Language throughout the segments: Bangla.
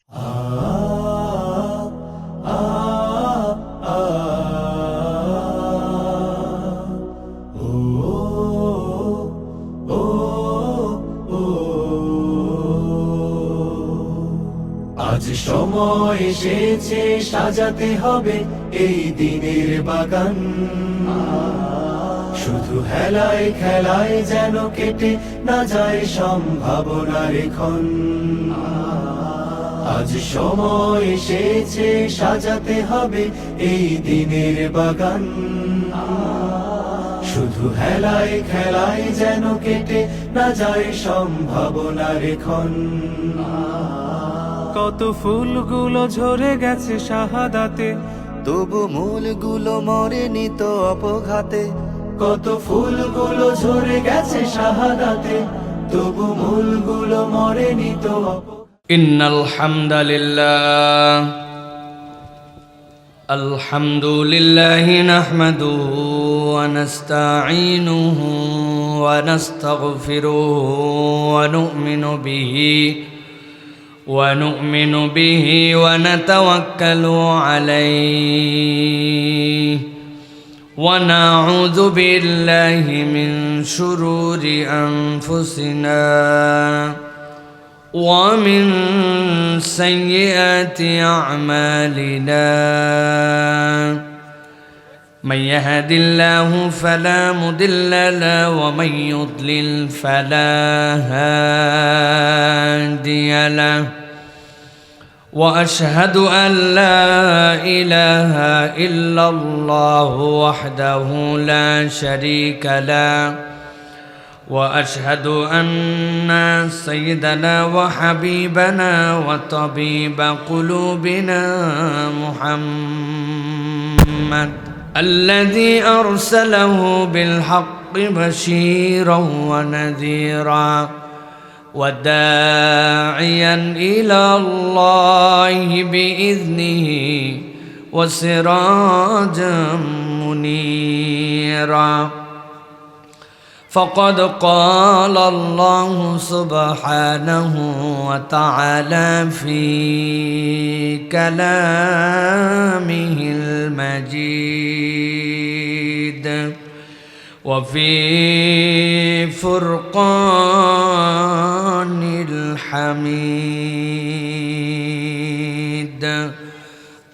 আজ সময় এসেছে সাজাতে হবে এই দিনের বাগান, শুধু হেলায় খেলায় যেন কেটে না যায় সম্ভাবনার ক্ষণ। আজ সময় এসেছে সাজাতে হবে এই দিনের বাগান, শুধু হেলায় খেলায় যেন কেটে না যায় সম্ভাবনার ক্ষণ। কত ফুলগুলো ঝরে গেছে শাহাদাতে, তবু মূলগুলো মরেনি তো অপঘাতে। কত ফুলগুলো ঝরে গেছে শাহাদাতে, তবু মূলগুলো মরেনি তো। ইন্নাল হামদালিল্লাহ আলহামদুলিল্লাহি নাহমাদুহু ওয়া নাস্তাঈনুহু ওয়া নাস্তাগফিরুহু ওয়া নু'মিনু বিহি ওয়া নাতাওয়াক্কালু আলাইহি ওয়া নাউযু বিল্লাহি মিন শুরুরি আনফুসিনা ومن سيئات أعمالنا من يهد الله فلا مضل له ومن يضلل فلا هادي له وأشهد أن لا إله إلا الله وحده لا شريك له وأشهد أن سيدنا وحبيبنا وطبيب قلوبنا محمد الذي أرسله بالحق بشيرا ونذيرا وداعيا إلى الله بإذنه وسراجا منيرا فقد قال الله سبحانه وتعالى في كلامه المجيد وفي فرقان الحميد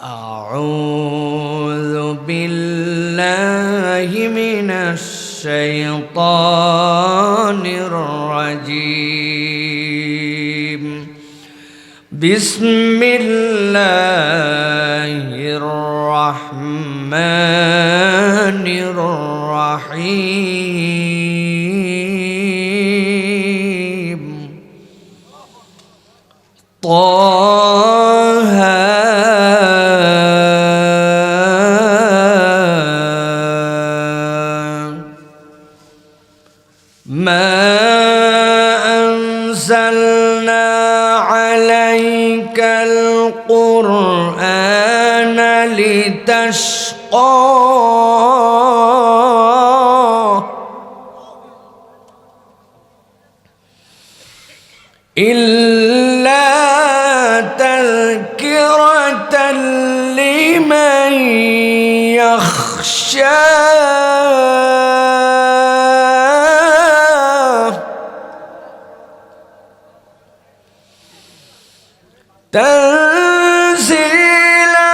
أعوذ بالله من الشيطان الرجيم بسم الله الرحمن الرحيم طه ما أنزلنا عليك القرآن لتشقى إلا تذكرة لمن يخشى تنزيلا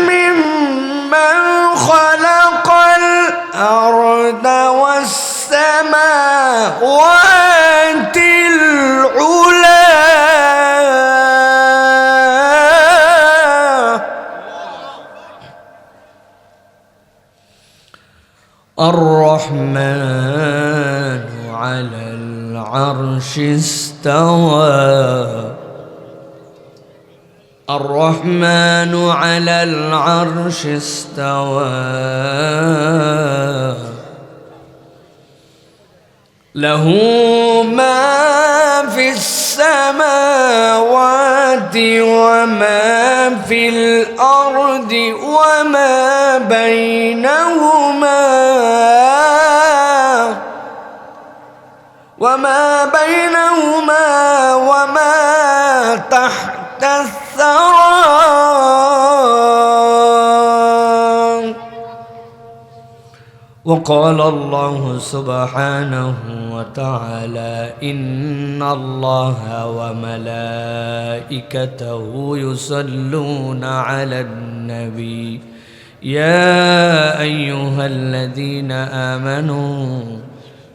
ممن خلق الأرض والسماوات العلى الرحمن على العرش استوى الرحمن على العرش استوى له ما في السماوات وما في الأرض وما بينهما وما تحت الثرى والثرى. وقال الله سبحانه وتعالى إن الله وملائكته يصلون على النبي يا أيها الذين آمنوا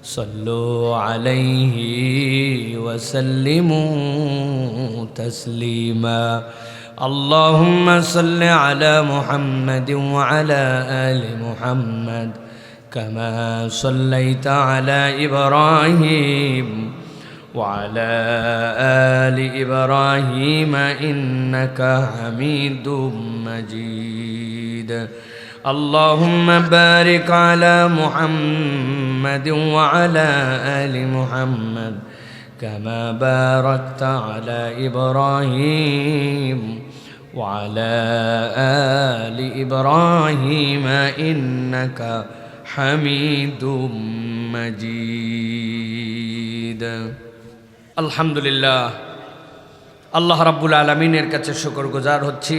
صلوا عليه وسلموا تسليما. اللهم صل على محمد وعلى آل محمد كما صليت على إبراهيم وعلى آل إبراهيم إنك حميد مجيد. اللهم بارك على محمد وعلى آل محمد كما باركت على إبراهيم وعلى آل إبراهيم إنك حميد مجيد. الحمد لله. আল্লাহ রাব্বুল আলামিনের কাছে শুকরগুজার হচ্ছি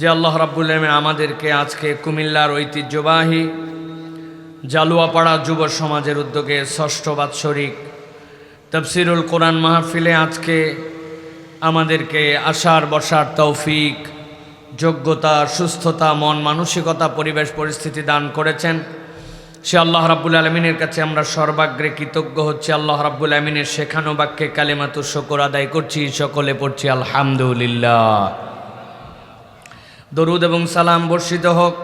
যে আল্লাহ রাব্বুল আলামিন আমাদেরকে আজকে কুমিল্লার ঐতিহ্যবাহী জালুয়াপাড়া যুব সমাজের উদ্যোগে ৬ষ্ঠ বাৎসরিক তাফসীরুল কোরআন মাহফিলে আজকে আমাদেরকে আসার বসার তৌফিক, যোগ্যতা, সুস্থতা, মন মানসিকতা, পরিবেশ পরিস্থিতি দান করেছেন। সে আল্লাহ রাব্বুল আলামিনের কাছে আমরা সর্বাগ্রে কৃতজ্ঞ হচ্ছি। আল্লাহ রাব্বুল আলামিনের শেখানো বাক্যে কালিমাতুশ শুকর আদায় করছি, সকলে পড়ছি আলহামদুলিল্লাহ। দরুদ এবং সালাম বর্ষিত হোক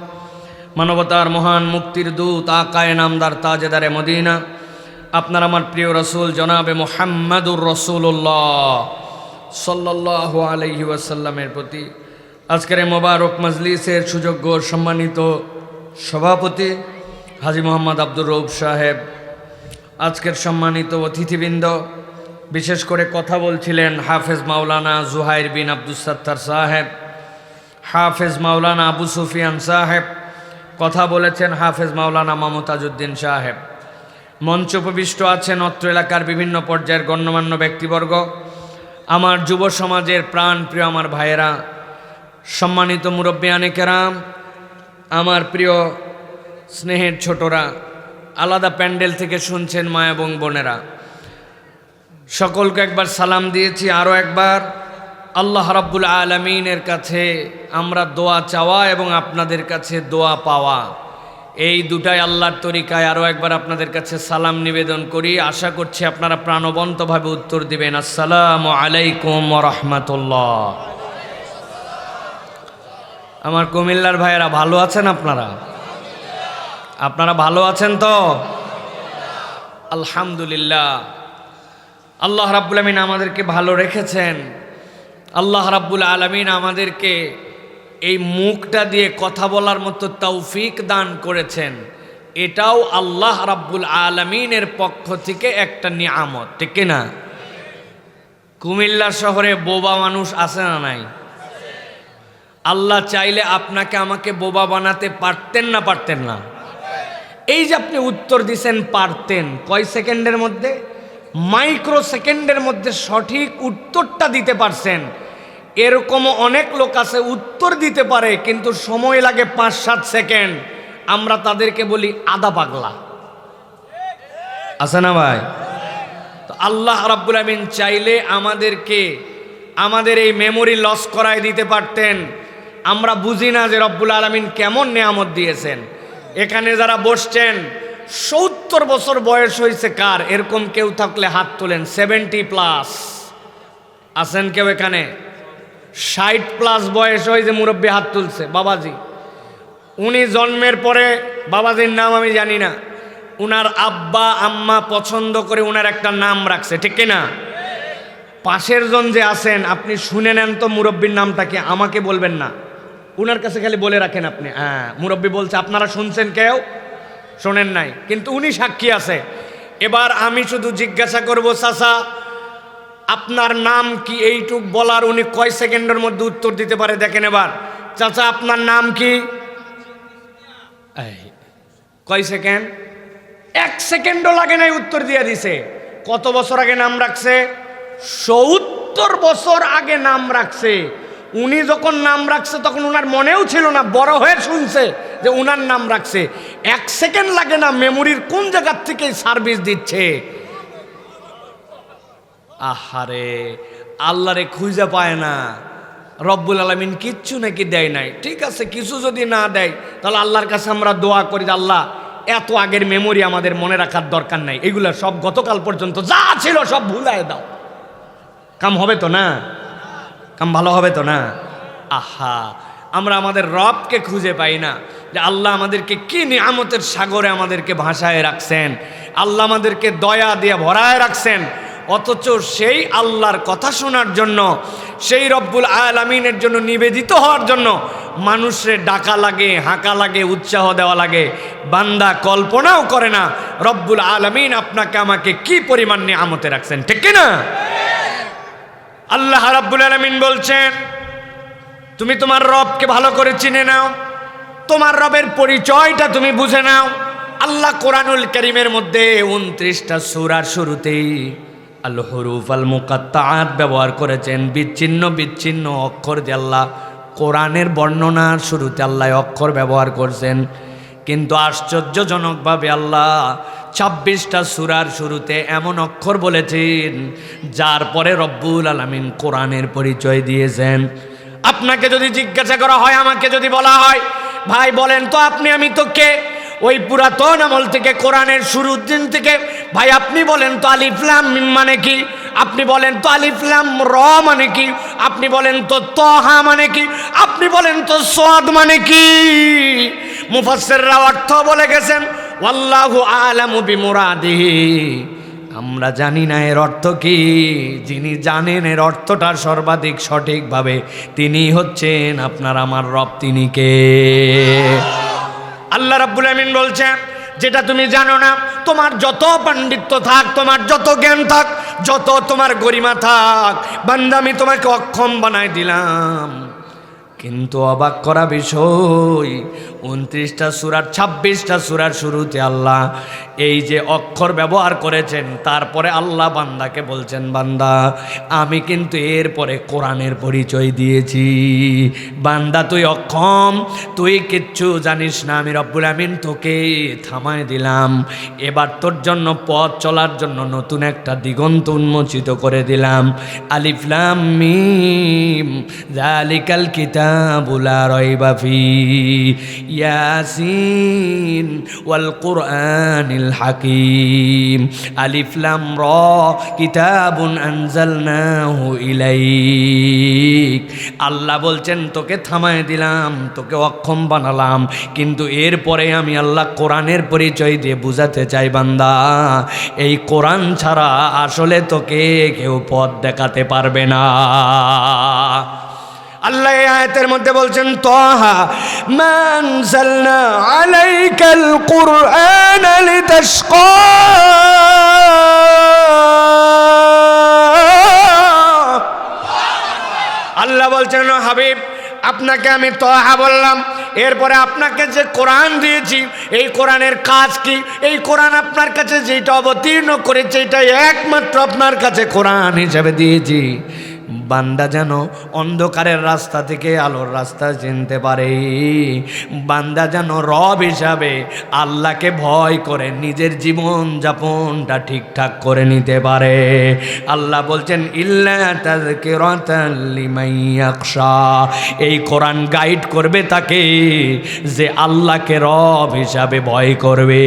মানবতার মহান মুক্তির দূত আকায়ে নামদার তাজেদারে মদিনা আপনার আমার প্রিয় রসুল জনাবে মুহাম্মাদুর রাসূলুল্লাহ সাল্লাল্লাহু আলাইহি ওয়াসাল্লামের প্রতি। আজকের এই মোবারক মজলিসের সুযোগ্য সম্মানিত সভাপতি হাজী মোহাম্মদ আব্দুর রউফ সাহেব, আজকের সম্মানিত অতিথিবৃন্দ, বিশেষ করে কথা বলছিলেন হাফেজ মাওলানা জুহাইর বিন আব্দুস সাত্তার সাহেব, হাফেজ মাওলানা আবু সুফিয়ান সাহেব, কথা বলেছেন হাফেজ মাওলানা মমতাজউদ্দিন সাহেব। মঞ্চ উপবিষ্ট আছেন অত্র এলাকার বিভিন্ন পর্যায়ের গণ্যমান্য ব্যক্তিবর্গ, আমার যুব সমাজের প্রাণ প্রিয় আমার ভাইয়েরা, সম্মানিত মুরব্বিয়ানে কেরাম, আমার প্রিয় স্নেহের ছোটরা, আলাদা প্যান্ডেল থেকে শুনছেন মা এবং বোনেরা, সকলকে একবার সালাম দিয়েছি। আরও একবার আল্লাহ রাব্বুল আলামিনের কাছে আমরা দোয়া চাওয়া এবং আপনাদের কাছে দোয়া পাওয়া, এই দুটাই আল্লাহর তরিকায় আরও একবার আপনাদের কাছে সালাম নিবেদন করি। আশা করছি আপনারা প্রাণবন্তভাবে উত্তর দিবেন। আসসালামু আলাইকুম ওয়া রাহমাতুল্লাহ। আমার কুমিল্লার ভাইয়েরা ভালো আছেন? আপনারা ভালো আছেন তো? আলহামদুলিল্লাহ। আল্লাহ রাব্বুল আলামিন আমাদেরকে ভালো রেখেছেন। আল্লাহ রাব্বুল আলামিন আমাদেরকে এই মুখটা দিয়ে কথা বলার মতো তৌফিক দান করেছেন। এটাও আল্লাহ রাব্বুল আলামিনের পক্ষ থেকে একটা নিয়ামত, ঠিক না? কুমিল্লা শহরে বোবা মানুষ আছে না নাই? আল্লাহ চাইলে আপনাকে আমাকে বোবা বানাতে পারতেন না? এই যে আপনি উত্তর দিছেন পারতেন, কয় সেকেন্ডের মধ্যে? মাইক্রো সেকেন্ডের মধ্যে সঠিক উত্তরটা দিতে পারছেন। এরকমও অনেক লোক আছে উত্তর দিতে পারে কিন্তু সময় লাগে ৫-৭ সেকেন্ড, আমরা তাদেরকে বলি আধা পাগলা। আছে না ভাই? তো আল্লাহ রাব্বুল আলামিন চাইলে আমাদেরকে আমাদের এই মেমোরি লস করায় দিতে পারতেন। আমরা বুঝি না যে রব্বুল আলামিন কেমন নেয়ামত দিয়েছেন। এখানে যারা বসছেন ৭০ বছর বয়স হয়েছে কার? এরকম কেউ থাকলে হাত তোলেন। 70+ আছেন কেউ এখানে? 60+ বয়স হয়েছে মুরব্বী হাত তুলছে। বাবাজি, উনি জন্মের পরে, বাবাজির নাম আমি জানি না, উনার আব্বা আম্মা পছন্দ করে উনার একটা নাম রাখছে, ঠিক কিনা? পাশের জন যে আছেন আপনি শুনে নেন তো মুরব্বীর নামটা কি, আমাকে বলবেন না, উনার কাছে খালি বলে রাখেন আপনি, হ্যাঁ মুরব্বী বলছে। আপনারা শুনছেন? কেউ শোনেন নাই, কিন্তু উনি সাক্ষী আছে। এবার আমি শুধু জিজ্ঞাসা করব, চাচা আপনার নাম কি? এইটুক বলার উনি কয় সেকেন্ডের মধ্যে উত্তর দিতে পারে দেখেন। এবার চাচা আপনার নাম কি? কয় সেকেন্ড? 1 সেকেন্ডও লাগে নাই, উত্তর দিয়ে দিছে। কত বছর আগে নাম রাখছে? ৭০ বছর আগে নাম রাখছে। উনি যখন নাম রাখছে তখন ওনার মনেও ছিল না, বড় হয়ে শুনছে যে উনার নাম রাখছে। 1 সেকেন্ড লাগে না মেমোরির কোন জায়গার থেকে সার্ভিস দিচ্ছে। আহারে, আল্লাহরে খুঁজে পায় না, রব্বুল আলামিন কিচ্ছু নাকি দেয় নাই। ঠিক আছে, কিছু যদি না দেয় তাহলে আল্লাহর কাছে আমরা দোয়া করি, আল্লাহ এত আগের মেমোরি আমাদের মনে রাখার দরকার নাই, এগুলো সব গতকাল পর্যন্ত যা ছিল সব ভুলায় দাও। কাম হবে তো না? কাম ভালো হবে তো না? আহা, আমরা আমাদের রবকে খুঁজে পাই না, যে আল্লাহ আমাদেরকে কি নিয়ামতের সাগরে আমাদেরকে ভাসায় রাখছেন, আল্লাহ আমাদেরকে দয়া দিয়ে ভরায় রাখছেন। অথচ সেই আল্লাহর কথা শোনার জন্য, সেই রব্বুল আলামিনের জন্য নিবেদিত হওয়ার জন্য মানুষের ডাকা লাগে, হাঁকা লাগে, উৎসাহ দেওয়া লাগে। বান্দা কল্পনাও করে না রব্বুল আলামিন আপনাকে আমাকে কি পরিমাণ নিয়ামতে রাখছেন, ঠিক কি না? আল্লাহ রাব্বুল আলামিন বলছেন, তুমি তোমার রবকে ভালো করে চিনে নাও, তোমার রবের পরিচয়টা তুমি বুঝে নাও। আল্লাহ কোরআনুল কারীমের মধ্যে 29টা সূরার শুরুতেই আল হুরুফ আল মুকাত্তাআত ব্যবহার করেছেন। বিচ্ছিন্ন বিচ্ছিন্ন অক্ষর দিয়ে আল্লাহ কোরআনের বর্ণনার শুরুতে আল্লাহ অক্ষর ব্যবহার করছেন। কিন্তু আশ্চর্যজনকভাবে আল্লাহ 26টা সূরার শুরুতে এমন অক্ষর বলেছেন যার পরে রব্বুল আলামিন কোরআনের পরিচয় দিয়েছেন। আপনাকে যদি জিজ্ঞাসা করা হয়, আমাকে যদি বলা হয়, ভাই বলেন তো আপনি, আমি তো কে? ওই পুরাতন আমল থেকে, কোরআনের শুরুর দিন থেকে, ভাই আপনি বলেন তো আলিফ লাম মিম মানে কি? আপনি বলেন তো আলিফ লাম র মানে কি? আপনি বলেন তো তহা মানে কি? আপনি বলেন তো সাদ মানে কি? মুফাসসিররা অর্থ বলে গেছেন, ওয়াল্লাহু আ'লামু বিমুরাদিহি, আমরা জানি না এর অর্থ কি। যিনি জানেন এর অর্থটা সর্বাধিক সঠিকভাবে, তিনি হচ্ছেন আপনার আমার রব। তিনি কে? আল্লাহ রাব্বুল আলামিন বলছেন, যেটা তুমি জানো না, তোমার যত পাণ্ডিত্য থাক, তোমার যত জ্ঞান থাক, যত তোমার গরিমা থাক, বান্দা আমি তোমাকে অক্ষম বানাই দিলাম। কিন্তু অবাক করা বিষয়, 29টা সূরার 26টা সূরার শুরুতে আল্লাহ এই যে অক্ষর ব্যবহার করেছেন, তারপরে আল্লাহ বান্দাকে বলছেন, বান্দা আমি কিন্তু এরপরে কোরআনের পরিচয় দিয়েছি। বান্দা তুই অক্ষম, তুই কিচ্ছু জানিস না, আমি রব্বুল আমিন তোকে থামায় দিলাম। এবার তোর জন্য পথ চলার জন্য নতুন একটা দিগন্ত উন্মোচিত করে দিলাম। আলিফ লাম মিম যালিকাল কিতাবু লা রাইবা ফি ইয়াসিন ওয়াল কুরআনিল হাকিম। আলিফ লাম র কিতাবুন আনজালনাহু ইলাইক। আল্লাহ বলছেন তোকে থামায় দিলাম, তোকে অক্ষম বানালাম, কিন্তু এরপরে আমি আল্লাহ কোরআনের পরিচয় দিয়ে বুঝাতে চাই, বান্দা এই কোরআন ছাড়া আসলে তোকে কেউ পথ দেখাতে পারবে না। আল্লাহ এই আয়াতের মধ্যে বলছেন, তাহা মা আনজালনা আলাইকাল কুরআন লিতাশকা। আল্লাহ বলছেন, হাবিব আপনাকে আমি তাহা বললাম, এরপরে আপনাকে যে কোরআন দিয়েছি, এই কোরআনের কাজ কি? এই কোরআন আপনার কাছে যেটা অবতীর্ণ করেছে, এটা একমাত্র আপনার কাছে কোরআন হিসেবে দিয়েছি। বান্দা যেন অন্ধকারের রাস্তা থেকে আলোর রাস্তা চিনতে পারে, বান্দা যেন রব হিসাবে আল্লাহকে ভয় করে নিজের জীবন যাপনটা ঠিকঠাক করে নিতে পারে। আল্লাহ বলছেন, ইল্লা তাযকিরাতাল লিমান ইয়াখশা। এই কোরআন গাইড করবে তাকে যে আল্লাহকে রব হিসাবে ভয় করবে।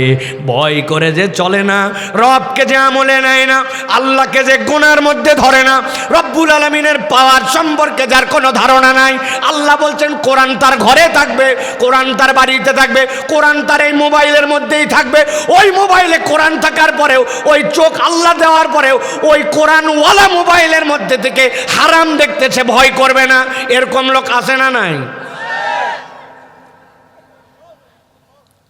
ভয় করে যে চলে না, রবকে যে আমলে নেয় না, আল্লাহকে যে গুনার মধ্যে ধরে না, রব্বুল আলামিনের পাওয়ার সম্পর্কে যার কোনো ধারণা নাই। আল্লাহ বলছেন কোরআন তার ঘরে থাকবে, কোরআন তার বাড়িতে থাকবে, কোরআন তার এই মোবাইলের মধ্যেই থাকবে। ওই মোবাইলে কোরআন থাকার পরেও, ওই চোখ আল্লাহ দেওয়ার পরেও ওই কোরআনওয়ালা মোবাইলের মধ্যে থেকে হারাম দেখতেছে, ভয় করবে না। এরকম লোক আছে না নাই?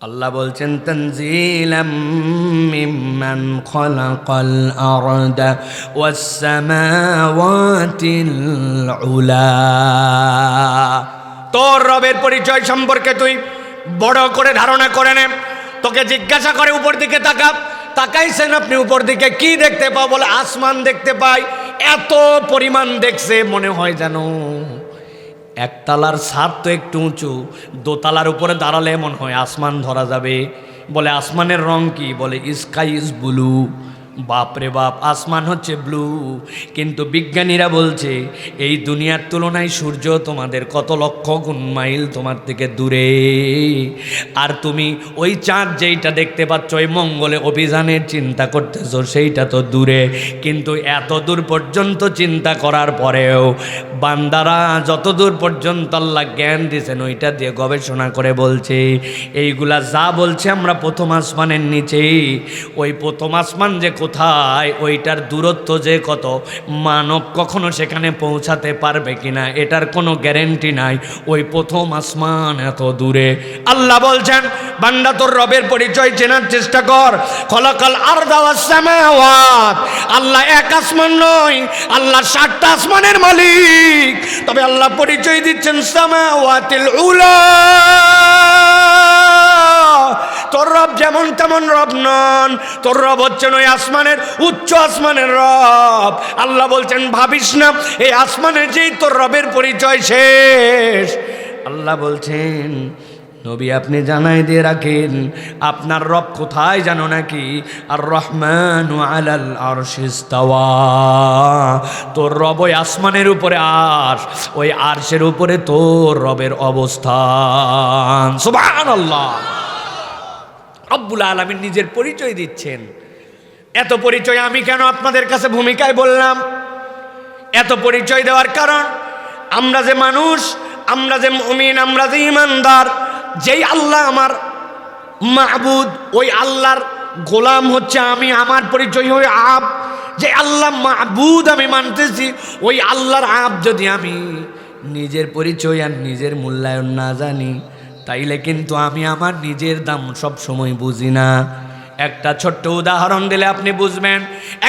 আল্লাহ বলছেন, তানজিলাম মিম্মান খালাকাল আরদা ওয়াস সামাওয়াতিল উলা। তোর রবের পরিচয় সম্পর্কে তুই বড় করে ধারণা করে নে। তোকে জিজ্ঞাসা করে উপর দিকে তাকা, তাকাইছেন আপনি উপর দিকে, কি দেখতে পাও? বলে আসমান দেখতে পাই। এত পরিমাণ দেখছে, মনে হয় যেন একতলার ছাদ তো একটু উঁচু, দোতলার উপরে দাঁড়ালে এমন হয় আসমান ধরা যাবে। বলে আসমানের রং কি? বলে স্কাই ইজ ব্লু। বাপরে বাপ, আসমান হচ্ছে ব্লু। কিন্তু বিজ্ঞানীরা বলছে এই দুনিয়ার তুলনায় সূর্য তোমাদের কত লক্ষ গুণ মাইল তোমার থেকে দূরে। আর তুমি ওই চাঁদ যেইটা দেখতে পাচ্ছ ওই মঙ্গলে অভিযানের চিন্তা করতেছো সেইটা তো দূরে। কিন্তু এত দূর পর্যন্ত চিন্তা করার পরেও বান্দারা যত দূর পর্যন্ত আল্লাহ জ্ঞান দিয়েছেন ওইটা দিয়ে গবেষণা করে বলছে এইগুলা যা বলছে আমরা প্রথম আসমানের নিচে, ওই প্রথম আসমান যে কোথায় ওইটার দূরত্ব যে কত, মানব কখনো সেখানে পৌঁছাতে পারবে কিনা এটার কোনো গ্যারেন্টি নাই। ওই প্রথম আসমান এত দূরে। আল্লাহ বলছেন বান্দা তোর রবের পরিচয় চেনার চেষ্টা কর। খলাকাল আরদা ওয়াস সামাওয়াত, আল্লাহ এক আসমান নয়, আল্লাহ 7টা আসমানের মালিক। তবে আল্লাহ পরিচয় দিচ্ছেন সামাওয়াতিল উলা। তোর রব যেমন তেমন রব নন, তোর রব হচ্ছেন ওই আসমানের উচ্চ আসমানের রব। আল্লাহ বলছেন ভাবিস না এই আসমানের যেই তোর রবের পরিচয় শেষ। আল্লাহ বলছেন নবী আপনি জানাই দিয়ে রাখেন আপনার রব কোথায় জানো নাকি? আর রহমানু আলাল আরশি ইস্তাওয়া। তোর রব ওই আসমানের উপরে আরশ, ওই আরশের উপরে তোর রবের অবস্থান। সুবহানাল্লাহ। রব্বুল আলামিন নিজের পরিচয় দিচ্ছেন। এত পরিচয় আমি কেন আপনাদের কাছে ভূমিকায় বললাম? এত পরিচয় দেওয়ার কারণ আমরা যে মানুষ, আমরা যে মুমিন, আমরা যে ইমানদার, যেই আল্লাহ আমার মাবুদ ওই আল্লাহর গোলাম হচ্ছে আমি, আমার পরিচয় ওই আব। যে আল্লাহ মাবুদ আমি মানতেছি ওই আল্লাহর আব যদি আমি নিজের পরিচয় আর নিজের মূল্যায়ন না জানি তাইলে কিন্তু আমি আমার নিজের দাম সব সময় বুঝি না। একটা ছোট্ট উদাহরণ দিলে আপনি বুঝবেন।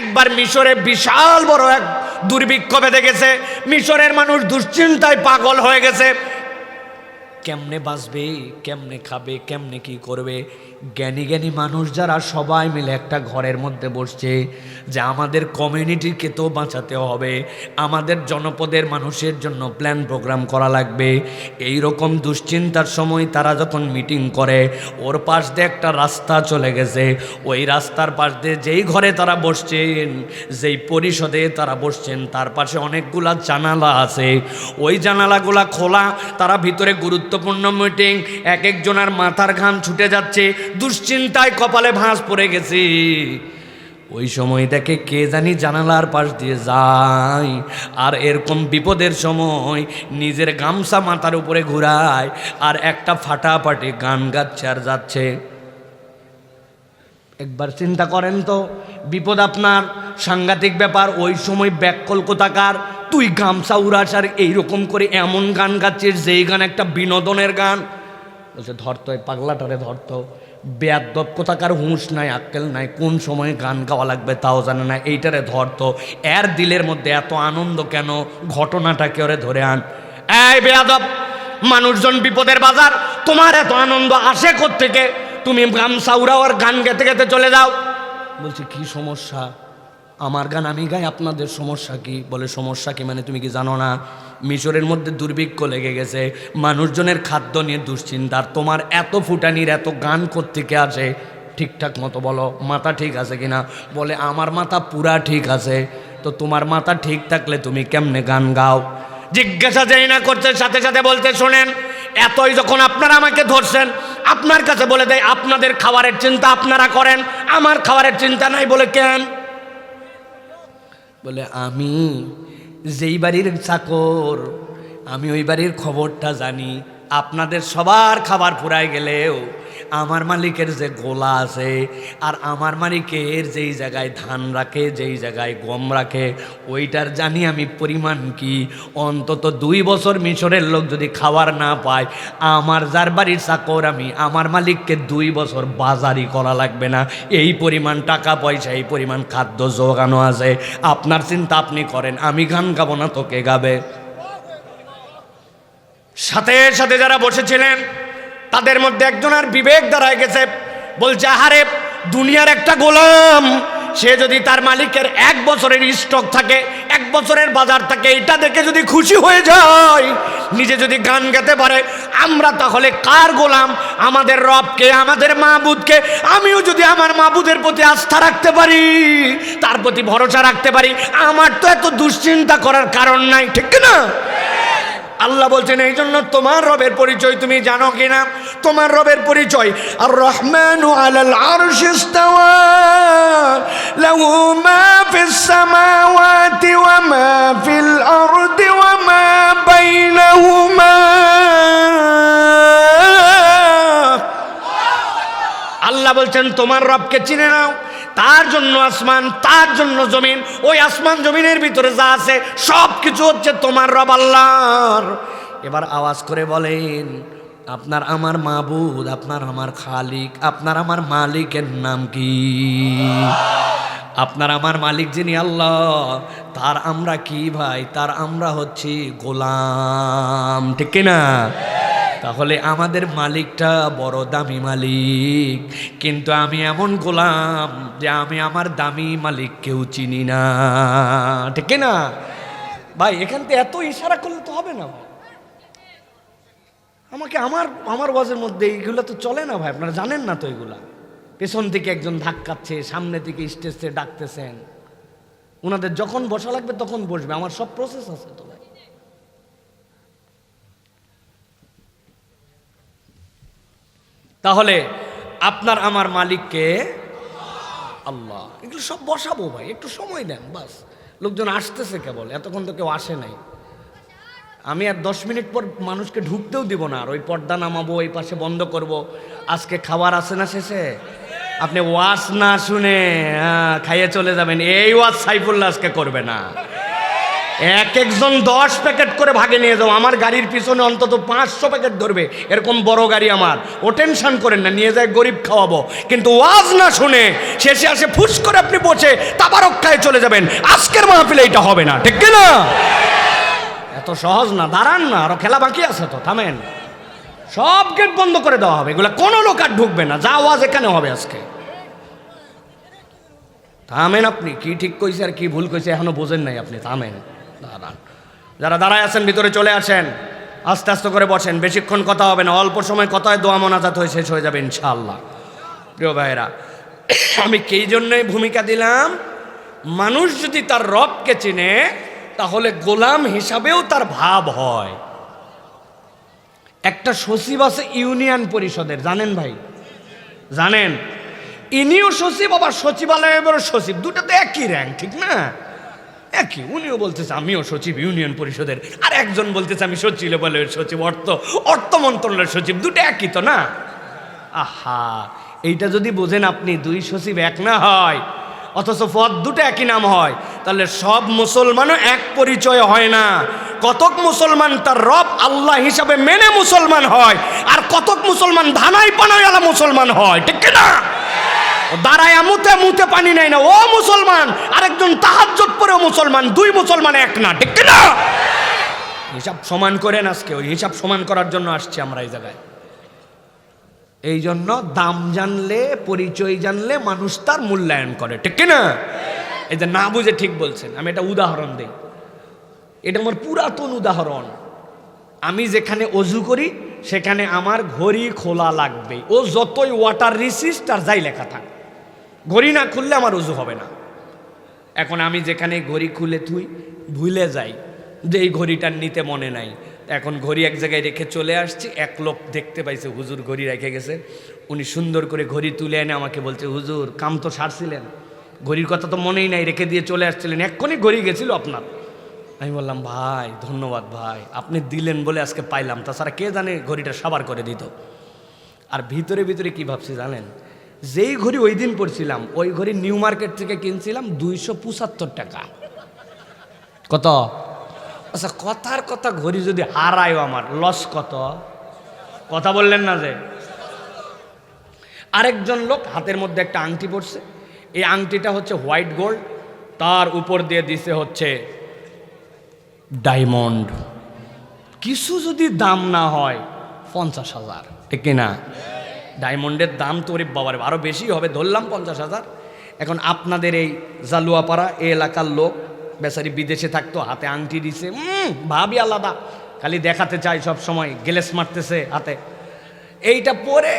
একবার মিশরে বিশাল বড় এক দুর্ভিক্ষ বেঁধে গেছে। মিশরের মানুষ দুশ্চিন্তায় পাগল হয়ে গেছে। কেমনে বাঁচবে, কেমনে খাবে, কেমনে কি করবে। জ্ঞানী জ্ঞানী মানুষ যারা সবাই মিলে একটা ঘরের মধ্যে বসছে যে আমাদের কমিউনিটিকে তো বাঁচাতে হবে, আমাদের জনপদের মানুষের জন্য প্ল্যান প্রোগ্রাম করা লাগবে। এই রকম দুশ্চিন্তার সময় তারা যখন মিটিং করে, ওর পাশ দিয়ে একটা রাস্তা চলে গেছে। ওই রাস্তার পাশ দিয়ে যেই ঘরে তারা বসছেন, যেই পরিষদে তারা বসছেন, তার পাশে অনেকগুলা জানালা আছে। ওই জানালাগুলা খোলা, তারা ভিতরে গুরুত্বপূর্ণ মিটিং। এক একজনের মাথার ঘাম ছুটে যাচ্ছে, দুশ্চিন্তায় কপালে ভাঁজ পড়ে গেছে। ওই সময় দেখে কে জানি জানালার পাশ দিয়ে যায়, আর এরকম বিপদের সময় নিজের গামছা মাথার উপরে ঘুরায় আর একটা ফাটাফাটি গান গাচ্ছে আর যাচ্ছে। একবার চিন্তা করেন তো, বিপদ আপনার, সাংঘাতিক ব্যাপার। ওই সময় ব্যাককল কোথাকার, তুই গামছা উড়াস আর এইরকম করে এমন গান গাচ্ছিস যেই গান একটা বিনোদনের গান। বলছে ধরতো, এই পাগলাটারে ধরতো। বেয়াদ্দব কোথাকার, হুঁশ নাই, আক্কেল নাই, কোন সময় গান গাওয়া লাগবে তাও জানে না, এইটারে ধরতো। এর দিলের মধ্যে এত আনন্দ কেন? ঘটনাটাকে ওরে ধরে আন। এই বেয়াদব, মানুষজন বিপদের বাজার, তোমার এত আনন্দ আসে কোত্থেকে? তুমি গামছা উড়াও আর গান গেতে গেতে চলে যাও। বলছে কি সমস্যা? আমার গান আমি গাই, আপনাদের সমস্যা কি? বলে সমস্যা কি মানে তুমি কি জানো না মিশরের মধ্যে দুর্ভিক্ষ লেগে গেছে, মানুষজনের খাদ্য নিয়ে দুশ্চিন্তার, তোমার এত ফুটানির এত গান কোত্থেকে আসে? ঠিকঠাক মতো বলো, মাথা ঠিক আছে কিনা? বলে আমার মাথা পুরা ঠিক আছে। তো তোমার মাথা ঠিক থাকলে তুমি কেমনে গান গাও? জিজ্ঞাসা যাই না করছে, সাথে সাথে বলতে শোনেন, এতই যখন আপনারা আমাকে ধরছেন, আপনার কাছে বলে দেয় আপনাদের খাবারের চিন্তা আপনারা করেন, আমার খাবারের চিন্তা নাই। বলে কেন? বলে আমি যেই বাড়ির চাকর, আমি ওই বাড়ির খবরটা জানি। আপনাদের সবার খাবার ফুরায় গেলেও আমার মালিকের যে গোলা আছে, আর আমার মালিকের যেই জায়গায় ধান রাখে, যেই জায়গায় গম রাখে, ওইটার জানি আমি পরিমাণ কি। অন্তত 2 বছর মিশরের লোক যদি খাবার না পায়, আমার যার বাড়ির চাকর আমি, আমার মালিককে 2 বছর বাজারই করা লাগবে না। এই পরিমাণ টাকা পয়সা, এই পরিমাণ খাদ্য জোগানো আছে। আপনার চিন্তা আপনি করেন, আমি গান গাবো না তো কে গাবে? সাথে সাথে যারা বসেছিলেন তাদের মধ্যে একজনের বিবেক দাঁড়ায় গেছে। বলছে আহারে, দুনিয়ার একটা গোলাম, সে যদি তার মালিকের 1 বছরের স্টক থাকে, 1 বছরের বাজার থাকে, এটা দেখে যদি খুশি হয়ে যায়, নিজে যদি গান গাইতে পারে, আমরা তাহলে কার গোলাম? আমাদের রবকে, আমাদের মাবুদকে। আমিও যদি আমার মাবুদের প্রতি আস্থা রাখতে পারি, তার প্রতি ভরসা রাখতে পারি, আমার তো এত দুশ্চিন্তা করার কারণ নাই, ঠিক না? আল্লাহ বলছেন এই জন্য তোমার রবের পরিচয় তুমি জানো কিনা? তোমার রবের পরিচয় আর রহমানু আলাল আরশি ইস্তাওয়া লাহু মা ফিস সামাওয়াতি ওয়া মা ফিল আরদি ওয়া মা বাইনাহুমা। আল্লাহ বলছেন তোমার রবকে চিনে নাও, তার জন্য আসমান, তার জন্য জমিন, ওই আসমান জমিনের ভিতরে যা আছে সব কিছু হচ্ছে তোমার রব আল্লাহর। এবার আওয়াজ করে বলেন, আপনার আমার মাবুদ, আপনার আমার খালিক, আপনার আমার মালিকের নাম কি? আপনার আমার মালিক যিনি আল্লাহ, তার আমরা কি ভাই? তার আমরা হচ্ছি গোলাম, ঠিক না? তাহলে আমাদের মালিকটা বড় দামি মালিক, কিন্তু আমি এমন গোলাম যে আমি আমার দামি মালিক কেউ চিনি না, ঠিক না ভাই? এখান থেকে এত ইশারা করলে তো হবে না ভাই। আমাকে আমার ওয়াজের মধ্যে এইগুলো তো চলে না ভাই, আপনারা জানেন না তো এগুলা। পেছন থেকে একজন ধাক্কাচ্ছে, সামনে থেকে স্টেজে ডাকতেছেন, ওনাদের যখন বসা লাগবে তখন বসবে, আমার সব প্রসেস আছে তো ভাই। তাহলে আপনার আমার মালিককে আল্লাহ, এগুলো সব বসাবো ভাই, একটু সময় দেন বাস। লোকজন আসতেছে কেবল, এতক্ষণ তো কেউ আসে নাই। আমি আর 10 মিনিট পর মানুষকে ঢুকতেও দিব না, আর ওই পর্দা নামাবো, এই পাশে বন্ধ করব। আজকে খাবার আছে না শেষে, আপনি ওয়াজ না শুনে খাইয়ে চলে যাবেন, এই ওয়াজ সাইফুল্লাহ আজকে করবে না। এক একজন 10 প্যাকেট করে ভাগে নিয়ে যাও, আমার গাড়ির পিছনে অন্তত 500 প্যাকেট ধরবে, এরকম বড় গাড়ি আমার। ও টেনশন করেন না, নিয়ে যায় গরিব খাওয়াবো। কিন্তু ওয়াজ না শুনে শেষে আসে ফুস করে আপনি বসে তাবারক খায় চলে যাবেন, আজকের মাহফিলে এটা হবে না, ঠিক না? এত সহজ না, দাঁড়ান না, আরো খেলা বাকি আছে তো, থামেন। সব গেট বন্ধ করে দেওয়া হবে, এগুলো কোনো লোক আর ঢুকবে না, যা ওয়াজ এখানে হবে আজকে। থামেন, আপনি কি ঠিক কইছে আর কি ভুল কইছে এখনো বোঝেন নাই আপনি, থামেন, দাঁড়ান। যারা দাঁড়ায় আছেন ভিতরে চলে আসেন, আস্তে আস্তে করে বসেন, বেশিক্ষণ কথা হবে না, অল্প সময় কথায় দোয়া মোনাজাত হয়ে শেষ হয়ে যাবে ইনশাআল্লাহ। প্রিয় ভাইরা, আমি এই জন্যই ভূমিকা দিলাম, মানুষ যদি তার রবকে চিনে তাহলে গোলাম হিসাবেও তার ভাব হয়। একটা সচিব আছে ইউনিয়ন পরিষদের, জানেন ভাই? জানেন? ইনিও সচিব, আবার সচিবালয়ের সচিব, দুটো তো একই র্যাঙ্ক, ঠিক না? একই। উনিও বলতেছে আমিও সচিব ইউনিয়ন পরিষদের, আর একজন বলতেছে আমি সচিবালয়ের সচিব, অর্থ মন্ত্রণালয়ের সচিব, দুটো একই তো না? আহা, এইটা যদি বোঝেন আপনি, 2 সচিব এক না হয়, অথচ পদ দুটো একই নাম হয়, তাহলে সব মুসলমানও এক পরিচয় হয় না। কতক মুসলমান তার রব আল্লাহ হিসাবে মেনে মুসলমান হয়, আর কতক মুসলমান ধানাই পানাইওয়ালা মুসলমান হয়, ঠিক না? দাঁড়ায় মুতে মুতে পানি নেয় না, ও মুসলমান, আরেকজন তাহাজ্জুদ পড়েও মুসলমান, 2 মুসলমান এক না, ঠিক না? হিসাব সমান করেন আজকে, ওই হিসাব সমান করার জন্য আসছি আমরা এই জায়গায়। এই জন্য দাম জানলে, পরিচয় জানলে মানুষ তার মূল্যায়ন করে, ঠিক না? এই যে না বুঝে ঠিক বলছেন, আমি একটা উদাহরণ দিই, এটা আমার পুরাতন উদাহরণ। আমি যেখানে অজু করি সেখানে আমার ঘড়ি খোলা লাগবে, ও যতই ওয়াটার রিসিস্ট আর যাই লেখা থাক, ঘড়ি না খুললে আমার অজু হবে না। এখন আমি যেখানে ঘড়ি খুলে থুই, ভুলে যাই যে এই ঘড়িটার নিতে মনে নাই, এখন ঘড়ি এক জায়গায় রেখে চলে আসছি। এক লোক দেখতে পাইছে হুজুর ঘড়ি রেখে গেছে, উনি সুন্দর করে ঘড়ি তুলে এনে আমাকে বলছে, হুজুর কাম তো সারছিলেন, ঘড়ির কথা তো মনেই নাই, রেখে দিয়ে চলে আসছিলেন, এক্ষুনি ঘড়ি গেছিল আপনার। আমি বললাম ভাই ধন্যবাদ ভাই, আপনি দিলেন বলে আজকে পাইলাম, তাছাড়া কে জানে ঘড়িটা সাবার করে দিত। আর ভিতরে ভিতরে কি ভাবছি জানেন? যেই ঘড়ি ওই দিন পড়ছিলাম, ওই ঘড়ি নিউ মার্কেট থেকে কিনছিলাম 275 টাকা। কত? আচ্ছা, কথার কথা, ঘড়ি যদি হারায় আমার লস কত? কথা বললেন না যে? আরেকজন লোক হাতের মধ্যে একটা আংটি পড়ছে, এই আংটিটা হচ্ছে হোয়াইট গোল্ড, তার উপর দিয়ে দিছে হচ্ছে ডায়মন্ড। কিছু যদি দাম না হয় 50,000, ঠিক না? ডায়মন্ডের দাম তো ওরে বাবার আরও বেশি হবে, ধরলাম 50,000। এখন আপনাদের এই জালুয়াপাড়া এই এলাকার লোক বেচারি বিদেশে থাকতো, হাতে আংটি দিছে, ভাবি আলাদা, খালি দেখাতে চায় সব সময়, গ্লেস মারতেছে হাতে। এইটা পরে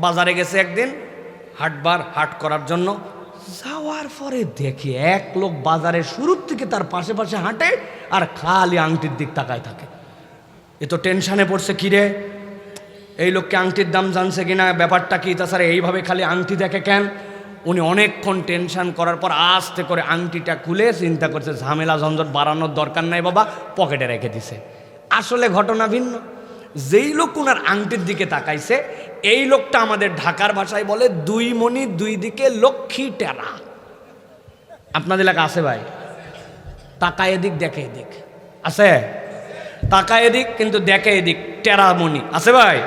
বাজারে গেছে একদিন হাট করার জন্য। যাওয়ার পরে দেখি এক লোক বাজারের শুরুর থেকে তার পাশে পাশে হাঁটে আর খালি আংটির দিক তাকায় থাকে। এ তো টেনশনে পড়ছে, কিরে এই লোককে আংটির দাম জানছে কিনা, ব্যাপারটা কি, তাছাড়া এইভাবে খালি আংটি দেখে কেন। উনি অনেকক্ষণ টেনশন করার পর আস্তে করে আংটিটা খুলে চিন্তা করছে ঝামেলা ঝঞ্ঝট বাড়ানোর দরকার নাই বাবা, পকেটে রেখে দিছে। আসলে ঘটনা ভিন্ন। যেই লোক উনার আংটির দিকে তাকাইছে এই লোকটা আমাদের ঢাকার ভাষায় বলে দুই মণি দুই দিকে লক্ষ্মী টেরা। আপনাদের এলাকা আছে ভাই? তাকায় এদিক দেখে এদিক আছে, তাকায় এদিক কিন্তু দেখে এদিক, টেরা মণি আছে ভাই।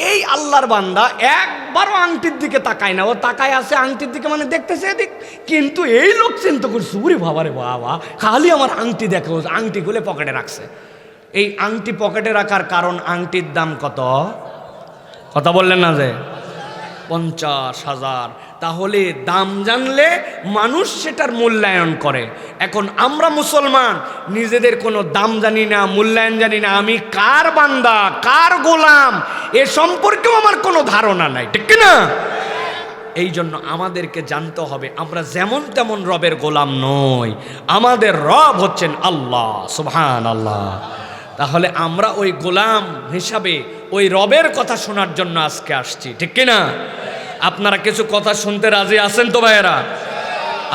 এই আল্লাহর বান্দা একবারও আংটির দিকে তাকায় না, ও তাকায় আছে আংটির দিকে মানে দেখতেছে এদিক, কিন্তু এই লোক চিন্তা করছে উরি বাবারে বাবা খালি আমার আংটি দেখে, আংটি খুলে পকেটে রাখছে। এই আংটি পকেটে রাখার কারণ আংটির দাম কত? কথা বললেন না যে 50,000। তাহলে দাম জানলে মানুষ সেটার মূল্যায়ন করে। এখন আমরা মুসলমান নিজেদের কোনো দাম জানি না, মূল্যায়ন জানি না, আমি কার বান্দা কার গোলাম এ সম্পর্কেও আমার কোনো ধারণা নাই, ঠিক না? এই জন্য আমাদেরকে জানতে হবে আমরা যেমন তেমন রবের গোলাম নই, আমাদের রব হচ্ছেন আল্লাহ সুবহানাল্লাহ। তাহলে আমরা ওই গোলাম হিসাবে ওই রবের কথা শোনার জন্য আজকে আসছি, ঠিক কিনা? আপনারা কিছু কথা শুনতে রাজি আছেন তো ভাইয়েরা?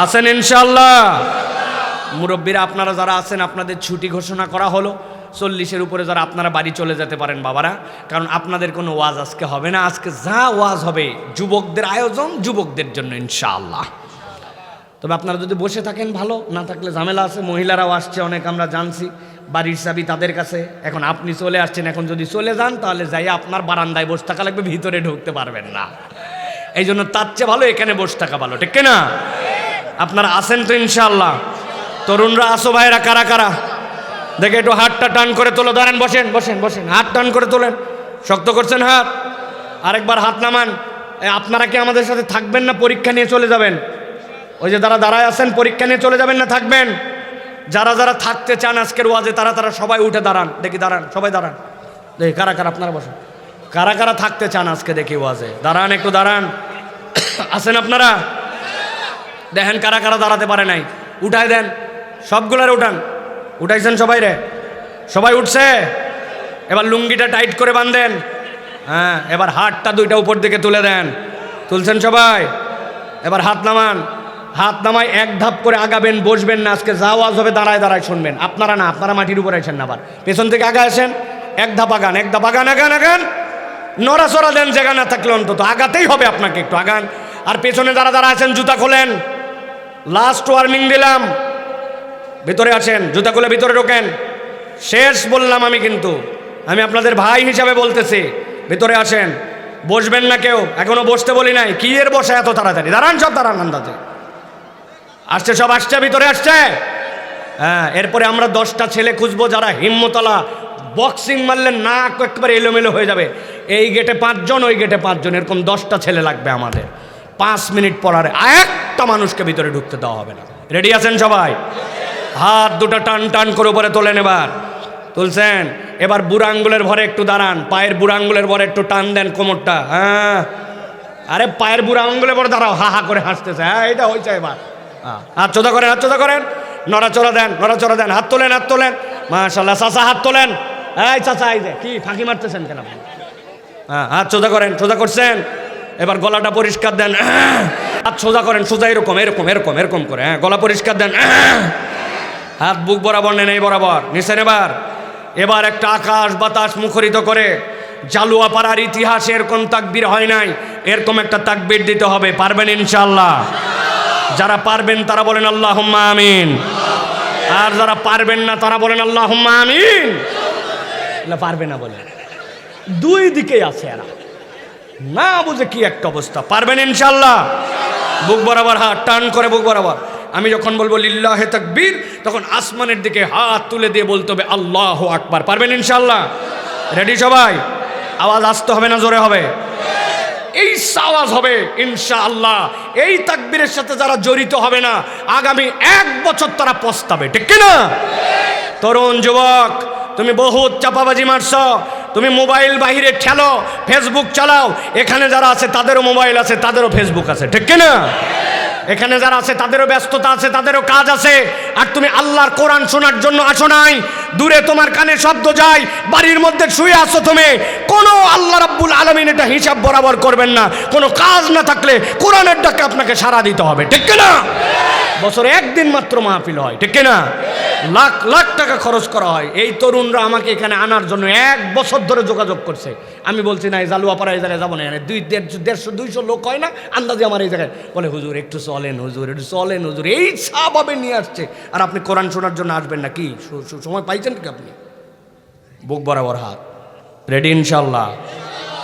আছেন ইনশাআল্লাহ? মুরব্বীরা আপনারা যারা আছেন আপনাদের ছুটি ঘোষণা করা হলো 40-এর উপরে, যারা আপনারা বাড়ি চলে যেতে পারেন বাবারা, কারণ আপনাদের কোনো ওয়াজ আজকে হবে না। আজকে যা ওয়াজ হবে যুবকদের আয়োজন, যুবকদের জন্য ইনশাআল্লাহ। তবে আপনারা যদি বসে থাকেন ভালো, না থাকলে ঝামেলা আছে। মহিলারাও আসছে অনেক, আমরা জানছি, বাড়ির চাবি তাদের কাছে। এখন আপনি চলে আসছেন, এখন যদি চলে যান তাহলে যাই আপনার বারান্দায় বসে থাকা লাগবে, ভিতরে ঢুকতে পারবেন না। এই জন্য তার চেয়ে ভালো এখানে বসে থাকা ভালো, ঠিক না? আপনারা আছেন তো ইনশাআল্লাহ? তরুণরা আসো ভাইরা, কারা কারা দেখে একটু হাতটা টান করে তোলো। দাঁড়ান, বসেন বসেন বসেন, হাত টান করে তোলেন। শক্ত করছেন হাত, আরেকবার হাত নামান। আপনারা কি আমাদের সাথে থাকবেন না পরীক্ষা নিয়ে চলে যাবেন? ওই যে যারা দাঁড়ায় আছেন পরীক্ষা নিয়ে চলে যাবেন না থাকবেন? যারা যারা থাকতে চান আজকের ওয়াজে তারা সবাই উঠে দাঁড়ান, দেখি দাঁড়ান, সবাই দাঁড়ান, দেখি কারা কারা আপনারা বসেন, কারা কারা থাকতে চান আজকে দেখি ওয়াজে, দাঁড়ান একটু দাঁড়ান। আছেন আপনারা? দেখেন কারা কারা দাঁড়াতে পারে নাই, উঠাই দেন সবগুলার, উঠান। উঠাইছেন সবাই রে? সবাই উঠছে? এবার লুঙ্গিটা টাইট করে বাঁধেন। হ্যাঁ, এবার হাতটা দুইটা উপর দিকে তুলে দেন। তুলছেন সবাই? এবার হাত নামান। হাত নামায় এক ধাপ করে আগাবেন, বসবেন না। আজকে যা ওয়াজ হবে দাঁড়ায় দাঁড়ায় শুনবেন। আপনারা না, আপনারা মাটির উপরে আছেন না, আবার পেছন থেকে আগা আসেন, এক ধাপ আগান, এক ধাপ আগান, আগান আগান, নড়াচড়া দেন, জায়গা না থাকলে অন্তত আগাতেই হবে আপনাকে, একটু আগান। আর পেছনে যারা যারা আছেন জুতা খোলেন, লাস্ট ওয়ার্নিং দিলাম, ভিতরে আছেন জুতা খুলে ভিতরে ঢোকেন। শেষ বললাম আমি, কিন্তু আমি আপনাদের ভাই হিসাবে বলতেছি, ভিতরে আসেন। বসবেন না কেউ, এখনো বসতে বলি নাই। কি এর বসে এত তাড়াতাড়ি? দাঁড়ান সব, দাঁড়ান আন্দাজে। আসছে সব, আসছে, ভিতরে আসছে। হ্যাঁ, এরপরে আমরা 10টা ছেলে খুঁজবো যারা হিম্মতলা, বক্সিং মারলেন না একেবারে এলোমেলো হয়ে যাবে। এই গেটে 5 জন, ওই গেটে 5 জন, এরকম 10টা ছেলে লাগবে আমাদের। 5 মিনিট পর আর একটা মানুষকে ভিতরে ঢুকতে দেওয়া হবে না। রেডি আছেন সবাই? হাত দুটো টান টান করে উপরে তোলেন। এবার তুলছেন? এবার বুড়া আঙ্গুলের ভরে একটু দাঁড়ান, পায়ের বুড়া আঙ্গুলের ভরে একটু টান দেন কোমরটা। হ্যাঁ, আরে পায়ের বুড়া আঙ্গুলের ভরে দাঁড়াও, হা হা করে হাসতেছে। হ্যাঁ, এটা হয়েছে। এবার হাত চোদা করেন, হাত চোদা করেন, নড়াচড়া দেন, নড়াচড়া দেন, হাত তোলেন, হাত তোলেন। মাশাআল্লাহ, চাচা হাত তোলেন। এই চাচা, এই যে কি ফাঁকি মারতেছেন কেন? হ্যাঁ, হাত সোজা করেন, সোজা করছেন। এবার গলাটা পরিষ্কার দেন, হাত সোজা করেন, সোজা এরকম এরকম এরকম এরকম করে। হ্যাঁ, গলা পরিষ্কার দেন, হাত বুক বরাবর নেন, এই বরাবর নিছেন। এবার একটা আকাশ বাতাস মুখরিত করে, জালুয়াপাড়ার ইতিহাসে এরকম তাকবীর হয় নাই, এরকম একটা তাকবীর দিতে হবে। পারবেন ইনশাআল্লাহ? যারা পারবেন তারা বলেন আল্লাহুম্মা আমিন, আর যারা পারবেন না তারা বলেন আল্লাহুম্মা আমিন। পারবে না বলে দুই দিকেই আছে এরা, না বুঝে কি একটা অবস্থা। পারবেন ইনশাআল্লাহ? বুক বরাবর হাত টান করে, বুক বরাবর। আমি যখন বলবো লিল্লাহে তাকবীর, তখন আসমানের দিকে হাত তুলে দিয়ে বলতে হবে আল্লাহু আকবার। পারবেন ইনশাআল্লাহ? রেডি সবাই? আওয়াজ আসতে হবে না জোরে হবে? এই আওয়াজ হবে ইনশাআল্লাহ। এই তাকবীরের সাথে যারা জড়িত হবে না, আগামী 1 বছর তারা পস্তাবে, ঠিক কিনা? তরুণ যুবক তুমি বহুত চাপাবাজি মারছো, তুমি মোবাইল বাহিরে ঠেলো, ফেসবুক চালাও। এখানে যারা আছে তাদেরও মোবাইল আছে, তাদেরও ফেসবুক আছে, ঠিক কিনা? এখানে যারা আছে তাদেরও ব্যস্ততা আছে, তাদেরও কাজ আছে। আর তুমি আল্লাহর কোরআন শোনার জন্য আসো নাই। দূরে তোমার কানে শব্দ যায়, বাড়ির মধ্যে শুয়ে আসো তুমি। কোনো আল্লাহ রাব্বুল আলামিন এটা হিসাব বরাবর করবেন না। কোনো কাজ না থাকলে কোরআনের ডাকে আপনাকে সাড়া দিতে হবে, ঠিক কিনা? বছরে একদিন মাত্র মাহফিল হয়, ঠিক কিনা? লাখ লাখ টাকা খরচ করা হয়। এই তরুণরা আমাকে এখানে আনার জন্য 1 বছর ধরে যোগাযোগ করছে। আমি বলছি না, এই জালুয়াপাড়া এই জায়গায় যাবো না, 150-200 লোক হয় না আন্দাজে আমার এই জায়গায়। বলে হুজুর একটু চলেন, হুজুর একটু চলেন, হুজুর এই সাভাবে নিয়ে আসছে। আর আপনি কোরআন শোনার জন্য আসবেন না? কি সময় পাইছেন কি আপনি? বুক বরাবর হাত রেডি ইনশাল্লাহ?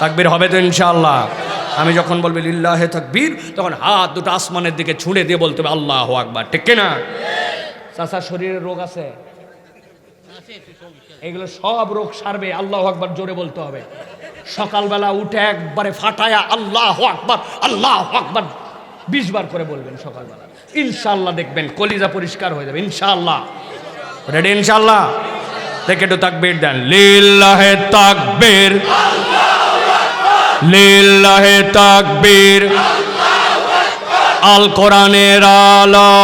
তাকবীর হবে তো ইনশাল্লাহ? আমি যখন বলবি লিল্লাহে তাকবীর, তখন হাত দুটো আসমানের দিকে ছুঁড়ে দিয়ে বলতে হবে আল্লাহু আকবার, ঠিক কিনা? চাচা শরীরের রোগ আছে, এগুলো সব রোগ সারবে। আল্লাহু আকবার জোরে বলতে হবে। সকালবেলা উঠে একবারে ফাটায়া আল্লাহু আকবার, আল্লাহু আকবার 20 বার করে বলবেন সকালবেলা। ইনশাআল্লাহ দেখবেন কলিজা পরিষ্কার হয়ে যাবে ইনশাআল্লাহ। রেডি ইনশাআল্লাহ? দেখে একটু তাকবীর দেন। লিল্লাহে তাকবীর, লিল্লাহে তাকবীর। আল কোরআনের আলো,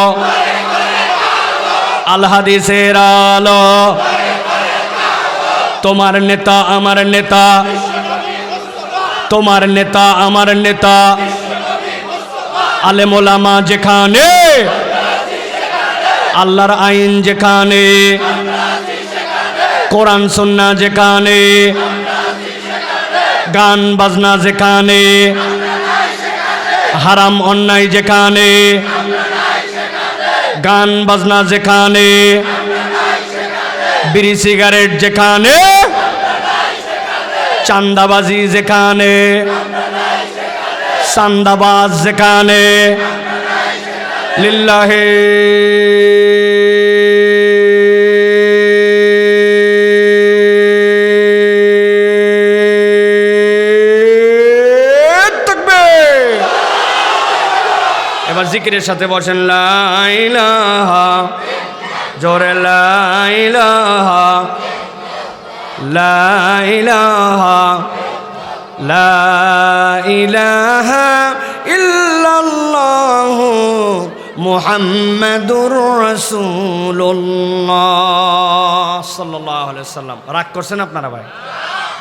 আল হাদিসের আলো। তোমার নেতা আমার নেতা, তোমার নেতা আমার নেতা। আলেম ওলামা যেখানে, আল্লাহর আইন যেখানে, কোরআন সুন্নাহ যেখানে, গান বাজনা যেখানে, হারাম অন্যায় যেখানে, গান বাজনা যেখানে, বিড়ি সিগারেট যেখানে, চান্দাবাজি যেখানে, চান্দাবাজ যেখানে, লিল্লাহে তাকবীর। এবার জিকিরের সাথে বসেন। লা ইলাহা, জোরে লা ইলাহা, লা ইলাহা, লা ইলাহা ইল্লাল্লাহু মুহাম্মাদুর রাসূলুল্লাহ সাল্লাল্লাহু আলাইহি ওয়াসাল্লাম। রাগ করছেন আপনারা ভাই?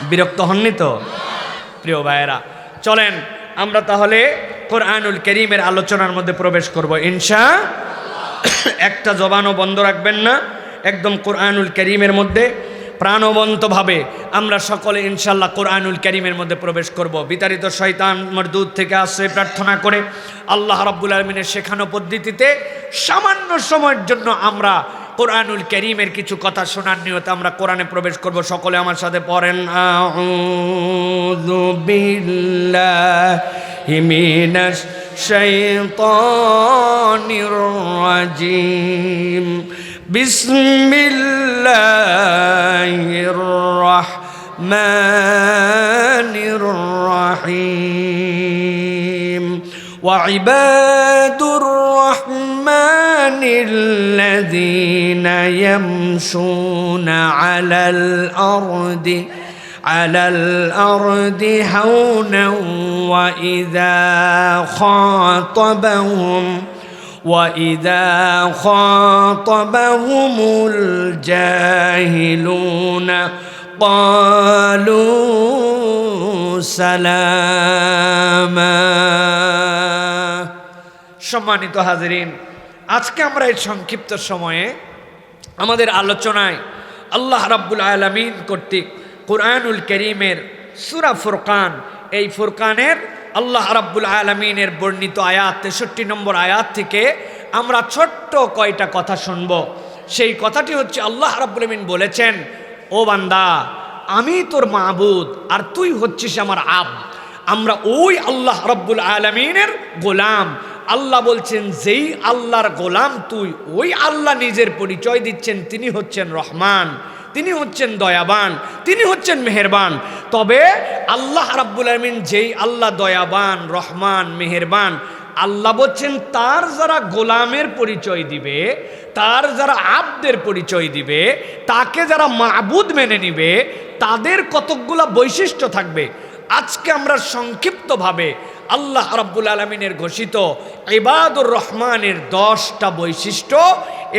বিরক্ত হননি তো? প্রিয় ভাইয়েরা, চলেন আমরা তাহলে কোরআনুল কারীমের আলোচনার মধ্যে প্রবেশ করব ইনশাআল্লাহ। একটা জবানও বন্ধ রাখবেন না, একদম কোরআনুল কারীমের মধ্যে প্রাণবন্তভাবে আমরা সকলে ইনশাআল্লাহ কোরআনুল কারীমের মধ্যে প্রবেশ করব। বিতাড়িত শয়তান মরদুদ থেকে আশ্রয় প্রার্থনা করে আল্লাহ রাব্বুল আলামিনের শেখানো পদ্ধতিতে সামান্য সময়ের জন্য আমরা কোরআনুল কারীমের কিছু কথা শোনার নিয়তে আমরা কোরআনে প্রবেশ করব। সকলে আমার সাথে পড়েন। আউযু বিল্লাহি মিনাশ শাইতানির রাজিম। বিসমিল্লাহির রাহমানির রাহিম। وعباد الرحمن الذين يمشون على الأرض هونا وإذا خاطبهم الجاهلون قالوا সালামা। সম্মানিত হাজিরিন, আজকে আমরা এই সংক্ষিপ্ত সময়ে আমাদের আলোচনায় আল্লাহ রাব্বুল আলামিন কর্তৃক কোরআনুল কারীমের সূরা ফুরকান, এই ফুরকানের আল্লাহ রাব্বুল আলামিনের বর্ণিত আয়াত 63 নম্বর আয়াত থেকে আমরা ছোট্ট কয়টা কথা শুনব। সেই কথাটি হচ্ছে আল্লাহ রাব্বুল আলামিন বলেছেন, ও বান্দা, আমি তোর মাবুদ আর তুই হচ্ছিস আমার আবদ। আমরা ওই আল্লাহ রাব্বুল আলামিনের গোলাম। আল্লাহ বলছেন, যেই আল্লাহর গোলাম তুই, ওই আল্লাহ নিজের পরিচয় দিচ্ছেন, তিনি হচ্ছেন রহমান, তিনি হচ্ছেন দয়াবান, তিনি হচ্ছেন মেহেরবান। তবে আল্লাহ রাব্বুল আলামিন যেই আল্লাহ দয়াবান, রহমান, মেহেরবান, আল্লাহ বলছেন তার যারা গোলামের পরিচয় দিবে, তার যারা আব্দের পরিচয় দিবে, তাকে যারা মাবুদ মেনে নিবে, তাদের কতকগুলা বৈশিষ্ট্য থাকবে। আজকে আমরা সংক্ষিপ্তভাবে আল্লাহ রাব্বুল আলামিনের ঘোষিত ইবাদুর রহমানের 10টা বৈশিষ্ট্য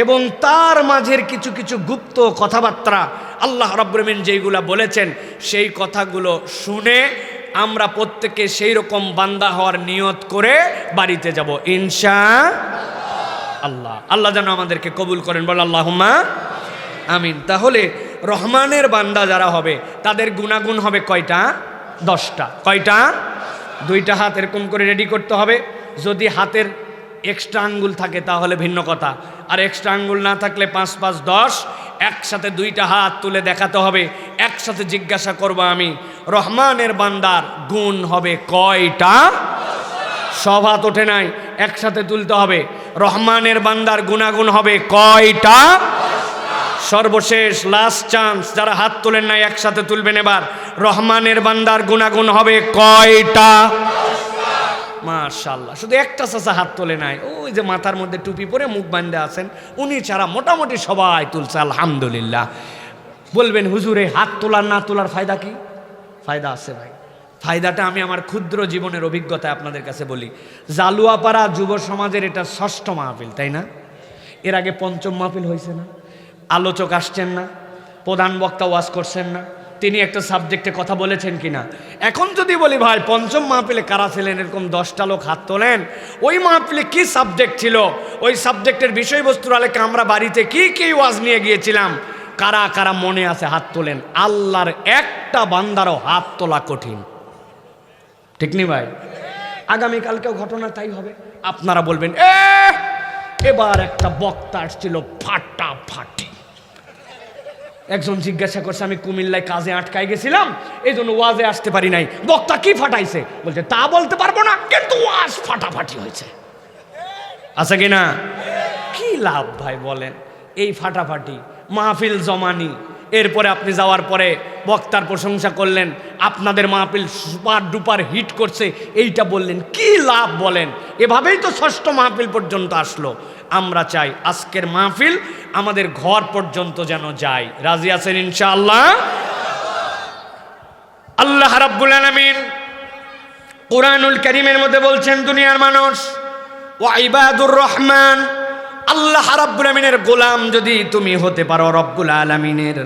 এবং তার মাঝের কিছু কিছু গুপ্ত কথাবার্তা আল্লাহ রাব্বুল আলামিন যেইগুলা বলেছেন সেই কথাগুলো শুনে আমরা প্রত্যেকে সেই রকম বান্দা হওয়ার নিয়ত করে বাড়িতে যাব ইনশাআল্লাহ। আল্লাহ যেন আমাদেরকে কবুল করেন, বল আল্লাহুম্মা আমিন। তাহলে রহমানের বান্দা যারা হবে তাদের গুণাগুণ হবে কয়টা? 10টা। কয়টা? 2টা হাত এরকম করে রেডি করতে হবে। যদি হাতের এক্সট্রা আঙ্গুল থাকে তাহলে ভিন্ন কথা, আর এক্সট্রা আঙ্গুল না থাকলে 5 5 10 একসাথে 2টা হাত তুলে দেখাতে হবে। একসাথে জিজ্ঞাসা করব আমি, রহমানের বান্দার গুণ হবে কয়টা? সব হাত ওঠে নাই, একসাথে তুলতে হবে। রহমানের বান্দার গুণাগুণ হবে কয়টা? সর্বশেষ লাস্ট চান্স, যারা হাত তোলেন নাই একসাথে তুলবেন এবার। রহমানের বান্দার গুণাগুণ হবে কয়টা? মাশাআল্লাহ, শুধু একটা চাচা হাত তোলে নাই, ওই যে মাথার মধ্যে টুপি পরে মুখ বান্ধে আছেন, উনি ছাড়া মোটামুটি সবাই তুলছে আলহামদুলিল্লাহ। বলবেন হুজুরে হাত তোলার না তোলার ফায়দা কি? ফায়দা আছে ভাই। ফায়দাটা আমি আমার ক্ষুদ্র জীবনের অভিজ্ঞতায় আপনাদের কাছে বলি। জালুয়াপাড়া যুব সমাজের এটা 6ষ্ঠ মাহফিল, তাই না? এর আগে 5ম মাহফিল হয়েছে না? আলোচক আসছেন না, প্রধান বক্তা ওয়াজ করছেন না, তিনি একটা সাবজেক্টে কথা বলেছেন কিনা? এখন যদি বলি ভাই 5ম মাহফিলে কারা ছিলেন, এরকম 10টা লোক হাত তোলেন। ওই মাহফিলে কি সাবজেক্ট ছিল, ওই সাবজেক্টের বিষয়বস্তুর আলোকে আমরা বাড়িতে কি কি ওয়াজ নিয়ে গিয়েছিলাম, কারা কারা মনে আছে হাত তোলেন। আল্লাহর একটা বান্দারও হাত তোলা কঠিন, ঠিক নি ভাই? আগামীকালকেও ঘটনা তাই হবে। আপনারা বলবেন এবার একটা বক্তা আসছিল ফাটাফাটি। একজন জিজ্ঞাসা করছে, আমি কুমিল্লায় কাজে আটকাই গেছিলাম, এই জন্য ওয়াজে আসতে পারি নাই। বক্তা কি ফাটাইছে? বলছে তা বলতে পারবো না, কিন্তু ওয়াজ ফাটাফাটি হয়েছে। আছে কিনা? কি লাভ ভাই বলেন? এই ফাটাফাটি মাহফিল জমানি, এরপরে আপনি যাওয়ার পরে বক্তার প্রশংসা করলেন, আপনাদের মাহফিল সুপার ডুপার হিট করছে, এইটা বললেন, কি লাভ বলেন? এভাবেই তো 6ষ্ঠ মাহফিল পর্যন্ত আসলো। আমরা চাই আজকের মাহফিল আমাদের ঘর পর্যন্ত যেন যায়। রাজি আছেন ইনশাআল্লাহ? আল্লাহ রাব্বুল আলামিন কুরআনুল কারীমের মধ্যে বলছেন, দুনিয়ার মানুষ ওয়া ইবাদুর রহমান, আল্লাহ রাব্বুল আলামিনের গোলাম যদি তুমি হতে পারো, রব্বুল আলামিনের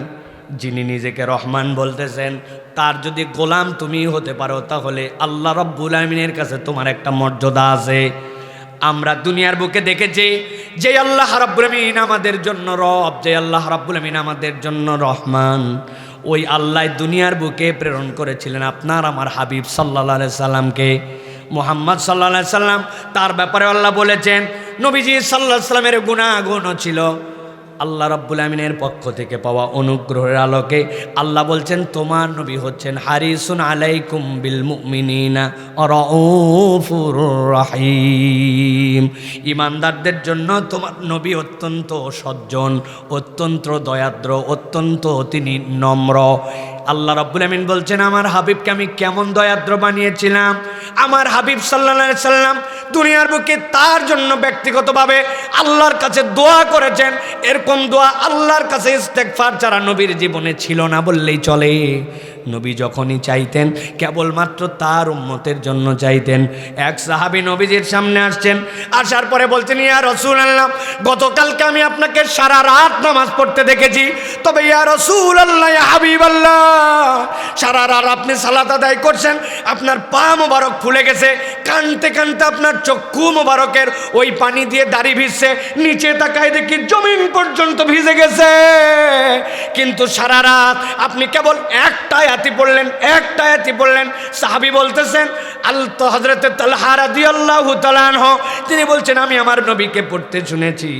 যিনি নিজেকে রহমান বলতেছেন তার যদি গোলাম তুমি হতে পারো, তাহলে আল্লাহ রাব্বুল আলামিনের কাছে তোমার একটা মর্যাদা আছে। আমরা দুনিয়ার বুকে দেখেছি যে আল্লাহ রাব্বুল আলামিন আমাদের জন্য রব, যে আল্লাহ রাব্বুল আলামিন আমাদের জন্য রহমান, ওই আল্লাহ দুনিয়ার বুকে প্রেরণ করেছিলেন আপনার আমার হাবিব সাল্লাল্লাহু আলাইহি সাল্লামকে। মুহাম্মদ সাল্লাল্লাহু আলাইহি সাল্লাম, তার ব্যাপারে আল্লাহ বলেছেন, নবীজি সাল্লাল্লাহু আলাইহি সাল্লামের গুনাহগুণ ছিল আল্লাহ রাব্বুল আমিনের পক্ষ থেকে পাওয়া অনুগ্রহের আলোকে আল্লাহ বলছেন তোমার নবী হচ্ছেন হারিসুন আলাইকুম বিল মুমিনিনা রাউফুর রহিম। ইমানদারদের জন্য তোমার নবী অত্যন্ত সজ্জন, অত্যন্ত দয়াদ্র, অত্যন্ত তিনি নম্র। আল্লাহ রাব্বুল আমিন বলছেন আমার হাবিবকে আমি কেমন দয়াদ্র বানিয়েছিলাম। আমার হাবিব সাল্লাল্লাহু আলাইহি সাল্লাম দুনিয়ার বুকে তার জন্য ব্যক্তিগতভাবে আল্লাহর কাছে দোয়া করেছেন। এরকম দোয়া আল্লাহর কাছে ইস্তেগফার ছাড়া নবীর জীবনে ছিল না বললেই চলে। নবী যখনই চাইতেন কেবলমাত্র তার উম্মতের জন্য চাইতেন। এক সাহাবী নবীজির সামনে আসছেন, আসার পরে বলছেন ইয়া রাসূলুল্লাহ, গতকালকে আমি আপনাকে সারা রাত নামাজ পড়তে দেখেছি, তবে ইয়া রাসূলুল্লাহ, ইয়া হাবিবাল্লাহ, সারা রাত আপনি সালাত আদায় করছেন, আপনার পা মোবারক ফুলে গেছে, কানতে কানতে আপনার চক্ষু মোবারকের ওই পানি দিয়ে দাড়ি ভিজছে, নিচে তাকায় দেখি জমিন পর্যন্ত ভিজে গেছে, কিন্তু সারা রাত আপনি কেবল একটা আয়াতি পড়লেন। সাহাবী বলতেছেন হযরত তালহা রাদিয়াল্লাহু তাআলা আনহু, তিনি বলছেন আমি আমার নবীকে পড়তে শুনেছি,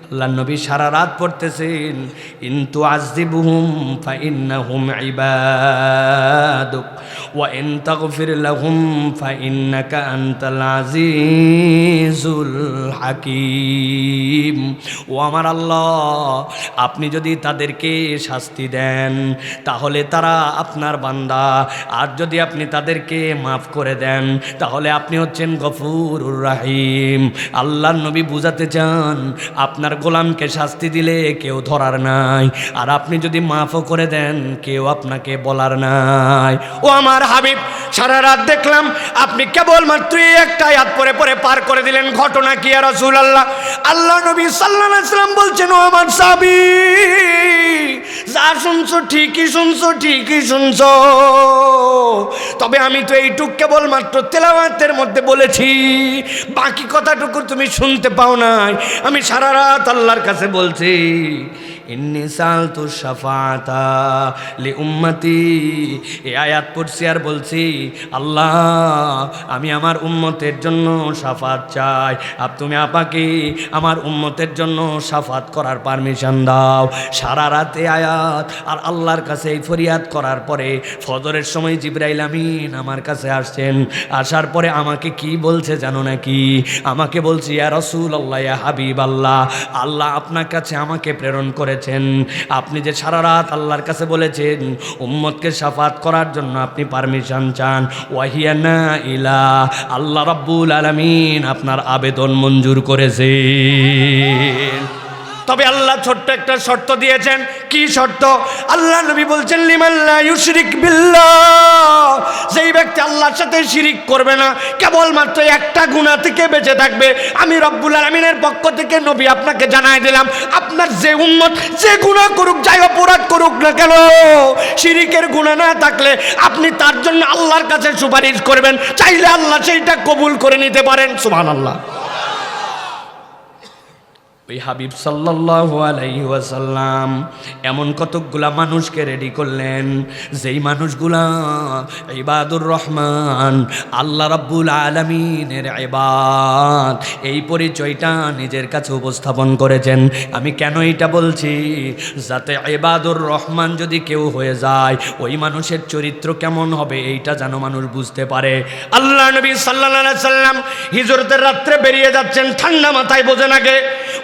আল্লাহর নবী সারা রাত পড়তেছেন ইনতু আযিবুহুম ফাইন্নাহুম ইবাদুক ওয়া ইন তাগফির লাহুম ফাইন্নাকা আনতাল আজিজুল হাকীম। ও আমার আল্লাহ, আপনি যদি তাদেরকে শাস্তি দেন তাহলে তারা আপনার বান্দা, আর যদি আপনি তাদেরকে মাফ করে দেন তাহলে আপনি হচ্ছেন গফুরুর রাহিম। আল্লাহর নবী বুঝাতে চান আপনার গোলামকে শাস্তি দিলে কেউ ধরার নাই, আর আপনি যদি মাফও করে দেন কেউ আপনাকে বলার নাই। ও আমার হাবিব, সারা রাত দেখলাম আপনি কেবলমাত্র একটা আয়াত পরে পরে পার করে দিলেন, ঘটনা কি ইয়া রাসূলুল্লাহ? আল্লাহ নবী সাল্লাল্লাহু আলাইহি ওয়াসাল্লাম বলছেন, ও আমার সাহাবী, যা শুনছো ঠিকই শুনছো, ঠিকই শুনছো, তবে আমি তো এইটুক কেবলমাত্র তেলাওয়াতের মধ্যে বলেছি, বাকি কথাটুকু তুমি শুনতে পাও নাই। আমি সারা রাত আল্লাহর কাছে বলছি, ইন্নী সালতু শাফাআতা লি উম্মতি, এই আয়াত পড়ছি আর বলছি, আল্লাহ আমি আমার উম্মতের জন্য শাফাত চাই, আর তুমি আপাকে আমার উম্মতের জন্য শাফাত করার পারমিশন দাও। সারা রাতে আয়াত আর আল্লাহর কাছে এই ফরিয়াদ করার পরে ফজরের সময় জিবরাইল আমিন আমার কাছে আসছেন। আসার পরে আমাকে কি বলছে জানো নাকি? আমাকে বলছে, ইয়া রাসূলুল্লাহ, ইয়া হাবিবাল্লাহ, আল্লাহ আপনার কাছে আমাকে প্রেরণ করেছেন। আপনি যে সারা রাত আল্লাহর কাছে বলেছেন উম্মতকে শাফাত করার জন্য আপনি পারমিশন চান, ওয়াহিয়া নাইলা, আল্লাহ রাব্বুল আলামিন আপনার আবেদন মঞ্জুর করেছেন। তবে আল্লাহ ছোট্ট একটা শর্ত দিয়েছেন। কি শর্ত? আল্লাহ নবী বলছেন, লিমান লা ইউশরিক বিল্লাহ, যেই ব্যক্তি আল্লাহর সাথে শিরিক করবে না, কেবলমাত্র একটা গুনাহ থেকে বেঁচে থাকবে, আমি রব্বুল আলামিনের পক্ষ থেকে নবী আপনাকে জানাই দিলাম, আপনার যে উম্মত যে গুনাহ করুক, যাই অপরাধ করুক না কেন, শিরিকের গুনাহ না থাকলে আপনি তার জন্য আল্লাহর কাছে সুপারিশ করবেন, চাইলে আল্লাহ সেইটা কবুল করে নিতে পারেন। সুবহানাল্লাহ। ওই হাবিব সাল্লাল্লাহু আলাইহি ওয়াসাল্লাম এমন কতকগুলা মানুষকে রেডি করলেন, যেই মানুষগুলা ইবাদুর রহমান, আল্লাহ রাব্বুল আলামিনের ইবাদ, এই পরিচয়টা নিজের কাছে উপস্থাপন করেছেন। আমি কেন এটা বলছি? যাতে ইবাদুর রহমান যদি কেউ হয়ে যায়, ওই মানুষের চরিত্র কেমন হবে এইটা যেন মানুষ বুঝতে পারে। আল্লাহ নবী সাল্লাল্লাহু আলাইহি ওয়াসাল্লাম হিজরতের রাত্রে বেরিয়ে যাচ্ছেন, ঠান্ডা মাথায় বোঝেন আগে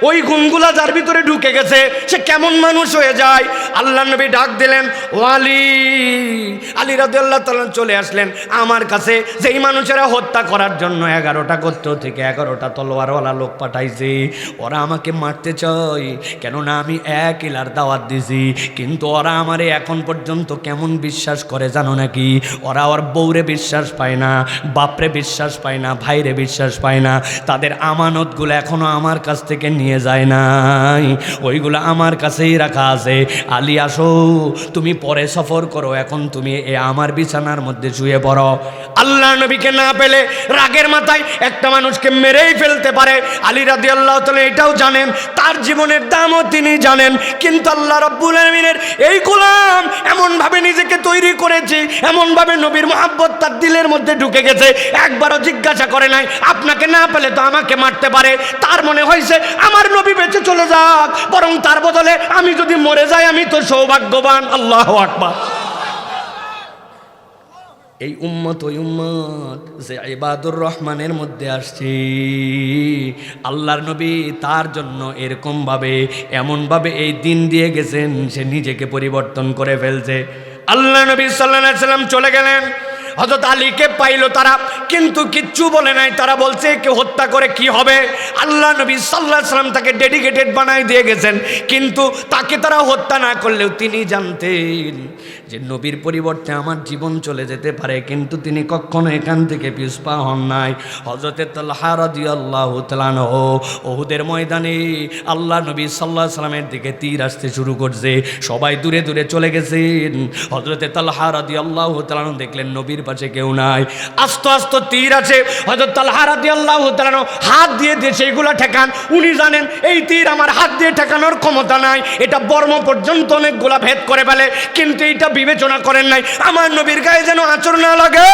ওই গুণগুলা যার ভিতরে ঢুকে গেছে সে কেমন মানুষ হয়ে যায়। আল্লাহ নবী ডাক দিলেন, ও আলী। আলী রাদিয়াল্লাহু তাআলা চলে আসলেন আমার কাছে। যেই মানুষেরা হত্যা করার জন্য 11টা গোত্র থেকে 11টা তলোয়ারওয়ালা লোক পাঠাইছে, ওরা আমাকে মারতে চায়, কেননা আমি এক ইলার দাওয়াত দিছি, কিন্তু ওরা আমারে এখন পর্যন্ত কেমন বিশ্বাস করে জানো নাকি? ওরা ওর বউরে বিশ্বাস পায় না, বাপরে বিশ্বাস পায় না, ভাইরে বিশ্বাস পায় না, তাদের আমানতগুলো এখনো আমার কাছ থেকে নিয়ে যায় নাই, ওইগুলো আমার কাছেই রাখা আছে। আলী আসো, তুমি পরে সফর করো, এখন তুমি আমার বিছানার মধ্যে শুয়ে পড়ো। আল্লাহ নবীকে না পেলে রাগের মাথায় একটা মানুষকে মেরেই ফেলতে পারে। আলী রাদিয়াল্লাহু তাআলা এটাও জানেন, তার জীবনের দামও তিনি জানেন, কিন্তু আল্লাহ রাব্বুল আলামিনের এই গোলাম এমনভাবে নিজেকে তৈরি করেছে, এমনভাবে নবীর মহব্বত তার দিলের মধ্যে ঢুকে গেছে, একবারও জিজ্ঞাসা করে নাই আপনাকে না পেলে তো আমাকে মারতে পারে। তার মনে হয়েছে আমার নবী বেঁচে চলে যাক, বরং তার বদলে আমি যদি মরে যাই আমি তো সৌভাগ্যবান। আল্লাহু আকবার। এই উম্মত ওই উম্মত যে ইবাদুর রহমানের মধ্যে আসছে, আল্লাহর নবী তার জন্য এরকমভাবে এমনভাবে এই দিন দিয়ে গেছেন, সে নিজেকে পরিবর্তন করে ফেলছে। আল্লাহ নবী সাল্লাল্লাহু আলাইহি ওয়াসাল্লাম চলে গেলেন, হযরত আলীকে পাইলো তারা, কিন্তু কিচ্ছু বলে নাই। তারা বলছে কে হত্যা করে কি হবে? আল্লাহ নবী সাল্লাল্লাহু আলাইহি ওয়াসাল্লাম তাকে ডেডিকেটেড বানাই দিয়ে গেছেন, কিন্তু তাকে তারা হত্যা না করলেও তিনি জানতেন যে নবীর পরিবর্তে আমার জীবন চলে যেতে পারে, কিন্তু তিনি কখনো এখান থেকে পিছপা হন নাই। হযরত তালহা রাদিয়াল্লাহু তাআলা উহুদের ময়দানে আল্লাহ নবী সাল্লাল্লাহু আলাইহি ওয়াসাল্লামের দিকে তীর আসতে শুরু করছে, সবাই দূরে দূরে চলে গেছেন। হযরত তালহা রাদিয়াল্লাহু তাআলা দেখলেন নবীর পাশে কেউ নাই, আস্তে আস্তে তীর আছে। হযরত তালহা রাদিয়াল্লাহু তাআলা হাত দিয়ে সেইগুলা ঠেকান। উনি জানেন এই তীর আমার হাত দিয়ে ঠেকানোর ক্ষমতা নাই, এটা বর্ম পর্যন্ত অনেকগুলা ভেদ করে ফেলে, কিন্তু এইটা বিবেচনা করেন নাই আমার নবীর গায়ে যেন আঁচড় না লাগে।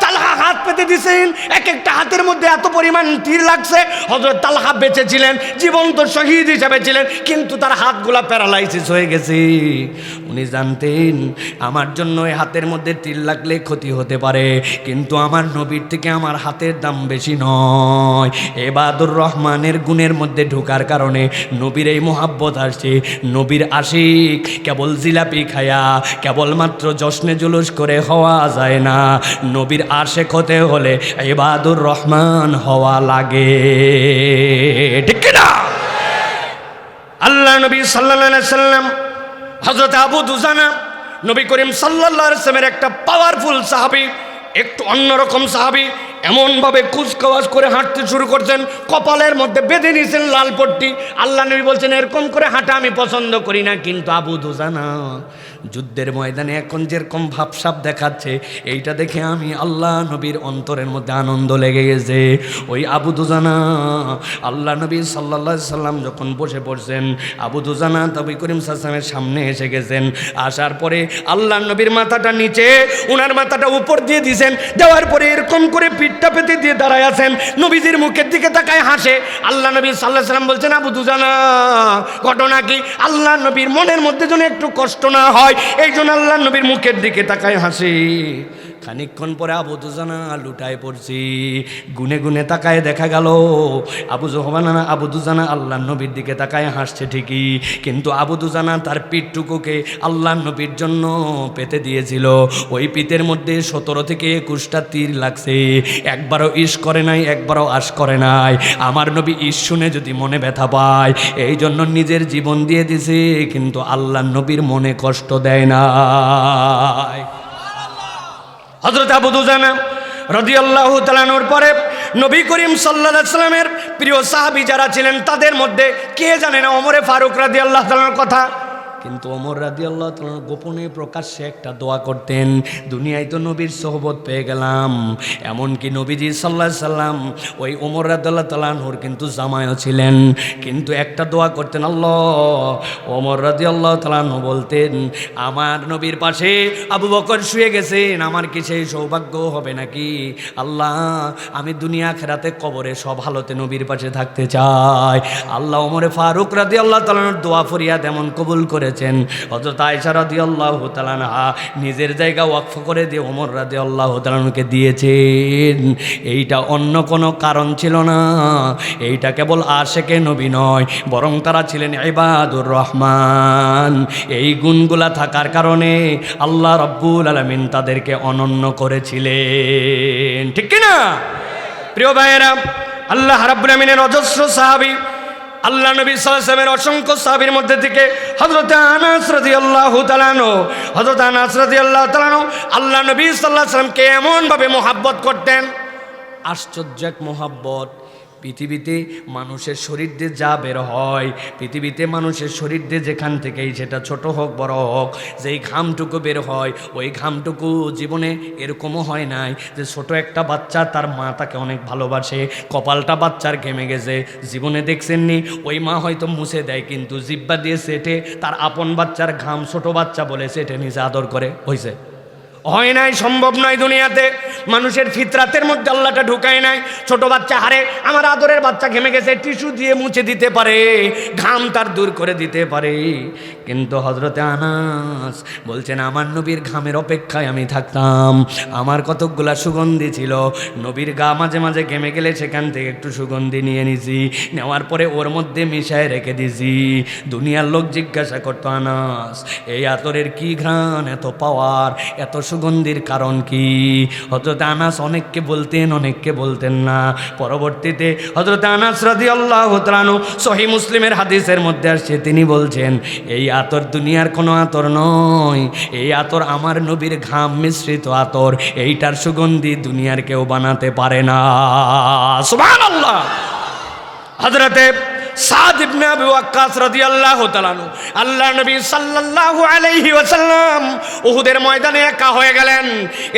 তালহা হাত পেতে দিছেন, এক একটা হাতের মধ্যে এত পরিমাণ তীর লাগছে। হযরত তালহা বেঁচে ছিলেন, জীবন্ত শহীদ হিসেবে ছিলেন, কিন্তু তার হাতগুলা প্যারালাইসিস হয়ে গেছে। উনি জানতেন আমার জন্য এই হাতের মধ্যে তীর লাগলে ক্ষতি হতে পারে, কিন্তু আমার নবীর থেকে আমার হাতের দাম বেশি নয়। ইবাদুর রহমানের গুণের মধ্যে ঢোকার কারণে নবীর এই মোহাব্বত আসছে। নবীর আশিক কেবল জিলাপি খায়া, কেবলমাত্র জশ্নে জুলুস করে হওয়া যায় না। নবীর আশিক হতে হলে ইবাদুর রহমান হওয়া লাগে, ঠিক না? আল্লাহ নবী সাল্লাল্লাহু আলাইহি সাল্লাম হযরত আবু দুজানা, নবী করিম সাল্লাল্লাহু আলাইহি সাল্লামের একটা পাওয়ারফুল সাহাবী, একটু অন্যরকম সাহাবী, এমনভাবে কুচকাওয়াজ করে হাঁটতে শুরু করছেন, কপালের মধ্যে বেঁধে নিয়েছেন লাল পট্টি। আল্লাহ নবী বলছেন এরকম করে হাঁটা আমি পছন্দ করি না, কিন্তু আবু দুজানা যুদ্ধের ময়দানে এখন যেরকম ভাবসাব দেখাচ্ছে, এইটা দেখে আমি আল্লাহ নবীর অন্তরের মধ্যে আনন্দ লেগে গেছে। ওই আবু দুজানা আল্লাহ নবী সাল্লাল্লাহু আলাইহি সাল্লাম যখন বসে পড়ছেন, আবু দুজানা নবী করিম সাল্লাল্লাহু আলাইহি সাল্লামের সামনে এসে গেছেন। আসার পরে আল্লাহ নবীর মাথাটা নিচে, ওনার মাথাটা উপর দিয়ে দিয়েছেন, দেওয়ার পরে এরকম করে পিঠটা পেতে দিয়ে দাঁড়ায় আছেন, নবীজির মুখের দিকে তাকায় হাসে। আল্লাহ নবী সাল্লাল্লাহু আলাইহি সাল্লাম বলছেন আবু দুজানা ঘটনা কি? আল্লাহ নবীর মনের মধ্যে যেন একটু কষ্ট না হয়, এই জন্য আল্লাহ নবীর মুখের দিকে তাকায় হাসি। খানিকক্ষণ পরে আবু দুজানা লুটায় পড়ছি, গুনে গুনে তাকায় দেখা গেল আবু দুজানা আল্লাহ নবীর দিকে তাকায় হাসছে ঠিকই, কিন্তু আবু দুজানা তার পিঠটুকুকে আল্লাহ নবীর জন্য পেতে দিয়েছিল। ওই পিতের মধ্যে 17 থেকে 21টা তীর লাগছে, একবারও ইশ করে নাই, একবারও আশ করে নাই। আমার নবী ইশ শুনে যদি মনে ব্যথা পায়, এই জন্য নিজের জীবন দিয়ে দিছে, কিন্তু আল্লাহ নবীর মনে কষ্ট দেয় নাই। হযরত আবু দুজানা রাদিয়াল্লাহু তাআলা আনহুর পরে নবী করিম সাল্লাল্লাহু আলাইহি সাল্লামের প্রিয় সাহাবী যারা ছিলেন, তাদের মধ্যে কে জানে না ওমরে ফারুক রাদিয়াল্লাহু তাআলার কথা? কিন্তু ওমর রাদিয়াল্লাহু তাআলা গোপনে প্রকাশ্যে একটা দোয়া করতেন, দুনিয়ায় তো নবীর সোহবত পেয়ে গেলাম। এমনকি নবীজি সাল্লাল্লাহু আলাইহি সাল্লাম ওই ওমর রাদিয়াল্লাহু তাআলা আনহুর কিন্তু জামাইও ছিলেন, কিন্তু একটা দোয়া করতেন আল্লাহ। ওমর রাদিয়াল্লাহু তাআলা আনহু বলতেন আমার নবীর পাশে আবু বকর শুয়ে গেছেন, আমার কি সেই সৌভাগ্য হবে নাকি? আল্লাহ আমি দুনিয়া আখিরাতে কবরে সব হালতে নবীর পাশে থাকতে চাই। আল্লাহ ওমরে ফারুক রাদিয়াল্লাহু তাআলা আনহুর দোয়া ফরিয়াদ এমন কবুল করেছেন, হযরত আয়েশা রাদিয়াল্লাহু তাআলা আনহা নিজের জায়গা ওয়াকফ করে দিয়ে ওমর রাদিয়াল্লাহু তাআলা আনহুকে দিয়েছেন। এইটা অন্য কোনো কারণ ছিল না, এইটা কেবল আশিকে নবী নয়, বরং তারা ছিলেন ইবাদুর রহমান। এই গুণগুলা থাকার কারণে আল্লাহ রাব্বুল আলামিন তাদেরকে অনন্য করেছিলেন, ঠিক কি না? প্রিয় ভাইয়েরা, আল্লাহ রাব্বুল আলামিনের অজস্র সাহাবী, আল্লাহ নবী সাল্লাল্লাহু আলাইহি ওয়াসাল্লামের অসংখ্য সাহাবীর মধ্যে থেকে হযরত আনাস রাদিয়াল্লাহু তাআলা আনহু, হযরত আনাস রাদিয়াল্লাহু তাআলা আনহু আল্লাহ নবী সাল্লাল্লাহু আলাইহি ওয়াসাল্লামকে এমনভাবে মহব্বত করতেন, আশ্চর্য এক মহব্বত। পৃথিবীতে মানুষের শরীর দিয়ে যা বের হয়, পৃথিবীতে মানুষের শরীর দিয়ে যেখান থেকেই সেটা ছোট হোক বড় হোক, যেই ঘামটুকু বের হয়, ওই ঘামটুকু জীবনে এরকমও হয় নাই যে ছোট একটা বাচ্চা তার মা তাকে অনেক ভালোবাসে, কপালটা বাচ্চার ঘেমে গেছে, জীবনে দেখছেননি? ওই মা হয়তো মুছে দেয়, কিন্তু জিব্বা দিয়ে সেটে তার আপন বাচ্চার ঘাম ছোট বাচ্চা বলে সেটে নিজে আদর করে, হয়েছে? হয় নাই, সম্ভব নয়। দুনিয়াতে মানুষের ফিতরাতের মধ্যে আল্লাহটা ঢুকায় নাই। ছোট বাচ্চা হারে আমার আদরের বাচ্চা ঘেমে গেছে, টিস্যু দিয়ে মুছে দিতে পারে, ঘাম তার দূর করে দিতে পারে, কিন্তু হযরতে আনাস বলছেন আমার নবীর ঘামের অপেক্ষায় আমি থাকতাম। আমার কতকগুলা সুগন্ধি ছিল, নবীর গা মাঝে মাঝে ঘেমে গেলে সেখান থেকে একটু সুগন্ধি নিয়ে নিছি, নেওয়ার পরে ওর মধ্যে মিশায় রেখে দিছি। দুনিয়ার লোক জিজ্ঞাসা করতো আনাস এই আতরের কি ঘ্রাণ, এত পাওয়ার, এত সুগন্ধির কারণ কি? হযরত আনাস অনেককে বলতেন, অনেককে বলতেন না। পরবর্তীতে হযরত আনাস রাদিয়াল্লাহু তাআলা আনহু সহিহ মুসলিমের হাদিসের মধ্যে আসছে, তিনি বলছেন এই আতর দুনিয়ার কোনো আতর নয়, এই আতর আমার নবীর ঘাম মিশ্রিত আতর, এইটার সুগন্ধি দুনিয়ার কেউ বানাতে পারে না। সুবহানাল্লাহ। হযরতে সাদ ইবনে আবি ওয়াক্কাস রাদিয়াল্লাহু তাআলা আনহু, আল্লাহর নবী সাল্লাল্লাহু আলাইহি ওয়াসাল্লাম উহুদের ময়দানে একা হয়ে গেলেন।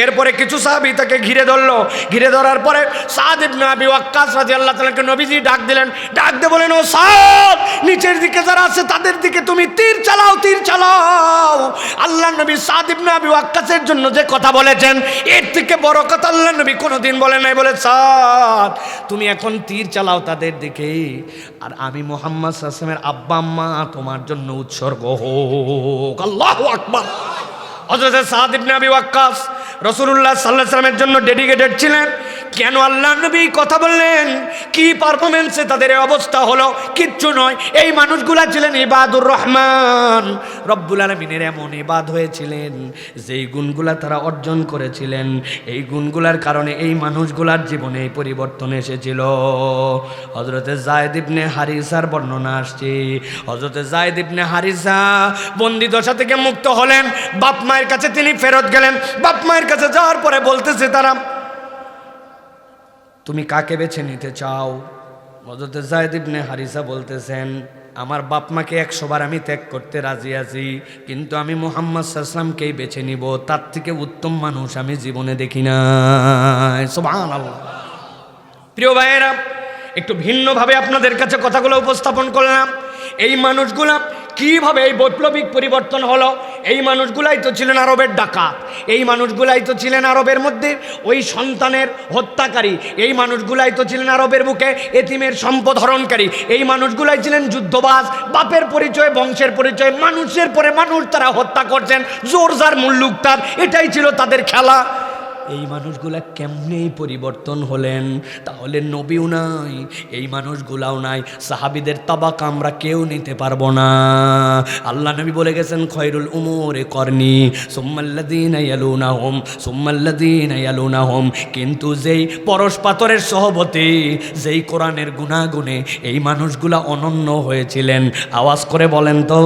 এরপরে কিছু সাহাবী তাকে ঘিরে ধরলো। ঘিরে ধরার পরে সাদ ইবনে আবি ওয়াক্কাস রাদিয়াল্লাহু তাআলাকে নবীজি ডাক দিলেন। ডাক দিয়ে বলেন, ও সাদ, নিচের দিকে যারা আছে তাদের দিকে তুমি তীর চালাও, তীর চালাও। আল্লাহর নবী সাদ ইবনে আবি ওয়াক্কাসের জন্য যে কথা বলেছেন, এর থেকে বড় কথা আল্লাহর নবী কোনোদিন বলেন নাই। বলে, সাদ, তুমি এখন তীর চালাও তাদের দিকে, আর আমি মুহাম্মদ সাল্লাল্লাহু আলাইহি ওয়াসাল্লামের আব্বা আম্মা তোমার জন্য উৎসর্গ হোক। আল্লাহু আকবার। হযরত সাদ ইবনে আবি ওয়াক্কাস রাসূলুল্লাহ সাল্লাল্লাহু আলাইহি ওয়াসাল্লামের জন্য ডেডিকেটেড ছিলেন। কেন আল্লাহর নবী কথা বললেন? কি পারফরমেন্সে তাদের এই অবস্থা হলো? কিচ্ছু নয়, এই মানুষগুলা ছিলেন ইবাদুর রহমান, রব্বুল আলামিনের এমন ইবাদ হয়েছিলেন যেই গুণগুলা তারা অর্জন করেছিলেন, এই গুণগুলার কারণে এই মানুষগুলার জীবনে এই পরিবর্তন এসেছিল। হযরতে যায়েদ ইবনে হারিসার বর্ণনা আসছে। হযরতে যায়েদ ইবনে হারিসা বন্দি দশা থেকে মুক্ত হলেন, বাপ মায়ের কাছে তিনি ফেরত গেলেন। বাপ মায়ের কাছে যাওয়ার পরে বলতেছে তারা, তুমি কাকে বেছে নিতে চাও? হযরতে যায়েদ ইবনে হারিসা বলতেছেন, আমার বাপ মাকে 100 বার আমি ত্যাগ করতে রাজি আছি, কিন্তু আমি মুহাম্মদ সাল্লাল্লাহু আলাইহি ওয়াসাল্লামকেই বেছে নিব, তার থেকে উত্তম মানুষ আমি জীবনে দেখি না। সুবহানাল্লাহ। প্রিয় ভাইয়েরা, একটু ভিন্নভাবে আপনাদের কাছে কথাগুলো উপস্থাপন করলাম। এই মানুষগুলা কিভাবে এই বৈপ্লবিক পরিবর্তন হলো? এই মানুষগুলাই তো ছিলেন আরবের ডাকাত, এই মানুষগুলাই তো ছিলেন আরবের মধ্যে ওই সন্তানের হত্যাকারী, এই মানুষগুলাই তো ছিলেন আরবের বুকে এতিমের সম্পদ হরণকারী, এই মানুষগুলাই ছিলেন যুদ্ধবাজ, বাপের পরিচয় বংশের পরিচয়, মানুষের পরে মানুষ তারা হত্যা করছেন, জোর যার মুল্লুক তার, এটাই ছিল তাদের খেলা। এই মানুষগুলা কেমনে পরিবর্তন হলেন? তাহলে নবীও নাই, এই মানুষগুলাও নাই, সাহাবীদের তাবাক আমরা কেউ নিতে পারবো না। আল্লাহ নবী বলে গেছেন, খয়রুল উমুরে করনি সুম্মাল্লাযীনা ইয়ালুনাহুম সুম্মাল্লাযীনা ইয়ালুনাহুম। কিন্তু যেই পরশ পাথরের সহবতে, যেই কোরআনের গুণাগুণে এই মানুষগুলা অনন্য হয়েছিলেন, আওয়াজ করে বলেন তো,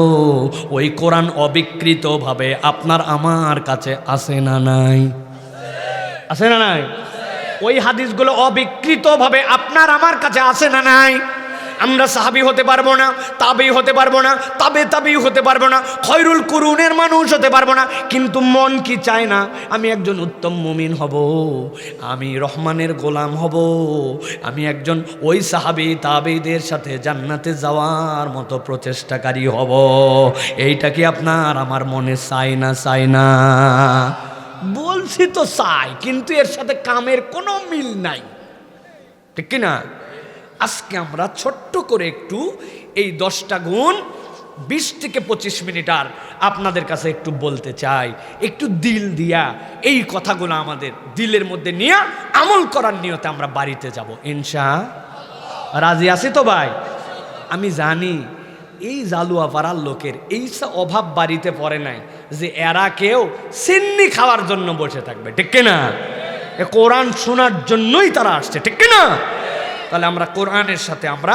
ওই কোরআন অবিকৃতভাবে আপনার আমার কাছে আছে না নাই? আছে না নাই? ওই হাদিসগুলো অবিকৃতভাবে আপনার আমার কাছে আছে না নাই? আমরা সাহাবী হতে পারবো না, তাবেই হতে পারবো না, তাবেই হতে পারবো না, খয়রুল কুরুনের মানুষ হতে পারবো না, কিন্তু মন কি চায় না আমি একজন উত্তম মুমিন হব, আমি রহমানের গোলাম হব, আমি একজন ওই সাহাবী তাবেইদের সাথে জান্নাতে যাওয়ার মতো প্রচেষ্টাকারী হব? এইটা কি আপনার আমার মনে চায় না? চায় না? বলছি তো চাই, কিন্তু এর সাথে কামের কোনো মিল নাই, ঠিক কিনা? আজকে আমরা ছোট্ট করে একটু এই 10টা গুণ 20 থেকে 25 মিনিট আর আপনাদের কাছে একটু বলতে চাই, একটু দিল দিয়া এই কথাগুলো আমাদের দিলের মধ্যে নিয়ে আমল করার নিয়তে আমরা বাড়িতে যাব ইনশাআল্লাহ। রাজি আছি তো ভাই? আমি জানি এই জালুয়া পাড়ার লোকের এই অভাব বাড়িতে পড়ে নাই যে এরা কেউ সিন্নি খাওয়ার জন্য বসে থাকবে, ঠিক কিনা? এ কোরআন শোনার জন্যই তারা আসছে, ঠিক কিনা? তাহলে আমরা কোরআনের সাথে আমরা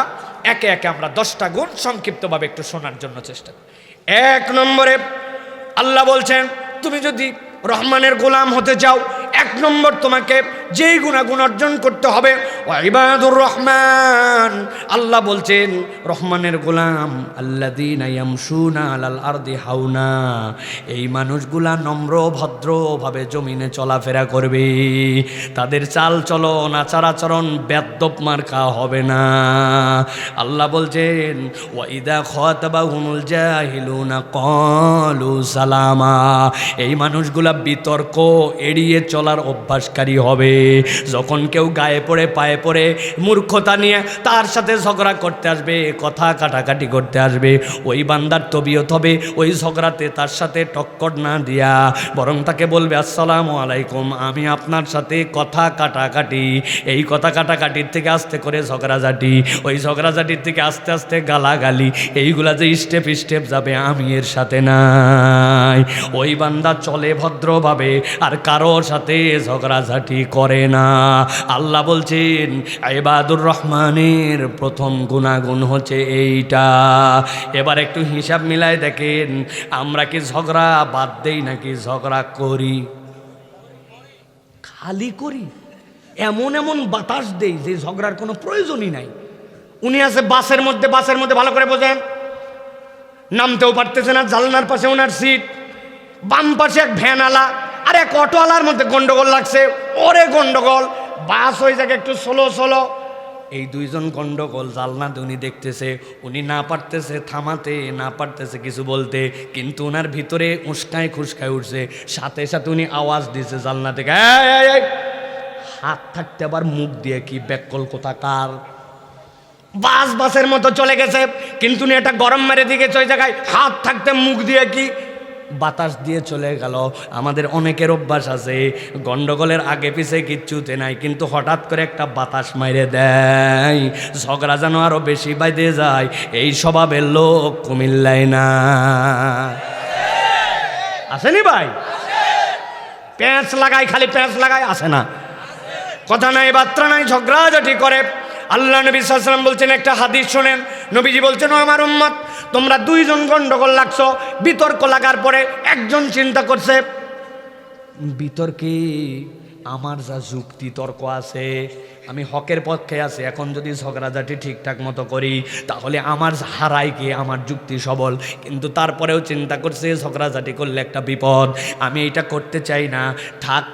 একে একে আমরা 10টা গুণ সংক্ষিপ্তভাবে একটু শোনার জন্য চেষ্টা করি। 1 নম্বরে আল্লাহ বলছেন, তুমি যদি রহমানের গোলাম হতে চাও, 1 নম্বর তোমাকে যেই গুণাগুণ অর্জন করতে হবে, ইবাদুর রহমান। আল্লাহ বলছেন রহমানের গোলাম আল্লাযীনা ইয়ামশুনা আলাল আরদি হাওনা, এই মানুষগুলা নম্র ভদ্রভাবে জমিনে চলাফেরা করবে, তাদের চাল চলন আচার আচরণ বেয়াদব মার্কা হবে না। আল্লাহ বলছেন ওয়া ইযা খাতাবাহুমুল জাহিলুনা ক্বালু সালামা, এই মানুষগুলা বিতর্ক এড়িয়ে চলার অভ্যাসকারী হবে। যখন কেউ গায়ে পড়ে পায়ে পড়ে মূর্খতা নিয়ে তার সাথে ঝগড়া করতে আসবে, কথা কাটাকাটি করতে আসবে, ওই বান্দার তবিয়ত হবে ওই ঝগড়াতে তার সাথে টক্কর না দিয়া বরং তাকে বলবে আসসালামু আলাইকুম, আমি আপনার সাথে কথা কাটাকাটি, এই কথা কাটাকাটির থেকে আস্তে করে ঝগড়াঝাটি, ওই ঝগড়াঝাটির থেকে আস্তে আস্তে গালাগালি, এইগুলা যে স্টেপ স্টেপ যাবে আমি এর সাথে নাই। ওই বান্দা চলে ভদ্রভাবে আর কারোর সাথে ঝগড়াঝাটি করে না। আল্লাহ বলছেন ইবাদুর রহমানের প্রথম গুণাগুণ হচ্ছে এইটা। এবার একটু হিসাব মিলায় দেখেন, আমরা কি ঝগড়া বাদ দেই নাকি ঝগড়া করি? খালি করি, এমন এমন বাতাস দেই যে ঝগড়ার কোনো প্রয়োজনই নাই। উনি আছে বাসের মধ্যে ভালো করে বোঝেন, নামতেও পারতেছে না, জানলার পাশে ওনার সিট, বাম পাশে এক ভ্যানওয়ালা আর এক অটোওয়ালার মধ্যে গন্ডগোল লাগছে, ওরে গন্ডগোল, বাস হয়ে যাকে একটু সোলো। এই দুইজন গন্ডগোল জানলাতে উনি দেখতেছে, উনি না পারতেছে থামাতে, না পারতেছে কিছু বলতে, কিন্তু ওনার ভিতরে উস্কায় খুস্কায় উঠছে। সাথে সাথে উনি আওয়াজ দিয়েছে জানলা থেকে, এই হাত থাকতে আবার মুখ দিয়ে কি ব্যাককল কোথাকার। বাসের মতো চলে গেছে, কিন্তু উনি একটা গরম মেরে দিকে ওই জায়গায় হাত থাকতে মুখ দিয়ে কি বাতাস দিয়ে চলে গেল। আমাদের অনেকের অভ্যাস আছে গন্ডগোলের আগে পিছে কিচ্ছুতে নাই, কিন্তু হঠাৎ করে একটা বাতাস মাইরে দেয়, ঝগড়া যেন আরো বেশি বাইদে যায়। এই স্বভাবের লোক কুমিল্লায় না আসেনি ভাই? প্যাঁচ লাগায়, খালি প্যাঁচ লাগায়, আসে না, কথা নাই বার্তা নাই, ঝগড়াঝাটি করে। আল্লাহ নবী সাল্লাল্লাহু আলাইহি ওয়াসাল্লাম বলছেন, একটা হাদিস শোনেন, নবীজি বলছেন, ও আমার উম্মত, তোমরা দুইজন গন্ডগোল লাগছো, বিতর্ক লাগার পরে একজন চিন্তা করছে, বিতর্কে আমার যা যুক্তি তর্ক আছে, আমি হকের পক্ষে আছি, এখন যদি ঝগড়াঝাটি ঠিকঠাক মতো করি তাহলে আমার হারাই কি, আমার যুক্তি সবল, কিন্তু তারপরেও চিন্তা করছে ঝগড়াঝাটি করলে একটা বিপদ, আমি এটা করতে চাই না, থাক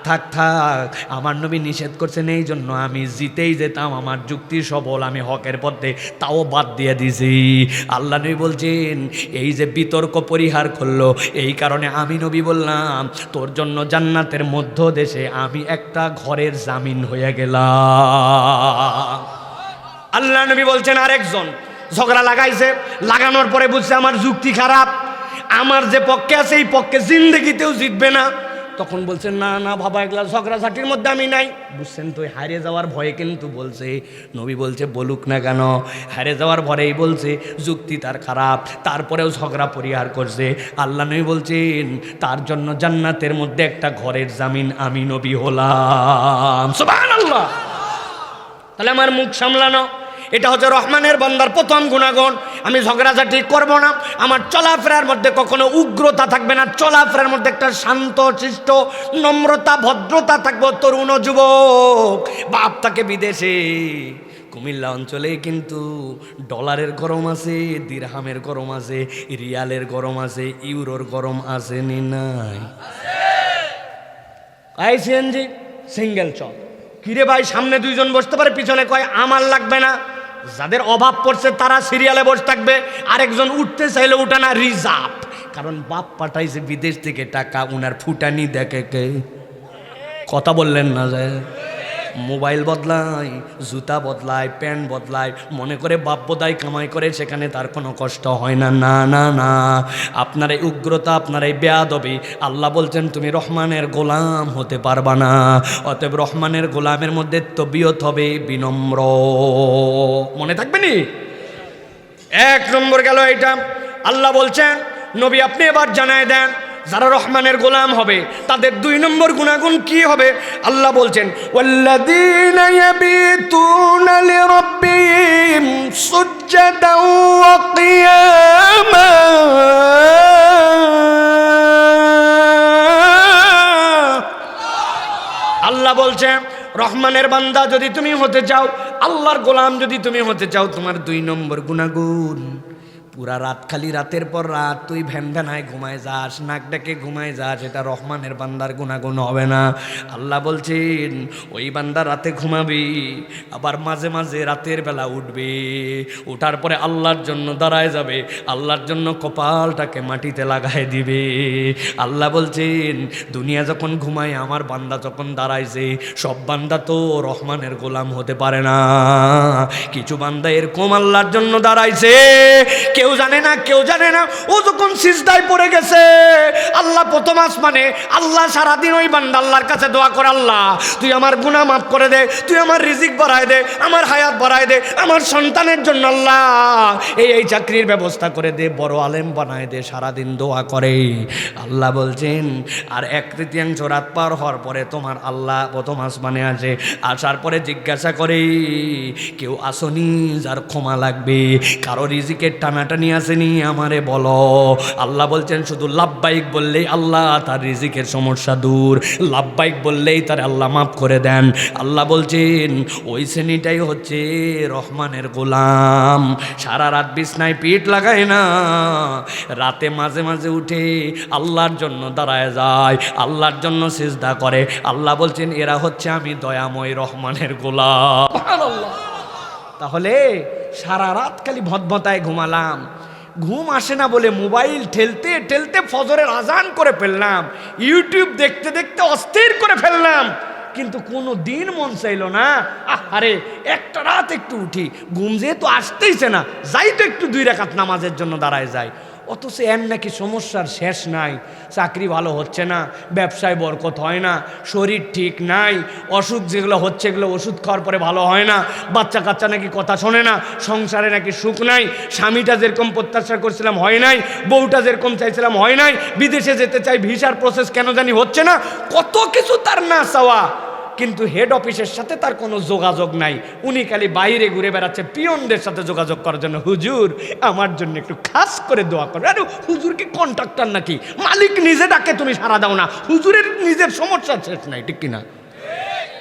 আমার নবী নিষেধ করছেন, এই জন্য আমি জিতেই যেতাম, আমার যুক্তি সবল, আমি হকের পথে, তাও বাদ দিয়ে দিছি। আল্লাহ নবী বলছেন, এই যে বিতর্ক পরিহার করলো, এই কারণে আমি নবী বললাম, তোর জন্য জান্নাতের মধ্য দেশে আমি একটা ঘরের জামিন হয়ে গেলাম। আল্লাহ নবী বলছেন, আরেকজন ঝগড়া লাগাইছে, লাগানোর পরে বুঝছে আমার যুক্তি খারাপ, আমার যে পক্ষে আছে এই পক্ষে জিন্দেগিতেও জিতবে না, তখন বলছেন, না বাবা, এগুলা ঝগড়াঝাটির মধ্যে আমি নাই। বুঝছেন তো, হারিয়ে যাওয়ার ভয়ে কিন্তু বলছে। নবী বলছে, বলুক না কেন, হারিয়ে যাওয়ার ভয়েই বলছে, যুক্তি তার খারাপ, তারপরেও ঝগড়া পরিহার করছে। আল্লাহ নবী বলছেন, তার জন্য জান্নাতের মধ্যে একটা ঘরের জামিন আমি নবী হলাম। সুবহানাল্লাহ। তাহলে আমার মুখ সামলানো, এটা হচ্ছে রহমানের বান্দার প্রথম গুণাগুণ। আমি ঝগড়াঝাটি করব না, আমার চলাফেরার মধ্যে কখনো উগ্রতা থাকবে না, চলাফেরার মধ্যে একটা শান্ত শিষ্ট নম্রতা ভদ্রতা থাকবে। তরুণ যুবক, বাপ থাকে বিদেশে, কুমিল্লা অঞ্চলে কিন্তু ডলারের গরম আছে, দিরহামের গরম আছে, রিয়ালের গরম আছে, ইউরোর গরম আছে নি নাই? সিএনজি সিঙ্গেল চল, কিরে ভাই, সামনে দুইজন বসতে পারে, পিছনে কয় আমার লাগবে না। যাদের অভাব পড়ছে তারা সিরিয়ালে বসে থাকবে, আরেকজন উঠতে চাইলে উঠে না, রিজার্ভ, কারণ বাপ পাঠাইছে বিদেশ থেকে টাকা, উনার ফুটানি দেখে কে। কথা বললেন না? যায় মোবাইল বদলায়, জুতা বদলায়, প্যান্ট বদলায়, মনে করে বাপ বোধাই কামাই করে, সেখানে তার কোনো কষ্ট হয় না। না, আপনার এই উগ্রতা, আপনার এই বেয়াদবি, আল্লাহ বলছেন তুমি রহমানের গোলাম হতে পারবা না। অতএব রহমানের গোলামের মধ্যে তবিয়ত হবে বিনম্র। মনে থাকবে নি? এক নম্বর গেল এইটা। আল্লাহ বলছেন, নবী আপনি এবার জানায় দেন, যারা রহমানের গোলাম হবে তাদের দুই নম্বর গুণাগুণ কি হবে? আল্লাহ বলছেন, ওয়াল্লাযীনা ইয়াবিতুনা লিরাব্বিহিম সুজদান ওয়া কিয়ামা। আল্লাহ বলছেন, রহমানের বান্দা যদি তুমি হতে চাও, আল্লাহর গোলাম যদি তুমি হতে চাও, তোমার দুই নম্বর গুণাগুণ, পুরা রাত, খালি রাতের পর রাত তুই ভ্যানভ্যানায় ঘুমায় যাস, নাক ডাকে ঘুমায় যাস, এটা রহমানের বান্দার গুণাগুণ হবে না। আল্লাহ বলছেন, ওই বান্দা রাতে ঘুমাবি, আবার মাঝে মাঝে রাতের বেলা উঠবে, ওঠার পরে আল্লাহর জন্য দাঁড়ায় যাবে, আল্লাহর জন্য কপালটাকে মাটিতে লাগায় দিবে। আল্লাহ বলছেন, দুনিয়া যখন ঘুমায়, আমার বান্দা যখন দাঁড়াইছে, সব বান্দা তো রহমানের গোলাম হতে পারে না। কিছু বান্দা এরকম আল্লাহর জন্য দাঁড়াইছে, কেউ জানে না ও যখন সিজদায় পড়ে গেছে, আল্লাহ প্রথম আসমানে, আল্লাহ সারাদিন ওই বান্দা আল্লাহর কাছে দোয়া করে, আল্লাহ তুই আমার গুনাহ মাফ করে দে, তুই আমার রিজিক বাড়ায় দে, আমার হায়াত বাড়ায় দে, আমার সন্তানের জন্য আল্লাহ এই চাকরির ব্যবস্থা করে দে, বড় আলেম বানায় দে, সারাদিন দোয়া করে। আল্লাহ বলছেন, আর 1/3 রাত পার হওয়ার পরে তোমার আল্লাহ প্রথম আসমানে আসে, আসার পরে জিজ্ঞাসা করে, কেউ আসনি যার ক্ষমা লাগবে, কারো রিজিকের টানাটানি টাকাটা নিয়ে আসেনি আমারে বলো। আল্লাহ বলছেন শুধু লাব্বাইক বললেই আল্লাহ তার রিজিকের সমস্যা দূর, লাব্বাইক বললেই তার আল্লাহ মাফ করে দেন। আল্লাহ বলছেন ওই শ্রেণীটাই হচ্ছে রহমানের গোলাম। সারা রাত বিছনায় পিঠ লাগায় না, রাতে মাঝে মাঝে উঠে আল্লাহর জন্য দাঁড়ায় যায়, আল্লাহর জন্য সিজদা করে। আল্লাহ বলছেন এরা হচ্ছে আমি দয়াময় রহমানের গোলাম। তাহলে সারা রাত খালি ভদভতায় ঘুমালাম, ঘুম আসে না বলে মোবাইল ঠেলতে ঠেলতে ফজরের আজান করে ফেললাম, ইউটিউব দেখতে দেখতে অস্থির করে ফেললাম, কিন্তু কোনো দিন মন চাইলো না আরে একটা রাত একটু উঠি, ঘুম যেহেতু আসতেইছে না যাই তো একটু 2 রাকাত নামাজের জন্য দাঁড়ায় যায়। অথচ এর নাকি সমস্যার শেষ নাই, চাকরি ভালো হচ্ছে না, ব্যবসায় বরকত হয় না, শরীর ঠিক নাই, অসুখ যেগুলো হচ্ছে এগুলো ওষুধ খাওয়ার পরে ভালো হয় না, বাচ্চা কাচ্চা নাকি কথা শোনে না, সংসারে নাকি সুখ নাই, স্বামীটা যেরকম প্রত্যাশা করছিলাম হয় নাই, বউটা যেরকম চাইছিলাম হয় নাই, বিদেশে যেতে চাই ভিসার প্রসেস কেন জানি হচ্ছে না, কত কিছু তার না চাওয়া, কিন্তু হেড অফিসের সাথে তার কোনো যোগাযোগ নাই। উনি খালি বাইরে ঘুরে বেড়াচ্ছে পিয়নদের সাথে যোগাযোগ করার জন্য, হুজুর আমার জন্য একটু খাস করে দোয়া করো। আরে হুজুর কি কন্ট্রাক্টর নাকি? মালিক নিজে ডাকে তুমি সাড়া দাও না, হুজুরের নিজের সমস্যা শেষ নাই, ঠিক কিনা?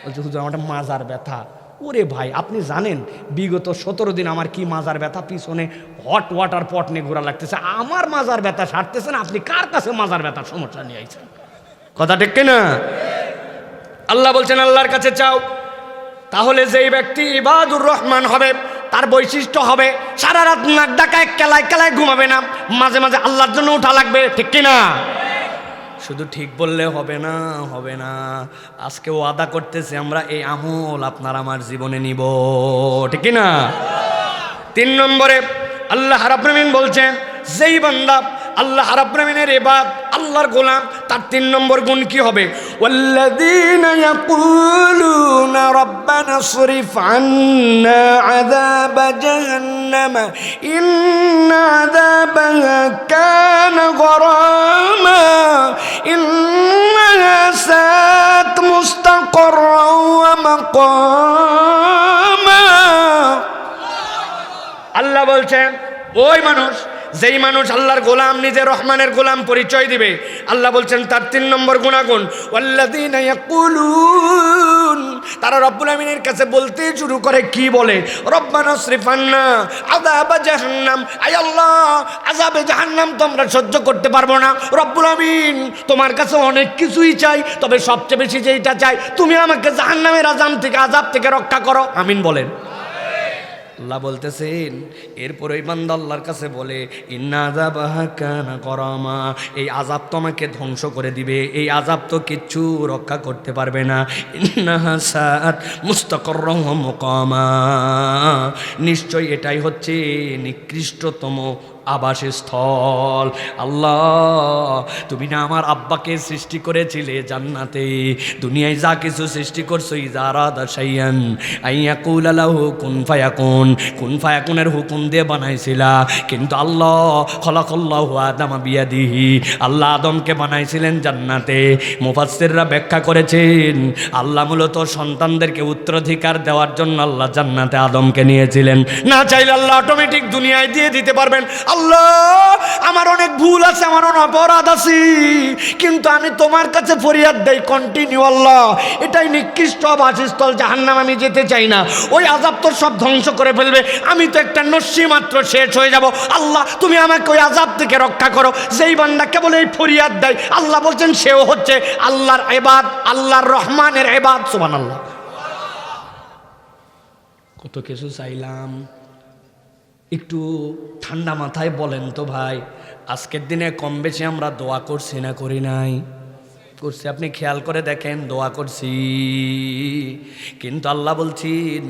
বলছে হুজুর আমার মাজার ব্যথা। ওরে ভাই আপনি জানেন বিগত 17 দিন আমার কি মাজার ব্যথা, পিছনে হট ওয়াটার পট নিয়ে ঘোরা লাগতেছে, আমার মাজার ব্যথা সারতেছে না, আপনি কার কাছে মাজার ব্যথার সমস্যা নিয়ে আইছেন? কথা ঠিক কিনা? আল্লাহ বলছেন আল্লাহর কাছে চাও, তাহলে যেই ব্যক্তি ইবাদুর রহমান হবে তার বৈশিষ্ট্য হবে সারা রাত নাক ডাকায় কেলায় কেলায় ঘুমাবে না, মাঝে মাঝে আল্লাহর জন্য উঠা লাগবে, ঠিক কিনা? শুধু ঠিক বললে হবে না, হবে না, আজকে ওয়াদা করতেছে আমরা এই আমল আপনার আমার জীবনে নিব, ঠিক কিনা? 3 নম্বরে আল্লাহ রাব্বুল আলামিন বলছেন যেই বান্দা আল্লাহ রাব্বুল আলামিনের ইবাদ, আল্লাহর গোলাম, তার 3 নম্বর গুণ কি হবে? ওয়াল্লাযীনা ইয়াকুলুনা রাব্বানা সরিফ আন্না আযাব জাহান্নাম ইন্না আযাবাহা কানা গরামা ইন্নাহা সাআত মুস্তাকাররাও ওয়া মাকামা। আল্লাহ বলছেন ওই মানুষ, যেই মানুষ আল্লাহর গোলাম, নিজে রহমানের গোলাম পরিচয় দিবে, আল্লাহ বলছেন তার 3 নম্বর গুণাগুণ ওয়াল্লাযীনা ইয়াকুলুন, তারা রব্বুল আমিনের কাছে বলতে শুরু করে, কি বলে? রব্বানা সরিফ আন্না আযাবা জাহান্নাম, আয় আল্লাহ আযাবে জাহান্নাম তো আমরা সহ্য করতে পারবো না, রব্বুল আমিন তোমার কাছে অনেক কিছুই চাই, তবে সবচেয়ে বেশি যেটা চাই তুমি আমাকে জাহান্নামের আযাব থেকে রক্ষা করো, আমিন বলেন। আল্লাহ বলতেছেন এরপর ওই বান্দা আল্লাহর কাছে বলে ইন্না আযাবাহা কানা গরামা, এই আযাব তো আমাকে ধ্বংস করে দিবে, এই আযাব তো কিচ্ছু রক্ষা করতে পারবে না, ইন্নাহা সাআত মুস্তাকাররাও ওয়া মুকামা, নিশ্চয় এটাই হচ্ছে নিকৃষ্টতম আবাসস্থল। আল্লাহ তুমি না আমার আব্বাকে সৃষ্টি করেছিলে জান্নাতে, দুনিয়ায় যা কিছু সৃষ্টি করছো ইজারাদা শাইয়ান আইয়াকুল লাহু কুন ফায়াকুন, কুন ফায়াকুনের হুকুম দিয়ে বানাইছিলা, কিন্তু আল্লাহ খলাকাল্লাহু আদামা বিয়াদিহি, আল্লাহ আদমকে বানাইছিলেন জান্নাতে। মুফাসসিররা ব্যাখ্যা করেছেন আল্লাহ মূলত সন্তানদেরকে উত্তরাধিকার দেওয়ার জন্য আল্লাহ জান্নাতে আদমকে নিয়েছিলেন, না চাইলে আল্লাহ অটোমেটিক দুনিয়ায় দিয়ে দিতে পারবেন। আল্লাহ আমার অনেক ভুল আছে, আমার অনেক অপরাধ আছে, কিন্তু আমি তোমার কাছে ফরিয়াদ দেই কন্টিনিউ, আল্লাহ এটাই নিকৃষ্ট আবাসস্থল, জাহান্নাম আমি যেতে চাই না, ওই আযাব তো সব ধ্বংস করে ফেলবে, আমি তো একটা নস্যি মাত্র শেষ হয়ে যাব, আল্লাহ তুমি আমাকে ওই আযাব থেকে রক্ষা করো। যেই বান্দা কেবল এই ফরিয়াদ দেয় আল্লাহ বলছেন সেও হচ্ছে আল্লাহর ইবাদ, আল্লাহর রহমানের ইবাদ, সুবহানাল্লাহ। কত কিছু চাইলাম, একটু ঠান্ডা মাথায় বলেন তো ভাই, আজকের দিনে কম বেশি আমরা দোয়া করছি না করি নাই? করছি, আপনি খেয়াল করে দেখেন দোয়া করছি, কিন্তু আল্লাহ বলছেন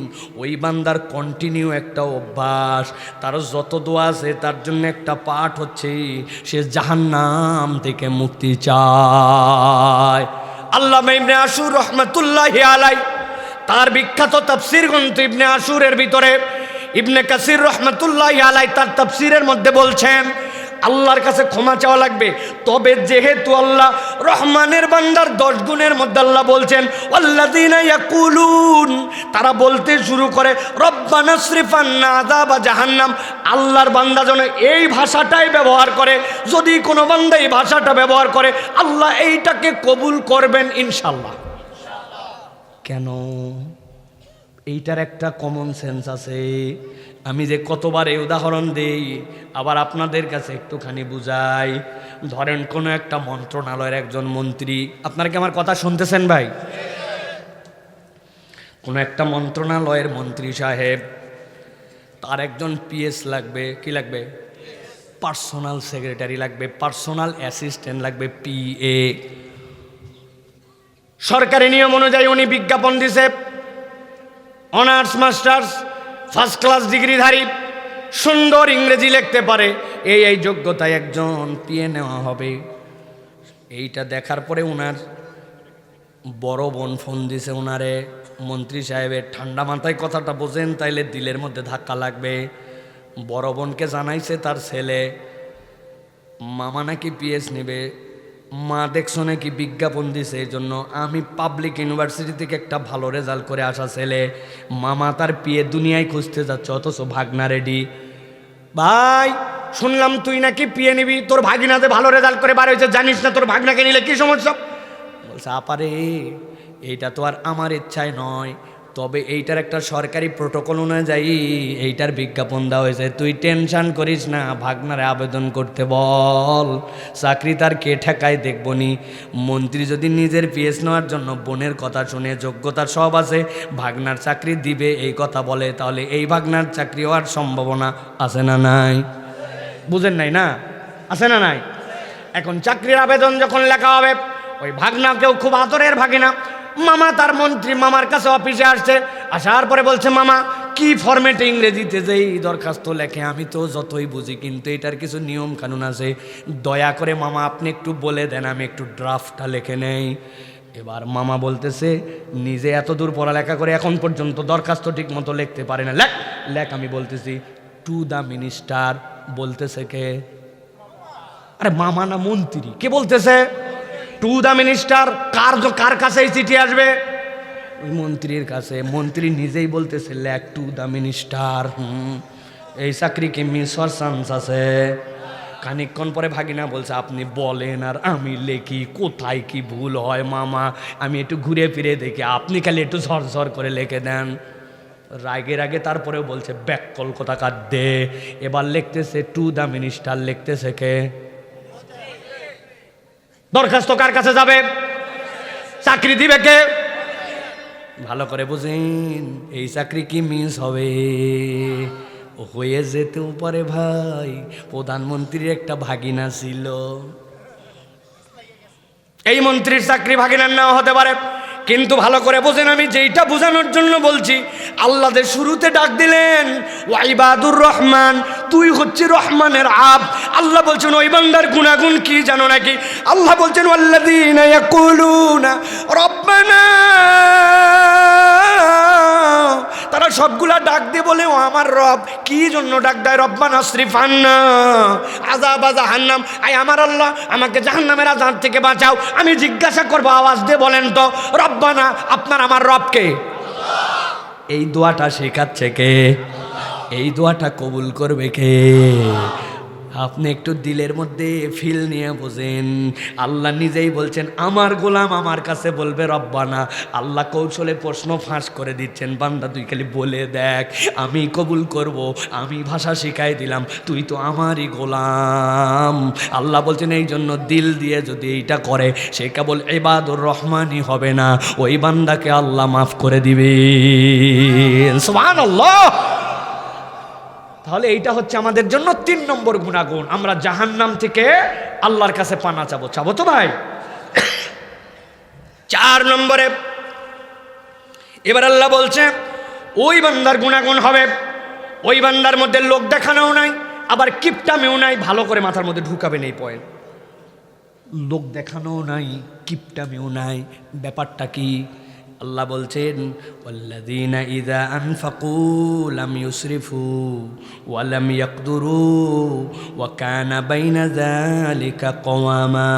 ওই বান্দার কন্টিনিউ একটা অভ্যাস, তার যত দোয়া আছে তার জন্য একটা পাঠ হচ্ছে সে জাহান্নাম থেকে মুক্তি চায়। আল্লামা ইবনে আশুর রহমাতুল্লাহি আলাইহি তার বিখ্যাত তাফসীর গ্রন্থ ইবনে আশুরের ভিতরে ইবনে কাসির রহমাতুল্লাহি আলাইহি তার তাফসীরের মধ্যে বলছেন আল্লাহর কাছে ক্ষমা চাওয়া লাগবে। তবে যেহেতু আল্লাহ রহমানের বান্দার 10 গুণের মধ্যে আল্লাহ বলছেন ওয়াল্লাযীনা ইয়াকুলুন, তারা বলতে শুরু করে রব্বানা সরিফ আন্না আযাবা জাহান্নাম। আল্লাহর বান্দা যেন এই ভাষাটাই ব্যবহার করে। যদি কোনো বান্দা এই ভাষাটা ব্যবহার করে আল্লাহ এইটাকে কবুল করবেন ইনশাআল্লাহ। কেন? এইটার একটা কমন সেন্স আছে। আমি যে কতবার এই উদাহরণ দেই, আবার আপনাদের কাছে একটুখানি বুঝাই। ধরেন কোনো একটা মন্ত্রণালয়ের একজন মন্ত্রী, আপনারা কি আমার কথা শুনতেছেন ভাই? কোনো একটা মন্ত্রণালয়ের মন্ত্রী সাহেব, তার একজন পিএস লাগবে। কি লাগবে? পার্সোনাল সেক্রেটারি লাগবে, পার্সোনাল অ্যাসিস্ট্যান্ট লাগবে, পিএ। সরকারি নিয়ম অনুযায়ী উনি বিজ্ঞাপন দিছে, অনার্স মাস্টার্স ফার্স্ট ক্লাস ডিগ্রিধারী, সুন্দর ইংরেজি লিখতে পারে, এই যোগ্যতায় একজন পিএ নেওয়া হবে। এইটা দেখার পরে উনার বড় বোন ফোন দিছে উনারে, মন্ত্রী সাহেবের। ঠান্ডা মাথায় কথাটা বোঝেন, তাইলে দিলের মধ্যে ধাক্কা লাগবে। বড় বোনকে জানাইছে তার ছেলে মামা নাকি পিএস নেবে। মা দেখছো নাকি বিজ্ঞাপন দিছে, এই জন্য আমি পাবলিক ইউনিভার্সিটি থেকে একটা ভালো রেজাল্ট করে আসা ছেলে, মামা তার পিএ দুনিয়ায় খুঁজতে যাচ্ছে, অথচ ভাগনা রেডি। ভাই শুনলাম তুই নাকি পিএ নিবি, তোর ভাগিনাতে ভালো রেজাল্ট করে বার হয়েছে, জানিস না তোর ভাগনাকে নিলে কি সমস্যা? বলছে আপারে এইটা তো আর আমার ইচ্ছায় নয়, তবে এইটার একটা সরকারি প্রোটোকল অনুযায়ী এইটার বিজ্ঞাপন দেওয়া হয়েছে। তুই টেনশন করিস না, ভাগনারে আবেদন করতে বল, চাকরি তার কে ঠেকায় দেখবনি। মন্ত্রী যদি নিজের পিএস নেওয়ার জন্য বোনের কথা শুনে, যোগ্যতার সব আছে, ভাগনার চাকরি দিবে এই কথা বলে, তাহলে এই ভাগনার চাকরি হওয়ার সম্ভাবনা আছে না নাই? বুঝেন নাই না? আছে না নাই? এখন চাকরির আবেদন যখন লেখা হবে, ওই ভাগনাকেও খুব আদরের ভাগিনা, মামা তার মন্ত্রী মামার কাছে অফিসে আসছে। আসার পরে বলছে মামা কি ফরম্যাটে ইংরেজিতে যেই দরখাস্ত লেখে, আমি তো যতই বুঝি কিন্তু এটার কিছু নিয়ম কানুন আছে, দয়া করে মামা আপনি একটু বলে দেন, আমি একটু ড্রাফটটা লিখে নেই। এবার মামা বলতেছে নিজে এত দূর পড়ালেখা করে এখন পর্যন্ত দরখাস্ত ঠিক মতো লিখতে পারে না, লেখ লেখ। আমি বলতেছি টু দ্য মিনিস্টার। বলতেছে কে? আরে মামা না মন্ত্রী। কে বলতেছে? To the minister. কার কাছে এই চিঠি আসবে? ওই মন্ত্রীর কাছে। মন্ত্রী নিজেই বলতেছে লেখ টু দ্য মিনিস্টার। এই চাকরি কি মিস হওয়ার চান্স আছে? খানিকক্ষণ পরে ভাগিনা বলছে আপনি বলেন আর আমি লেখি, কোথায় কি ভুল হয় মামা, আমি একটু ঘুরে ফিরে দেখি, আপনি খালি একটু ঝরঝর করে লিখে দেন। রাগের আগে তারপরেও বলছে ব্যাককল কোথাকার দে। এবার লিখতেছে টু দ্য মিনিস্টার। লিখতেছে কে? দরখাস্ত কার কাছে যাবে? চাকরি দিবে কে? ভালো করে বুঝেন, এই চাকরি কি মিস হবে? হয়ে যেতেও পারে ভাই। প্রধানমন্ত্রীর একটা ভাগিনা ছিল, এই মন্ত্রীর চাকরি ভাগিনার নাও হতে পারে। কিন্তু ভালো করে বোঝেন, আমি যেইটা বোঝানোর জন্য বলছি, আল্লাহ যে শুরুতে ডাক দিলেন ওয়াইবাদুর রহমান, তুই হচ্ছে রহমানের আব। আল্লাহ বলছেন ওই বান্দার গুণাগুণ কি জানো নাকি? আল্লাহ বলছেন ওয়াল্লাযীনা ইয়াকুলুনা রব্বানা, তারা সবগুলা ডাক দিয়ে বলে ও আমার রব। কি জন্য ডাক দেয়? রব্বানা সরিফ আন্না আযাবা জাহান্নাম, আয় আমার আল্লাহ আমাকে জাহান্নামের আযাব থেকে বাঁচাও। আমি জিজ্ঞাসা করবো আওয়াজ দিয়ে বলেন তো রব্বানা, আপনার আমার রবকে? এই দোয়াটা শেখাচ্ছে কে? এই দোয়াটা কবুল করবে কে? আপনি একটু দিলের মধ্যে ফিল নিয়ে বোঝেন। আল্লাহ নিজেই বলছেন আমার গোলাম আমার কাছে বলবে রব্বানা। আল্লাহ কৌশলে প্রশ্ন ফাঁস করে দিচ্ছেন, বান্দা তুই খালি বলে দেখ, আমি কবুল করব, আমি ভাষা শিখাই দিলাম, তুই তো আমারই গোলাম। আল্লাহ বলছেন এই জন্য দিল দিয়ে যদি এইটা করে সে কেবল ইবাদুর রহমানই হবে না, ওই বান্দাকে আল্লাহ মাফ করে দিবে। সুবহানাল্লাহ। তাহলে এইটা হচ্ছে আমাদের জন্য 3 নম্বর গুণাগুণ। আমরা জাহান্নাম থেকে আল্লাহর কাছে পানা চাবো। চাবো তো ভাই? 4 নম্বরে এবার আল্লাহ বলছে ওই বান্দার গুণাগুণ হবে, ওই বান্দার মধ্যে লোক দেখানোও নাই, আবার কিপটামেও নাই। ভালো করে মাথার মধ্যে ঢুকাবেন এই পয়েন্ট। লোক দেখানোও নাই, কিপটামেও নাই। ব্যাপারটা কি? আল্লাহ বলছেন ওয়াল্লাযীনা ইযা আনফাকু লাম ইউসরিফু ওয়া লাম ইয়াকদুরু ওয়া কানা বাইনা যালিকা কওয়ামা।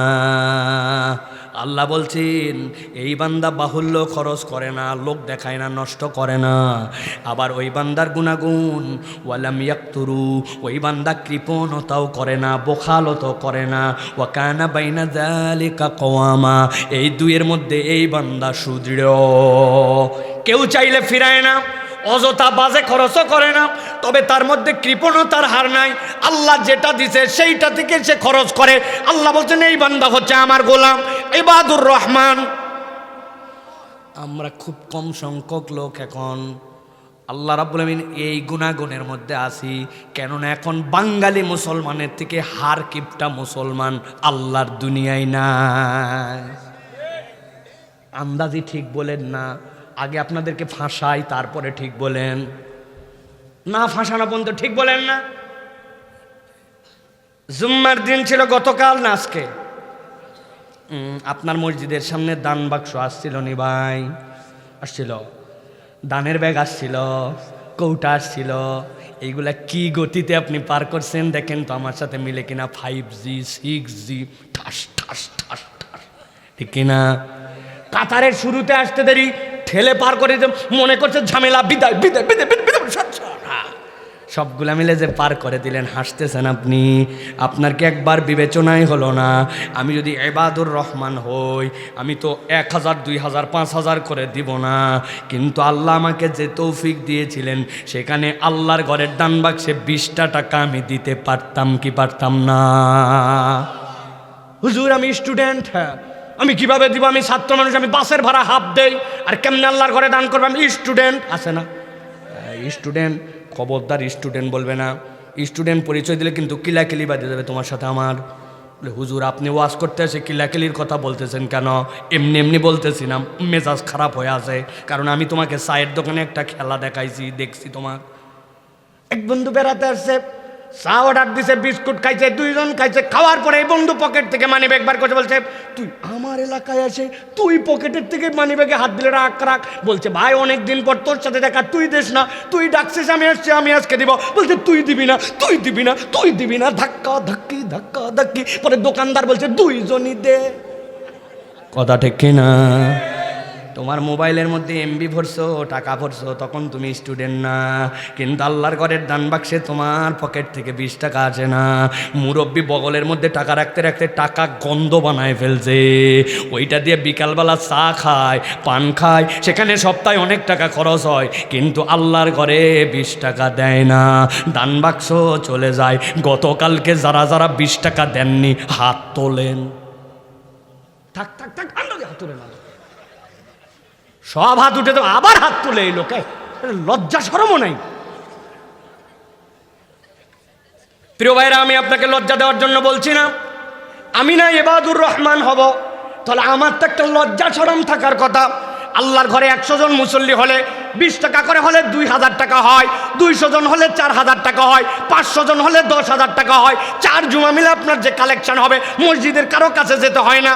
আল্লাহ বলছেন এই বান্দা বাহুল্য খরচ করে না, লোক দেখায় না, নষ্ট করে না। আবার ওই বান্দার গুণাগুণ ওয়ালাম ইয়াকতুরু, ওই বান্দা কৃপণতাও করে না, বখালতও করে না। ওয়া কানা বাইনা যালিকা কওয়ামা, এই দুইয়ের মধ্যে এই বান্দা সুদৃঢ়। কেউ চাইলে ফিরায় না, অযথা বাজে খরচও করে না, তবে তার মধ্যে কৃপণতার হার নাই। আল্লাহ যেটা দিছে সেইটা থেকে সে খরচ করে। আল্লাহ বলছেন এই বান্দা হচ্ছে আমার গোলাম, ইবাদুর রহমান। আমরা খুব কম সংখ্যক লোক এখন আল্লাহ রাব্বুল আমিন এই গুণাগুণের মধ্যে আছি। কেননা এখন বাঙালি মুসলমানের থেকে হার কিপটা মুসলমান আল্লাহর দুনিয়ায় নাই। আন্দাজি ঠিক বলেন না, আগে আপনাদেরকে ফাঁসাই তারপরে ঠিক বলেন, না ফাঁসানো পর্যন্ত ঠিক বলেন না। জুম্মার দিন ছিল গতকাল না আজকে? আপনার মসজিদের সামনে দান বাক্স আসছিল নি ভাই? আসছিল, দানের ব্যাগ আসছিল, কৌটা আসছিল। এইগুলা কি গতিতে আপনি পার করছেন দেখেন তো আমার সাথে মিলে কিনা। 5G 6G ঠাস ঠাস ঠাস ঠাস, ঠিক কিনা? কাতারের শুরুতে আসতে দেরি, ঠেলে পার করে যে মনে করছে ঝামেলা, বিদায় বিদায় বিদায় বিদায়। সবগুলা মিলে যে পার করে দিলেন, হাসতেছেন আপনি। আপনার কি একবার বিবেচনাই হলো না? আমি যদি ইবাদুর রহমান হই আমি তো 1000 2000 5000 করে দিব না, কিন্তু আল্লাহ আমাকে যে তৌফিক দিয়েছিলেন সেখানে আল্লাহর ঘরের দান বাক্সে 20টা টাকা আমি দিতে পারতাম কি পারতাম না? হুজুর আমি স্টুডেন্ট, হ্যাঁ আমি কিভাবে দিব? আমি ছাত্র মানুষ, আমি বাসের ভাড়া হাফ দেই, আর কেমনে আল্লাহর ঘরে দান করবো? আমি স্টুডেন্ট। আছে না স্টুডেন্ট? খবরদার স্টুডেন্ট বলবে না। স্টুডেন্ট পরিচয় দিলে কিন্তু কিলাকিলি বাঁধে যাবে তোমার সাথে আমার। বলে হুজুর আপনি ওয়াজ করতে এসে কিলাকিলির কথা বলতেছেন কেন? এমনি এমনি বলতেছি না, মেজাজ খারাপ হয়ে আছে। কারণ আমি তোমাকে চায়ের দোকানে একটা খেলা দেখাইছি, দেখছি তোমার। এক বন্ধু বেড়াতে আসছে, চা অর্ডার দিছে, বিস্কুট খাইছে, 2 জন খাইছে। খাওয়ার পরে এই বন্ধু পকেট থেকে মানি ব্যাগ বার করছে, বলছে তুই আমার এলাকায় আসে তুই পকেটের থেকে মানি ব্যাগে হাত দিলে রাখ রাখ। বলছে ভাই অনেক দিন পর তোর সাথে দেখা, তুই দিস না, তুই ডাকছিস আমি আসছি, আমি আজকে দিব। বলছে তুই দিবি না, তুই দিবি না, তুই দিবি না। ধাক্কা ধাক্কি ধাক্কা ধাক্কি। পরে দোকানদার বলছে 2 জনই দে। কথা ঠিক কিনা? তোমার মোবাইলের মধ্যে এমবি ভরছো, টাকা ভরছো, তখন তুমি স্টুডেন্ট না। কিন্তু আল্লাহর ঘরের দান বাক্সে তোমার পকেট থেকে 20 টাকা আসে না। মুরব্বি বগলের মধ্যে টাকা রাখতে রাখতে টাকা গন্ধ বানায় ফেলছে, ওইটা দিয়ে বিকালবেলা চা খায়, পান খায়, সেখানে সপ্তাহে অনেক টাকা খরচ হয়, কিন্তু আল্লাহর ঘরে 20 টাকা দেয় না। দান বাক্স চলে যায়। গতকালকে যারা যারা 20 টাকা দেননি হাত তোলেন। থাক থাক থাক, হাত তোলেন। সব হাত উঠে তো আবার হাত তুলে এই লোকে, লজ্জা শরমও নাই। প্রিয় ভাইরা, আমি আপনাকে লজ্জা দেওয়ার জন্য বলছি না। আমি না ইবাদুর রহমান হব, তাহলে আমার তো একটা লজ্জা শরম থাকার কথা। আল্লাহর ঘরে 100 জন মুসল্লি হলে 20 টাকা করে হলে 2000 টাকা হয়, 200 জন হলে 4000 টাকা হয়, 500 জন হলে 10,000 টাকা হয়। 4 জুমা মিলে আপনার যে কালেকশন হবে, মসজিদের কারো কাছে যেতে হয় না।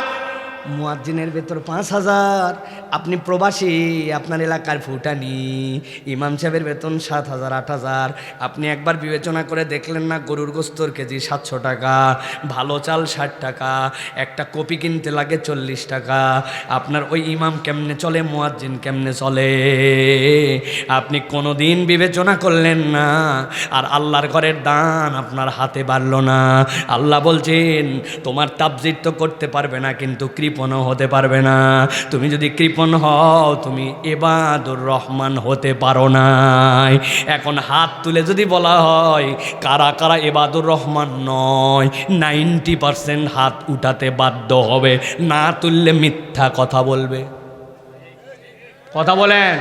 মুয়াজ্জিনের ভেতর 5000, আপনি প্রবাসী, আপনার এলাকার ফুটানি। ইমাম সাহেবের বেতন 7000 8000। আপনি একবার বিবেচনা করে দেখলেন না? গরুর গোস্তর কেজি 700 টাকা, ভালো চাল 60 টাকা, একটা কপি কিনতে লাগে 40 টাকা। আপনার ওই ইমাম কেমনে চলে, মুয়াজ্জিন কেমনে চলে? আপনি কোনোদিন বিবেচনা করলেন না। আর আল্লাহর ঘরের দান আপনার হাতে বাড়ল না। আল্লাহ বলছেন তোমার তাবজিদ তো করতে পারবে না, কিন্তু কৃপণও হতে পারবে না। তুমি যদি কৃপণ হও তুমি ইবাদুর রহমান হতে পারো নাই। এখন হাত তুলে যদি বলা হয় কারা কারা ইবাদুর রহমান নয়, 90% হাত উঠাতে বাধ্য হবে, না তুললে মিথ্যা কথা বলবে। কথা বলেন?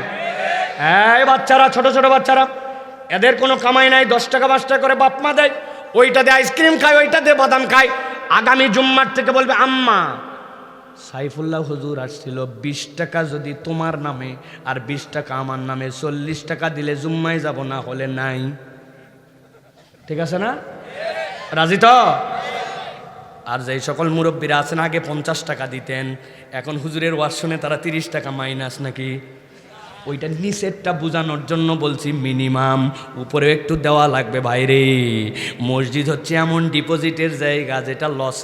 এই বাচ্চারা, ছোট ছোট বাচ্চারা, এদের কোনো কামাই নাই, 10 টাকা 5 টাকা করে বাপ মা দেয়, ওইটা দিয়ে আইসক্রিম খায়, ওইটা দিয়ে বাদাম খায়। আগামী জুম্মার থেকে বলবে আম্মা সাইফুল্লাহ হুজুর আসছিল, 20 টাকা যদি তোমার নামে আর 20 টাকা আমার নামে, 40 টাকা দিলে জুম্মায় যাব, না হলে নাই। ঠিক আছে না? রাজি তো? আর যেই সকল মুরব্বীরা আছেন আগে 50 টাকা দিতেন, এখন হুজুরের ওয়াজ শুনে তারা 30 টাকা মাইনাস নাকি? ওইটা নিচেরটা বোঝানোর জন্য বলছি মিনিমাম, উপরেও একটু দেওয়া লাগবে ভাইরে। মসজিদ হচ্ছে এমন ডিপোজিটের জায়গা যেটা লস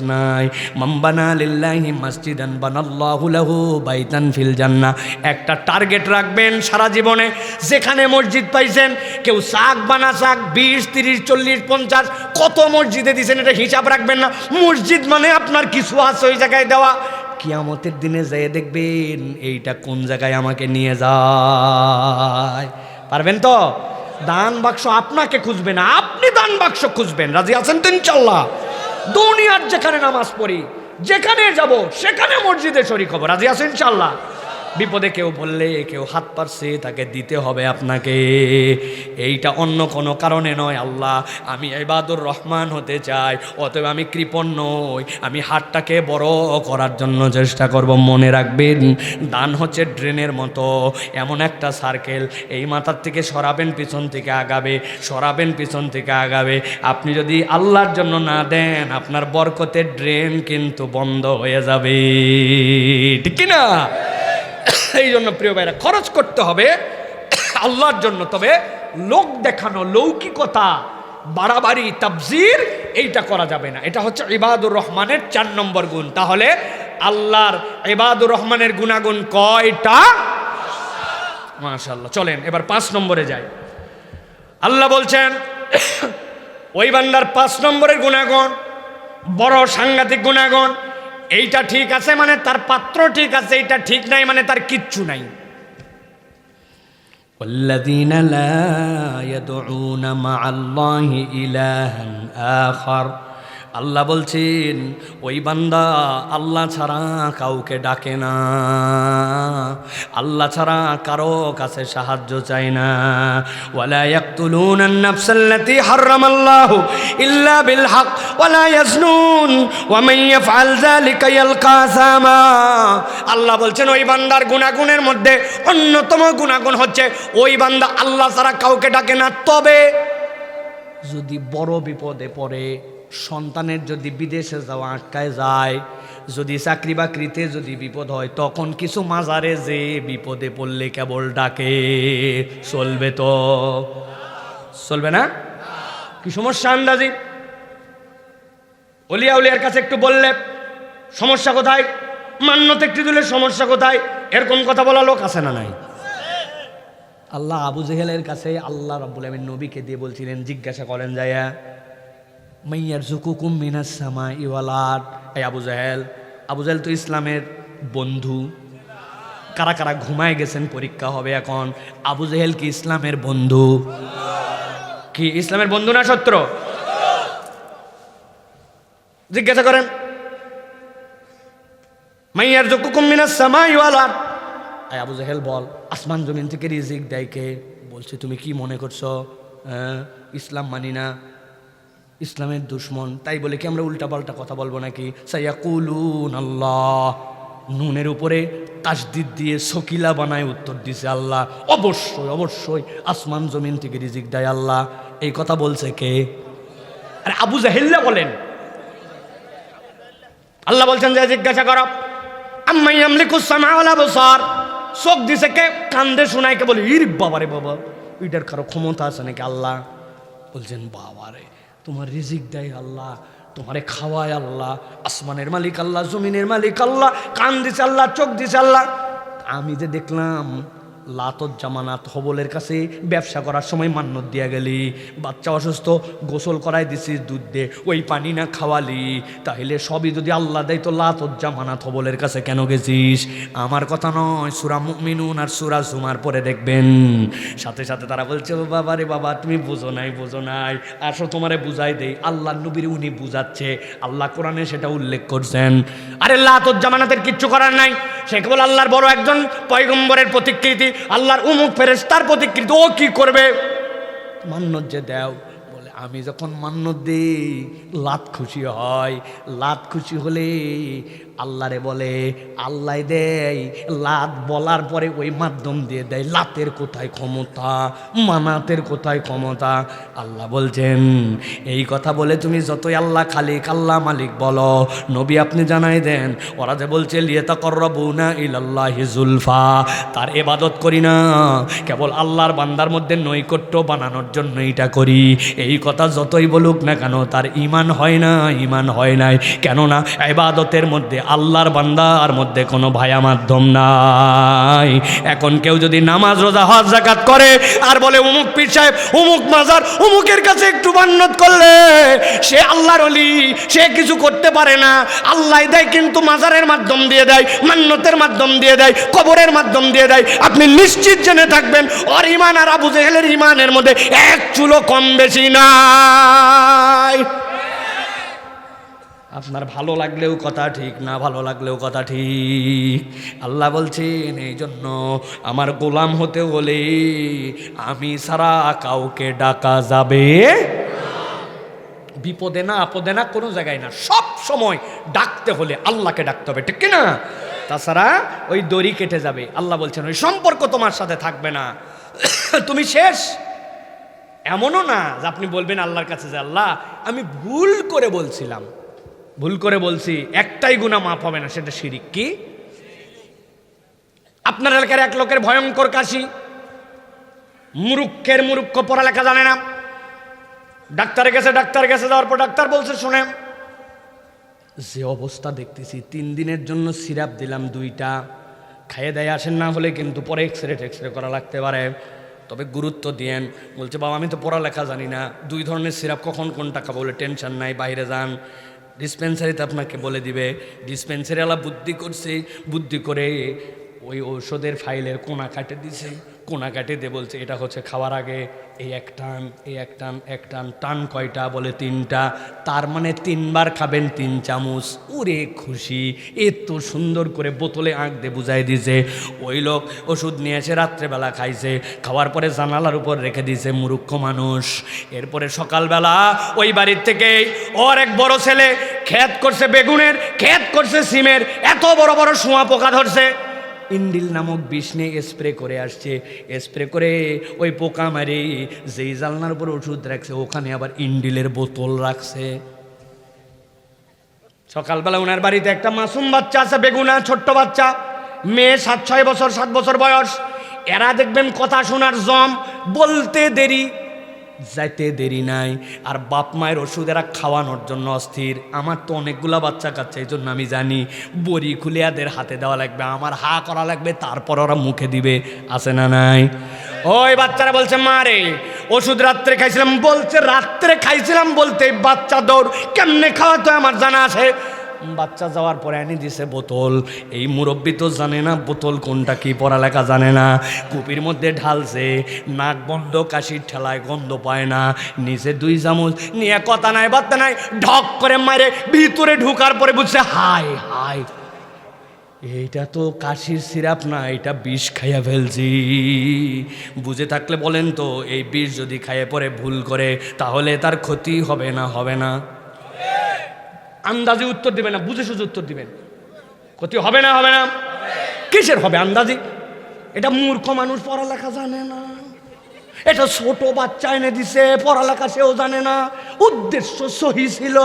নাই। মাম্বানা লিল্লাহি মসজিদান বানাল্লাহু লাহু বাইতান ফিল জান্নাহ। একটা টার্গেট রাখবেন সারা জীবনে, যেখানে মসজিদ পাইছেন, কেউ শাক বানা শাক 20, 30, 40, 50 কত মসজিদে দিয়েছেন এটা হিসাব রাখবেন না। মসজিদ মানে আপনার কিছু আছে ওই জায়গায় দেওয়া। কিয়ামতের দিনে যেয়ে দেখবেন এইটা কোন জায়গায় আমাকে নিয়ে যায়। পারবেন তো? দান বাক্স আপনাকে খুঁজবে না, আপনি দান বাক্স খুঁজবেন। রাজি আছেন তো ইনশাআল্লাহ? দুনিয়ার যেখানে নামাজ পড়ি, যেখানে যাব সেখানে মসজিদে শরীক হব। রাজি আছেন ইনশাআল্লাহ? বিপদে কেউ বললে, কেউ হাত পারছে, তাকে দিতে হবে আপনাকে। এইটা অন্য কোনো কারণে নয়। আল্লাহ, আমি ইবাদুর রহমান হতে চাই, অতএব আমি কৃপণ নই, আমি হাতটাকে বড় করার জন্য চেষ্টা করব। মনে রাখবেন, দান হচ্ছে ড্রেনের মতো, এমন একটা সার্কেল, এই মাথার থেকে সরাবেন, পিছন থেকে আগাবে, সরাবেন, পিছন থেকে আগাবে। আপনি যদি আল্লাহর জন্য না দেন, আপনার বরকতের ড্রেন কিন্তু বন্ধ হয়ে যাবে, ঠিক কি না? এই জন্য প্রিয় ভাইরা, খরচ করতে হবে আল্লাহর জন্য, তবে লোক দেখানো, লৌকিকতা, বাড়াবাড়ি, তাবজির এইটা করা যাবে না। এটা হচ্ছে ইবাদুর রহমানের 4 নম্বর গুণ। তাহলে আল্লাহর ইবাদুর রহমানের গুণাগুণ কয়টা? মাশাআল্লাহ। চলেন এবার 5 নম্বরে যাই। আল্লাহ বলছেন ওই বান্দার 5 নম্বরের গুণাগুণ বড় সাংঘাতিক গুণাগুণ। এইটা ঠিক আছে মানে তার পাত্র ঠিক আছে, এইটা ঠিক নাই মানে তার কিচ্ছু নাই। والذين لا يدعون مع الله إلها آخر। আল্লাহ বলছেন ওই বান্দা আল্লাহ ছাড়া কাউকে ডাকে না, আল্লাহ ছাড়া কারো কাছে সাহায্য চায় না। ওয়ালা ইয়াকতুলুনা আন-নাফসাল্লাতী হারামাল্লাহু ইল্লা বিল হক ওয়ালা ইয়াজনুন ওয়া মান ইয়াফআল যালিকা ইয়ালকা আসামা। আল্লাহ বলছেন ওই বান্দার গুনাহগুণের মধ্যে অন্যতম গুনাহগুণ হচ্ছে ওই বান্দা আল্লাহ ছাড়া কাউকে ডাকে না। তবে যদি বড় বিপদে পড়ে, সন্তানের যদি বিদেশে যাওয়া আটকায় যায়, যদি চাকরি বাকরিতে যদি বিপদ হয়, তখন কিছু মাজারে যে বিপদে পড়লে কেবল ডাকে, চলবে তো? চলবে না? কি সমস্যা আন্দাজি? ওলিয়া উলিয়ার কাছে একটু বললে সমস্যা কোথায়, মান্যত একটু দিলে সমস্যা কোথায়, এরকম কথা বলা লোক আছে না নাই? আল্লাহ আবু জেহেলের কাছে আল্লাহ রাব্বুল আমিন নবীকে দিয়ে বলছিলেন, জিজ্ঞাসা করেন যায়া, মাইয়ারযুকুকুম মিনাস সামাই ওয়াল আরদ। এই আবু জেহেল তো ইসলামের বন্ধু। কারা কারা ঘুমায় গেছেন? পরীক্ষা হবে এখন। আবু জেহেল কি ইসলামের বন্ধু? কি ইসলামের বন্ধু না শত্রু? জিজ্ঞাসা করেন, মাইয়ারযুকুকুম মিনাস সামাই ওয়াল আরদ। এই আবু জেহেল বল, আসমান জমিন থেকে রিজিক দেয় কে? বলছে তুমি কি মনে করছো ইসলাম মানি না, ইসলামের দুশ্মন, তাই বলে কি আমরা উল্টাপাল্টা কথা বলবো নাকি? সায়াকুলুন আল্লাহ, নুনের উপরে তাসদিদ দিয়ে সকিলা বানায় উত্তর দিছে আল্লাহ, অবশ্যই অবশ্যই আসমান জমিন থেকে রিজিক দেয় আল্লাহ। এই কথা বলছে কে? আরে আবু জাহেল্লা বলেন। আল্লাহ বলছেন যে জিজ্ঞাসা করো, আম্মা ইয়ামলিকুস সামা ওয়াল আবসার। চোখ দিছে কে? কান্দে শোনায় কে? বলে ইর বাবারে বাবা, ওইটার কারো ক্ষমতা আছে নাকি? আল্লাহ বলছেন বাবারে, তোমার রিজিক দেয় আল্লাহ, তোমারে খাওয়ায় আল্লাহ, আসমানের মালিক আল্লাহ, জমিনের মালিক আল্লাহ, কান দিছে আল্লাহ, চোখ দিছে আল্লাহ। আমি যে দেখলাম লাতত জামানাত হবলের কাছে ব্যবসা করার সময় মান্নত দিয়া গেলি, বাচ্চা অসুস্থ, গোসল করাই দিছিস দুধ দে, ওই পানি না খাওয়ালি, তাহলে সবই যদি আল্লাহ দেয় তো লাতত জামানাত হবলের কাছে কেন গেছিস? আমার কথা নয়, সূরা মুমিনুন আর সূরা জুমার পরে দেখবেন সাথে সাথে তারা বলছে, ও বাবা রে বাবা, তুমি বুঝো নাই, আসো তোমারে বুঝাই দেই। আল্লাহ নবীর উনি বুঝাচ্ছে, আল্লাহ কোরআনে সেটা উল্লেখ করছেন। আরে লাতত জামানাতের কিচ্ছু করার নাই, সে কেবল আল্লাহর বড় একজন পয়গম্বরের প্রতিকৃতি, আল্লাহর উমুক ফেরেশতার প্রতিকৃতি। ও কি করবে? মান্নত যে দেও। বলে আমি যখন মান্নত দেই লাত খুশি হয়, লাত খুশি হলে আল্লাহরে বলে, আল্লাহ দেয় লাত বলার পরে ওই মাধ্যম দিয়ে দেয় লাতের কোথায় ক্ষমতা, মানাতের কোথায় ক্ষমতা। আল্লাহ বলছেন এই কথা বলে তুমি যতই আল্লাহ খালিক আল্লাহ মালিক বলো, নবী আপনি জানাই দেন ওরা যে বলছে লিয়াতাকাররাবুনা ইলাল্লাহি যুলফা, তার ইবাদত করি না, কেবল আল্লাহর বান্দার মধ্যে নৈকট্য বানানোর জন্য এটা করি। এই কথা যতই বলুক না কেন তার ঈমান হয় না, ঈমান হয় নাই। কেননা ইবাদতের মধ্যে আল্লাহর বান্দার মধ্যে কোনো ভায়া মাধ্যম নাই। এখন কেউ যদি নামাজ রোজা হজ যাকাত করে আর বলে অমুক পীর সাহেব অমুক মাজার অমুকের কাছে একটু মান্নত করলে সে আল্লাহর ওলি, সে কিছু করতে পারে না। আল্লাহ দেয় কিন্তু মাজারের মাধ্যম দিয়ে দেয়, মান্নতের মাধ্যম দিয়ে দেয়, কবরের মাধ্যম দিয়ে দেয়। আপনি নিশ্চিত জেনে থাকবেন ওর ঈমান আর আবু জেহেলের ঈমানের মধ্যে এক চুলো কম বেশি নাই। আপনার ভালো লাগলেও কথা ঠিক, না ভালো লাগলেও কথা ঠিক। আল্লাহ বলছেন এই জন্য আমার গোলাম হতে হলে আমি ছাড়া কাউকে ডাকা যাবে বিপদে না আপদে না কোনো জায়গায় না, সব সময় ডাকতে হলে আল্লাহকে ডাকতে হবে, ঠিক কিনা? তাছাড়া ওই দড়ি কেটে যাবে। আল্লাহ বলছেন ওই সম্পর্ক তোমার সাথে থাকবে না, তুমি শেষ। এমনও না যে আপনি বলবেন আল্লাহর কাছে যে আল্লাহ আমি ভুল করে বলছিলাম, ভুল করে বলছি, একটাই গুনাহ মাফ হবে না, সেটা শিরিক। কি? আপনার এলাকার এক লোকের ভয়ঙ্কর কাশি, মুরুক্ষ পড়ালেখা জানে না, ডাক্তারে গেছে, ডাক্তার গেছে, যাওয়ার পর ডাক্তার বলছে শোনেন যে অবস্থা দেখতেছি 3 দিনের জন্য সিরাপ দিলাম 2টা, খাইয়ে দেয় আসেন, না হলে কিন্তু পরে এক্সরে করা লাগতে পারে, তবে গুরুত্ব দিয়েন। বলছে বাবা আমি তো পড়ালেখা জানি না, 2 ধরনের সিরাপ কখন কোনটা খাবো? বলে টেনশন নাই, বাইরে যান, ডিসপেন্সারিতে আপনাকে বলে দিবে। ডিসপেন্সারিওয়ালা বুদ্ধি করছে, বুদ্ধি করে ওই ঔষধের ফাইলের কোনা কাটে দিছে, কোনা কাটে দিয়ে বলছে এটা হচ্ছে খাওয়ার আগে এই এক টান, এই এক টান, এক টান। টান কয়টা? বলে 3টা, তার মানে 3 বার খাবেন 3 চামচ। ওরে খুশি, এত সুন্দর করে বোতলে আঁক দিয়ে বুঝাই দিছে। ওই লোক ওষুধ নিয়ে এসে রাত্রেবেলা খাইছে, খাওয়ার পরে জানালার উপর রেখে দিয়েছে, মূর্খ মানুষ। এরপরে সকালবেলা ওই বাড়ির থেকে ওর এক বড় ছেলে ক্ষেত করছে বেগুনের, ক্ষেত করছে সিমের, এত বড় বড় শুঁয়া পোকা ধরছে, ইন্ডিল নামক বিষ নিয়ে স্প্রে করে আসছে। স্প্রে করে ওই পোকা মারে যেই জানলার উপর ওষুধ রাখছে ওখানে আবার ইন্ডিলের বোতল রাখছে। সকালবেলা ওনার বাড়িতে একটা মাসুম বাচ্চা আছে, বেগুনা ছোট্ট বাচ্চা, মেয়ে 7-6 বছর 7 বছর বয়স। এরা দেখবেন কথা শোনার জম, বলতে দেরি যাইতে দেরি নাই, আর বাপ মায়ের ওষুধ এরা খাওয়ানোর জন্য অস্থির। আমার তো অনেকগুলা বাচ্চা কাচ্চা, এই জন্য আমি জানি বড়ি খুলে এদের হাতে দেওয়া লাগবে, আমার হা করা লাগবে, তারপর ওরা মুখে দিবে, আছে না নাই? ওই বাচ্চারা বলছে মা রে ওষুধ রাত্রে খাইছিলাম, বলছে রাত্রে খাইছিলাম বলতে বাচ্চা দৌড়, কেমনে খাওয়াতো আমার জানা আছে। বাচ্চা যাওয়ার পরে এনে দিছে বোতল। এই মুরব্বী তো জানে না বোতল কোনটা, কি পড়ালেখা জানে না, কুপির মধ্যে ঢালছে, নাক বন্ধ, কাশির ঠেলায় গন্ধ পায় না, নিচে 2 চামচ নিয়ে কথা নাই বার্তা নাই ঢক করে মারে ভিতরে ঢুকার পরে বুঝছে হায় হায় এইটা তো কাশির সিরাপ না, এটা বিষ খাইয়া ফেলছি। বুঝে থাকলে বলেন তো এই বিষ যদি খাইয়ে পরে ভুল করে তাহলে তার ক্ষতি হবে না? হবে না? আন্দাজে উত্তর দিবেন না, বুঝে সুঝে উত্তর দিবেন। ক্ষতি হবে না? হবে না? কিসের হবে আন্দাজি? এটা মূর্খ মানুষ, পড়ালেখা জানে না। এটা ছোট বাচ্চা এনে দিছে, পড়ালেখা সেও জানে না। উদ্দেশ্য সহি ছিল,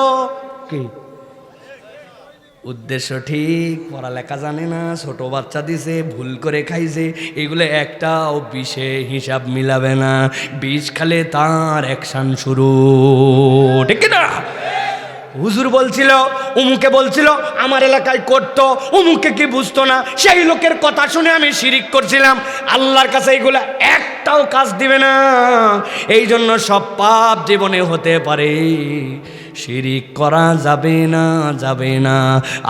কি উদ্দেশ্য ঠিক, পড়ালেখা জানে না, ছোট বাচ্চা দিছে, ভুল করে খাইছে, এগুলো একটাও বিষে হিসাব মিলাবে না। বিষ খালে তার অ্যাকশন শুরু, ঠিক না? হুজুর বলছিল, উমুকে বলছিল আমার এলাকায় করতো, উমুকে কি বুঝতো না, সেই লোকের কথা শুনে আমি শিরিক করছিলাম। আল্লাহর কাছে এইগুলা একটাও কাজ দিবে না। এই জন্য সব পাপ জীবনে হতে পারে, শিরিক করা যাবে না, যাবে না।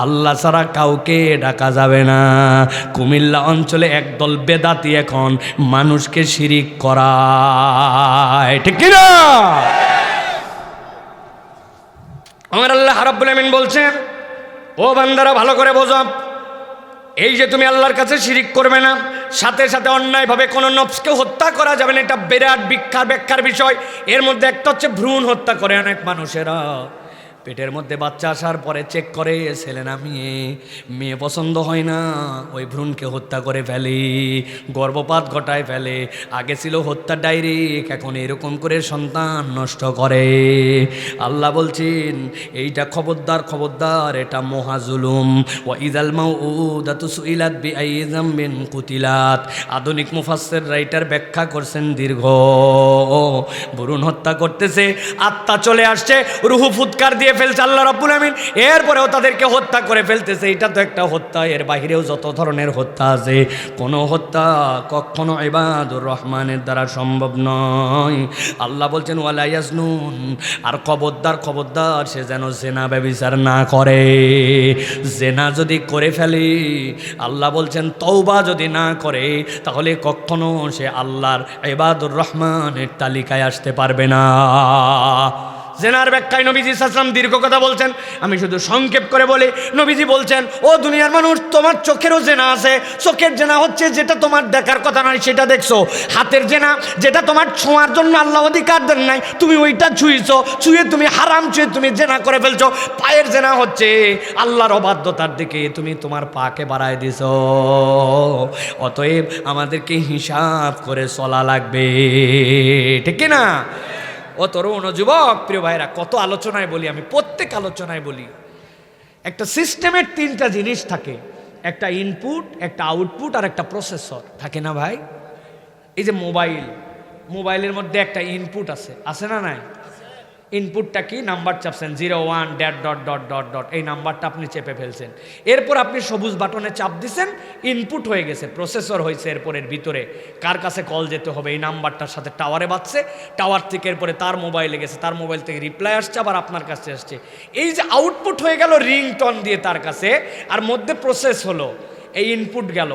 আল্লাহ ছাড়া কাউকে ডাকা যাবে না। কুমিল্লা অঞ্চলে একদল বেদাতি এখন মানুষকে শিরিক করায়, ঠিক কিনা? আমার আল্লাহ রাব্বুল আমিন বলছেন, ও বান্দারা ভালো করে বোঝো, এই যে তুমি আল্লাহর কাছে শিরিক করবে না, সাথে সাথে অন্যায়ভাবে কোনো নফসকে হত্যা করা যাবে না, এটা বিরাট ব্যাখ্যার বিষয়। এর মধ্যে একটা হচ্ছে ভ্রূণ হত্যা করে অনেক মানুষেরা। পেটের মধ্যে বাচ্চা আসার পরে চেক করে ছেলে না মেয়ে, মেয়ে পছন্দ হয় না, ওই ভ্রূণকে হত্যা করে ফেলে, গর্ভপাত ঘটায় ফেলে। আগে ছিল হত্যা ডাইরেক্ট, এখন এরকম করে সন্তান নষ্ট করে। আল্লাহ বলছেন এইটা খবরদার খবরদার, এটা মহাজুলুম। ওয়া ইযাল মাউউদাতু সুইলাত বিআইয়ি যামবিন কুতিলাত। আধুনিক মুফাসসির রাইটার ব্যাখ্যা করছেন দীর্ঘ, ভ্রূণ হত্যা করতেছে, আত্মা চলে আসছে, রুহু ফুৎকার দিয়ে ফেলছে আল্লাহ রাব্বুল আমিন, এরপরেও তাদেরকে হত্যা করে ফেলতেছে। এটা তো একটা হত্যা, এর বাহিরেও যত ধরনের হত্যা আছে, কোনো হত্যা কখনো ইবাদুর রহমানের দ্বারা সম্ভব নয়। আল্লাহ বলছেন ওয়ালা ইয়াজনুন, আর খবরদার খবরদার সে যেন জেনা ব্যভিচার না করে। জেনা যদি করে ফেলে, আল্লাহ বলছেন তওবা যদি না করে, তাহলে কখনো সে আল্লাহর ইবাদুর রহমানের তালিকায় আসতে পারবে না। জেনার ব্যাখ্যায় নবীজি সাল্লাল্লাহু আলাইহি ওয়াসাল্লাম দীর্ঘ কথা বলছেন, আমি শুধু সংক্ষেপ করে বলি। নবীজি বলছেন, ও দুনিয়ার মানুষ, তোমার চোখেরও জেনা আছে। চোখের জেনা হচ্ছে যেটা তোমার দেখার কথা নয় সেটা দেখছো। হাতের জেনা যেটা তোমার ছোঁয়ার জন্য আল্লাহ অধিকার দেন নাই, তুমি ওইটা ছুঁয়েছো, ছুঁয়ে তুমি হারাম, ছুঁয়ে তুমি জেনা করে ফেলছো। পায়ের জেনা হচ্ছে আল্লাহর অবাধ্যতার দিকে তুমি তোমার পাকে বাড়ায় দিছো। অতএব আমাদেরকে হিসাব করে চলা লাগবে, ঠিক কি না? ও তরুণ যুবক প্রিয় ভাইরা, কত আলোচনায় বলি আমি, প্রত্যেক আলোচনায় বলি, একটা সিস্টেমের তিনটা জিনিস থাকে, একটা ইনপুট, একটা আউটপুট আর একটা প্রসেসর থাকে না ভাই? এই যে মোবাইলের মধ্যে একটা ইনপুট আছে না নাই? ইনপুটটা কি? নাম্বার চাপছেন 01... এই নাম্বারটা আপনি চেপে ফেলছেন, এরপর আপনি সবুজ বাটনে চাপ দিছেন, ইনপুট হয়ে গেছে, প্রসেসর হয়েছে। এরপরের ভিতরে কার কাছে কল যেতে হবে এই নাম্বারটার সাথে টাওয়ারে বাজছে, টাওয়ার থেকে এরপরে তার মোবাইলে গেছে, তার মোবাইল থেকে রিপ্লাই আসছে, আবার আপনার কাছে আসছে। এই যে আউটপুট হয়ে গেল রিংটন দিয়ে তার কাছে, আর মধ্যে প্রসেস হলো, এই ইনপুট গেল।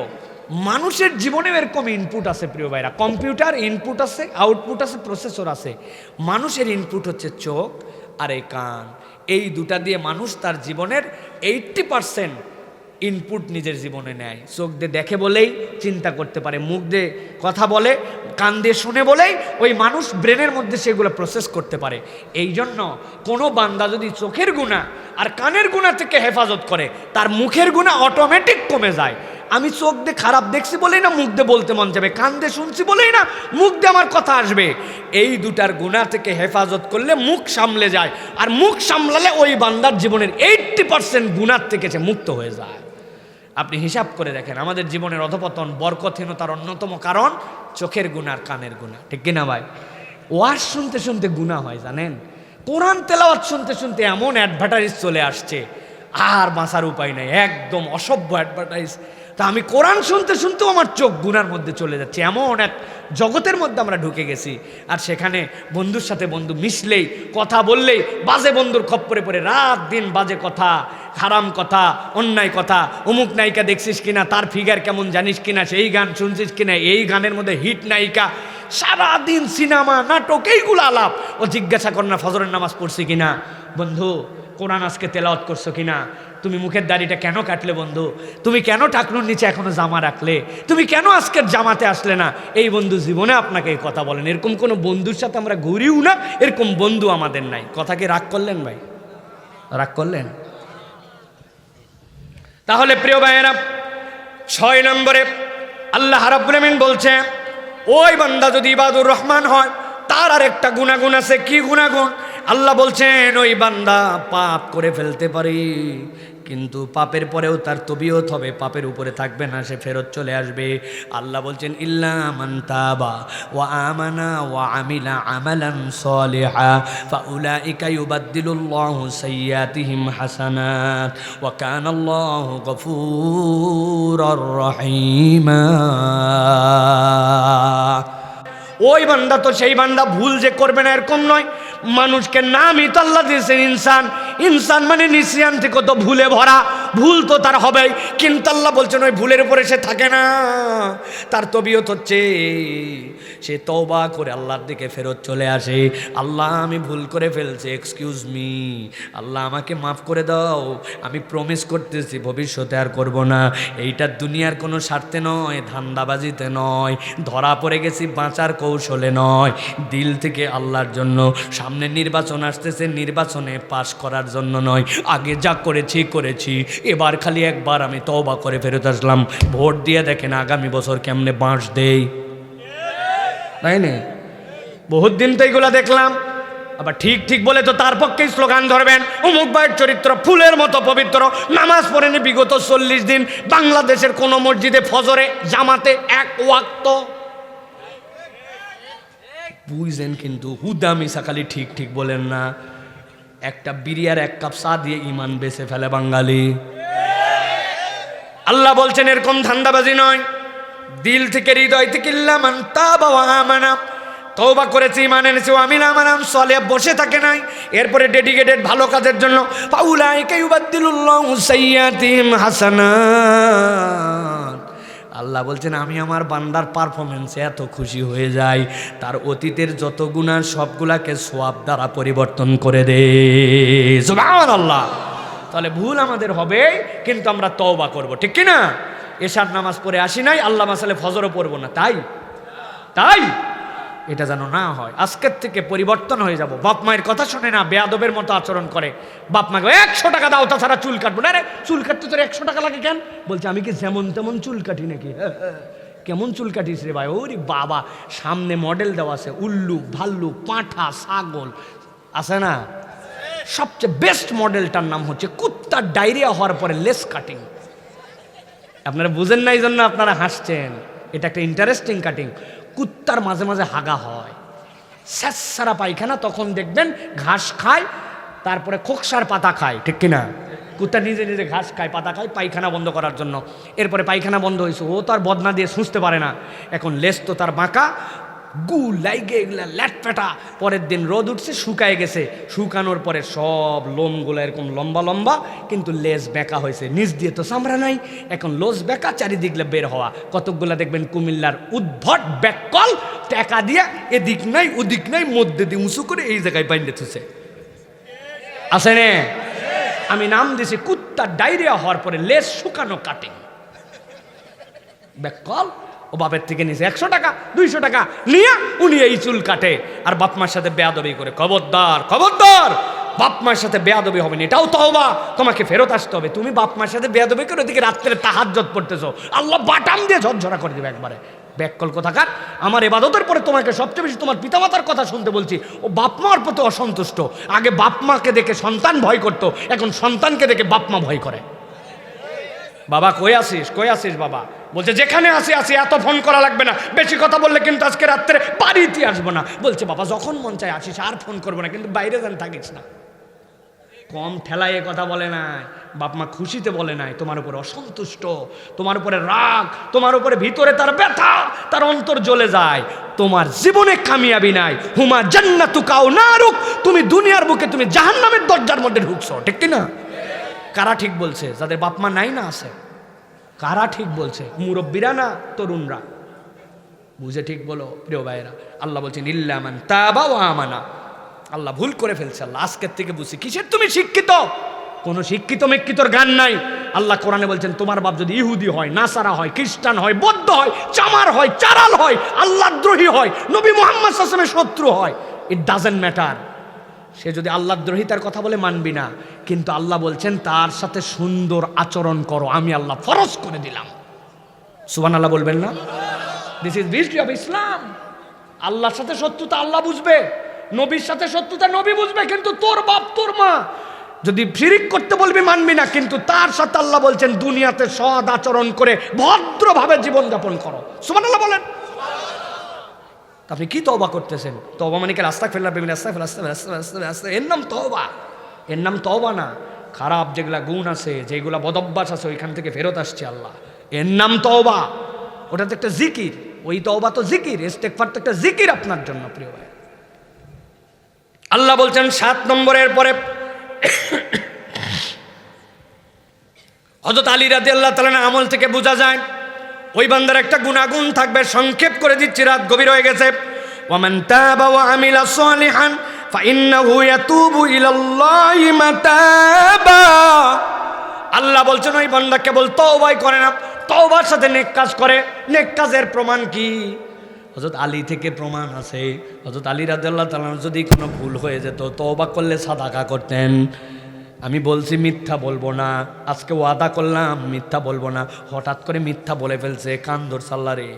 মানুষের জীবনেও এরকম ইনপুট আছে প্রিয় ভাইরা। কম্পিউটার ইনপুট আছে, আউটপুট আছে, প্রসেসর আছে। মানুষের ইনপুট হচ্ছে চোখ আর এই কান, এই দুটা দিয়ে মানুষ তার জীবনের 80% ইনপুট নিজের জীবনে নেয়। চোখ দিয়ে দেখে বলেই চিন্তা করতে পারে, মুখ দিয়ে কথা বলে, কান দিয়ে শুনে বলেই ওই মানুষ ব্রেনের মধ্যে সেগুলো প্রসেস করতে পারে। এই জন্য কোনো বান্দা যদি চোখের গুনাহ আর কানের গুনাহ থেকে হেফাজত করে, তার মুখের গুনাহ অটোমেটিক কমে যায়। আমি চোখ দিয়ে খারাপ দেখছি বলেই না মুখ দিয়ে বলতে মন যাবে, কান দিয়ে শুনছি বলেই না মুখ দিয়ে আমার কথা আসবে। এই দুটার গুনাহ থেকে হেফাজত করলে মুখ সামলে যায়, আর মুখ সামলালে ওই বান্দার জীবনের 80% গুনাহ থেকে সে মুক্ত হয়ে যায়। আপনি হিসাব করে দেখেন, আমাদের জীবনের অধপতন, বরকতহীনতার অন্যতম কারণ চোখের গুনাহ আর কানের গুনাহ, ঠিক কিনা ভাই? ওয়াজ শুনতে শুনতে গুনাহ হয় জানেন, কোরআন তেলাওয়াত শুনতে শুনতে এমন অ্যাডভার্টাইজ চলে আসছে, আর বাঁচার উপায় নাই, একদম অসভ্য অ্যাডভার্টাইজ। তা আমি কোরআন শুনতে শুনতেও আমার চোখ গুনার মধ্যে চলে যাচ্ছে, এমন এক জগতের মধ্যে আমরা ঢুকে গেছি। আর সেখানে বন্ধুর সাথে বন্ধু মিশলেই, কথা বললেই বাজে বন্ধুর খপ্পরে পড়ে রাত দিন বাজে কথা, হারাম কথা, অন্যায় কথা, অমুক নায়িকা দেখছিস কিনা, তার ফিগার কেমন জানিস কিনা, সেই গান শুনছিস কিনা, এই গানের মধ্যে হিট নায়িকা, সারাদিন সিনেমা নাটক এইগুলো আলাপ। ও জিজ্ঞাসা কর না ফজরের নামাজ পড়ছি কিনা, বন্ধু কোরআন আজকে তেলাওয়াত করছো কিনা, তুমি মুখের দাড়িটা কেন কাটলে বন্ধু, তুমি কেন টাকনুর নিচে এখনো জামা রাখলে, তুমি কেন আজকের জামাতে আসলে না। এই বন্ধু জীবনে আপনাকে এই কথা বলেন, এরকম কোনো বন্ধুর সাথে আমরা ঘুরিও না, এরকম বন্ধু আমাদের নাই। কথা কি রাগ করলেন ভাই? রাগ করলেন? তাহলে প্রিয় ভাইয়েরা, 6 নম্বরে আল্লাহ রাব্বুল আমিন বলছে, ওই বান্দা যদি ইবাদুর রহমান হয়, তার আর একটা গুনাহগুণ আছে। কি গুনাহগুণ? আল্লাহ বলছেন ওই বান্দা পাপ করে ফেলতে পারে, কিন্তু পাপের পরেও তার তবিয়ত হবে, পাপের উপরে থাকবে না, সে ফেরত চলে আসবে। আল্লাহ বলছেন ইল্লা মান তাবা ওয়া আমানা ওয়া আমিলা আমালান সালিহা ফাউলাইকা ইউবাদদিলুল্লাহু সাইয়্যাতিহিম হাসানাত ওয়া কানাল্লাহু গফুরুর রহিমা। ওই বান্দা তো সেই বান্দা ভুল যে করবে না এরকম নয়। মানুষকে নামই তো আল্লাহ দিয়েছেন ইনসান, ইনসান মানে নিসিয়ান থেকে তো ভুলে ভরা। ভুল তো তার হবেই, কিন্তু আল্লাহ বলছেন ওই ভুলের উপরে সে থাকে না। তার তবিয়ত হচ্ছে সে তওবা করে আল্লাহর দিকে ফেরত চলে আসে। আল্লাহ আমি ভুল করে ফেলছি, এক্সকিউজ মি, আল্লাহ আমাকে মাফ করে দাও, আমি প্রমিস করতেছি ভবিষ্যতে আর করব না। এইটা দুনিয়ার কোনো স্বার্থে নয়, ধান্দাবাজিতে নয়, ধরা পড়ে গেছি বাঁচার কৌশলে নয়, দিল থেকে আল্লাহর জন্য। সামনে নির্বাচন আসতেছে, নির্বাচনে পাশ করার জন্য নয়, আগে যা করেছি, এবার খালি একবার আমি তওবা করে ফেরত আসলাম। ভোট দিয়ে দেখেন আগামী বছর কেমনে বাঁশ দেই, তাই না? বহুত দিন তো এইগুলা দেখলাম। আবার ঠিক বলে তো তার পক্ষেই স্লোগান ধরবেন, অমুক ভাইয়ের চরিত্র ফুলের মতো পবিত্র, নামাজ পড়েনি বিগত 40 দিন, বাংলাদেশের কোন মসজিদে ফজরে জামাতে এক ওয়াক্ত। বুঝছেন, কিন্তু হুদা মিশা খালি ঠিক বলেন না। একটা বিড়ি আর এক কাপ চা দিয়ে ইমান বেঁচে ফেলে বাঙালি। আল্লাহ বলছেন এরকম ধান্দাবাজি নয়, দিল থেকে হৃদয় থেকে ইল্লামান তাবা ওয়া আমানা, তওবা করেছে, ঈমান এনেছে, ওয়া আমিলা আমালান সালিহা, বসে থাকে নাই, এরপরে ডেডিকেটেড ভালো কাজের জন্য। ফাউলাইকা ইউবাদদিলুল্লাহু সাইয়্যাতিহিম হাসানাত। আল্লাহ বলছেন আমি আমার বান্দার পারফরমেন্সে এত খুশি হয়ে যাই, তার অতীতের যত গুনাহ সবগুলাকে সওয়াব দ্বারা পরিবর্তন করে দে। সুবহানাল্লাহ। তাহলে ভুল আমাদের হবে, কিন্তু আমরা তওবা করব, ঠিক কি না? এশার নামাজ পড়ে আসি নাই, আল্লাহ মাসালে ফজরও পড়বো না, তাই এটা যেন না হয়। আজকের থেকে পরিবর্তন হয়ে যাব। বাপ মায়ের কথা শোনে না, বেয়াদবের মতো আচরণ করে। বাপ মাকে 100 টাকা দাও, তাছাড়া চুল কাটবো না। রে চুল কাটতে তোর 100 টাকা লাগে কেন? বলছে আমি কি যেমন তেমন চুল কাটি নাকি? কেমন চুল কাটিস রে ভাই? ওরে বাবা, সামনে মডেল দেওয়া আছে, উল্লুক, ভাল্লুক, পাঁঠা, ছাগল আছে না? সবচেয়ে বেস্ট মডেলটার নাম হচ্ছে কুত্তার ডায়রিয়া হওয়ার পরে লেস কাটিং। আপনারা বুঝেন না, এই জন্য আপনারা হাসছেন। এটা একটা ইন্টারেস্টিং কাটিং। কুত্তার মাঝে মাঝে হাগা হয়, স্যাঁতসারা পায়খানা, তখন দেখবেন ঘাস খায়, তারপরে খোকসার পাতা খায়, ঠিক কিনা? কুত্তা নিজে ঘাস খায়, পাতা খায়, পায়খানা বন্ধ করার জন্য। এরপরে পায়খানা বন্ধ হয়েছে, ও তো আর বদনা দিয়ে শুষতে পারে না, এখন লেজ তো তার বাঁকা, গু লাইগে এগুলা ল্যাটপেটা। পরের দিন রোদ উঠছে, শুকায় গেছে, শুকানোর পরে সব লোমগুলো এরকম লম্বা লম্বা, কিন্তু লেজ বেঁকা হয়েছে, নিচ দিয়ে তো চামড়া নাই, এখন লোজ বেঁকা, চারিদিকে বের হওয়া। কতকগুলা দেখবেন কুমিল্লার উদ্ভট ব্যাককল, টাকা দিয়া এদিক নাই ওদিক নাই, মধ্যে দিয়ে উঁচু করে এই জায়গায় বাইন্দে থুছে, আছে নে? আমি নাম দিয়েছি কুত্তার ডায়রিয়া হওয়ার পরে লেজ শুকানো কাটিং। ব্যাককল ও বাপের থেকে নিছে 100 টাকা 200 টাকা নিয়ে উনি এই চুল কাটে, আর বাপ মার সাথে বেয়াদবি করে। খবরদার, বাপ মার সাথে বেয়াদবি হবে না, এটাও তওবা, তোমাকে ফেরত আসতে হবে। তুমি বাপ মার সাথে বেয়াদবি করে ওদিকে রাত্রে তাহাজ্জুদ পড়তেছো, আল্লাহ বাটাম দিয়ে ঝরঝরা করে দেবে একবারে। ব্যাককল কোথাকার! আমার ইবাদতের পরে তোমাকে সবচেয়ে বেশি তোমার পিতামাতার কথা শুনতে বলছি। ও বাপ মার প্রতি অসন্তুষ্ট। আগে বাপ মাকে দেখে সন্তান ভয় করতো, এখন সন্তানকে দেখে বাপ মা ভয় করে। বাবা কই আসিস বাবা? বলছে যেখানে আসি, এত ফোন করা লাগবে না, বেশি কথা বললে কিন্তু আজকে রাত্রে বাড়িতে আসবো না। বলছে বাবা যখন মন চায় আসিস, আর ফোন করবো না, কিন্তু বাইরে যেন থাকিস না। কম ঠেলায় এ কথা বলে নাই, বাপ মা খুশিতে বলে নাই, তোমার উপরে অসন্তুষ্ট, তোমার উপরে রাগ, তোমার উপরে ভিতরে তার ব্যথা, তার অন্তর জ্বলে যায়। তোমার জীবনে কামিয়াবি নাই, হুমা জান্নাতুকা আও নারুক, তুমি দুনিয়ার বুকে তুমি জাহান্নামের দরজার মধ্যে ঢুকছো, ঠিক কি না? কারা ঠিক বলছে? যাদের বাপ মা নাই না আছে। কারা ঠিক বলছে? মুরব্বীরা না তরুণরা? বুঝে ঠিক বলো প্রিয় ভাইয়েরা। আল্লাহ বলছেন ইল্লা মান তাবা ওয়া আমানা। আল্লাহ ভুল করে ফেলছে। আল্লাহ আজকের থেকে বুঝছি কিসের তুমি শিক্ষিত? কোনো শিক্ষিত মেক্ষিতর গান নাই। আল্লাহ কোরআনে বলছেন তোমার বাপ যদি ইহুদি হয়, নাসারা হয়, খ্রিস্টান হয়, বৌদ্ধ হয়, চামার হয়, চারাল হয়, আল্লাহদ্রোহী হয়, নবী মুহাম্মদ সাল্লাল্লাহু আলাইহি ওয়াসাল্লামের শত্রু হয়, ইট ডাজন্ট ম্যাটার। সে যদি আল্লাহদ্রোহিতার কথা বলে মানবি না, কিন্তু আল্লাহ বলছেন তার সাথে সুন্দর আচরণ করো, আমি আল্লাহ ফরজ করে দিলাম। সুবহানাল্লাহ বলবেন না? This is beauty of Islam. আল্লাহর সাথে শত্রুতা আল্লাহ বুঝবে, নবীর সাথে শত্রুতা নবী বুঝবে, কিন্তু তোর বাপ তোর মা যদি শিরিক করতে বলবি মানবি না, কিন্তু তার সাথে আল্লাহ বলছেন দুনিয়াতে সৎ আচরণ করে ভদ্রভাবে জীবনযাপন করো। সুবহানাল্লাহ বলেন। আপনি কি তওবা করতেছেন? তওবা মানে কি আস্তাগফিরুল্লাহ বিমিন আস্তাগফিরুল্লাহ, এর নাম তওবা? এর নাম তওবা না। খারাপ যেগুলা গুণ আছে, যেগুলা বদভ্যাস আছে, ওইখান থেকে ফেরত আসছে আল্লাহ, এর নাম তওবা। ওটা তো একটা জিকির, ওই তওবা তো জিকির, ইস্তেগফার তো একটা জিকির আপনার জন্য প্রিয় ভাই। আল্লাহ বলছেন 7 নম্বরের পরে হযরত আলী রাদিয়াল্লাহু তাআলা আমল থেকে বোঝা যায় ওই বান্দার একটা গুনাহগুণ থাকবে। সংক্ষেপ করে দিচ্ছি, রাত গভীর হয়ে গেছে। ওয়ামান তাবা ওয়া আমিলা সালিহান ফাইন্নাহু ইয়াতুবু ইলাল্লাহি মাতাবা। আল্লাহ বলছেন ওই বান্দা কেবল তওবাই করে না, তওবার সাথে নেক কাজ করে। নেক কাজের প্রমাণ কি? হযরত আলী থেকে প্রমাণ আছে। হযরত আলী রাদিয়াল্লাহু তাআলা যদি কোনো ভুল হয়ে যেত, তওবা করলে সাদাকা করতেন। আমি বলছি মিথ্যা বলবো না, আজকে ওয়াদা করলাম মিথ্যা বলবো না। হঠাৎ করে মিথ্যা বলে ফেলছে, কান ধরছে আল্লাহ রে,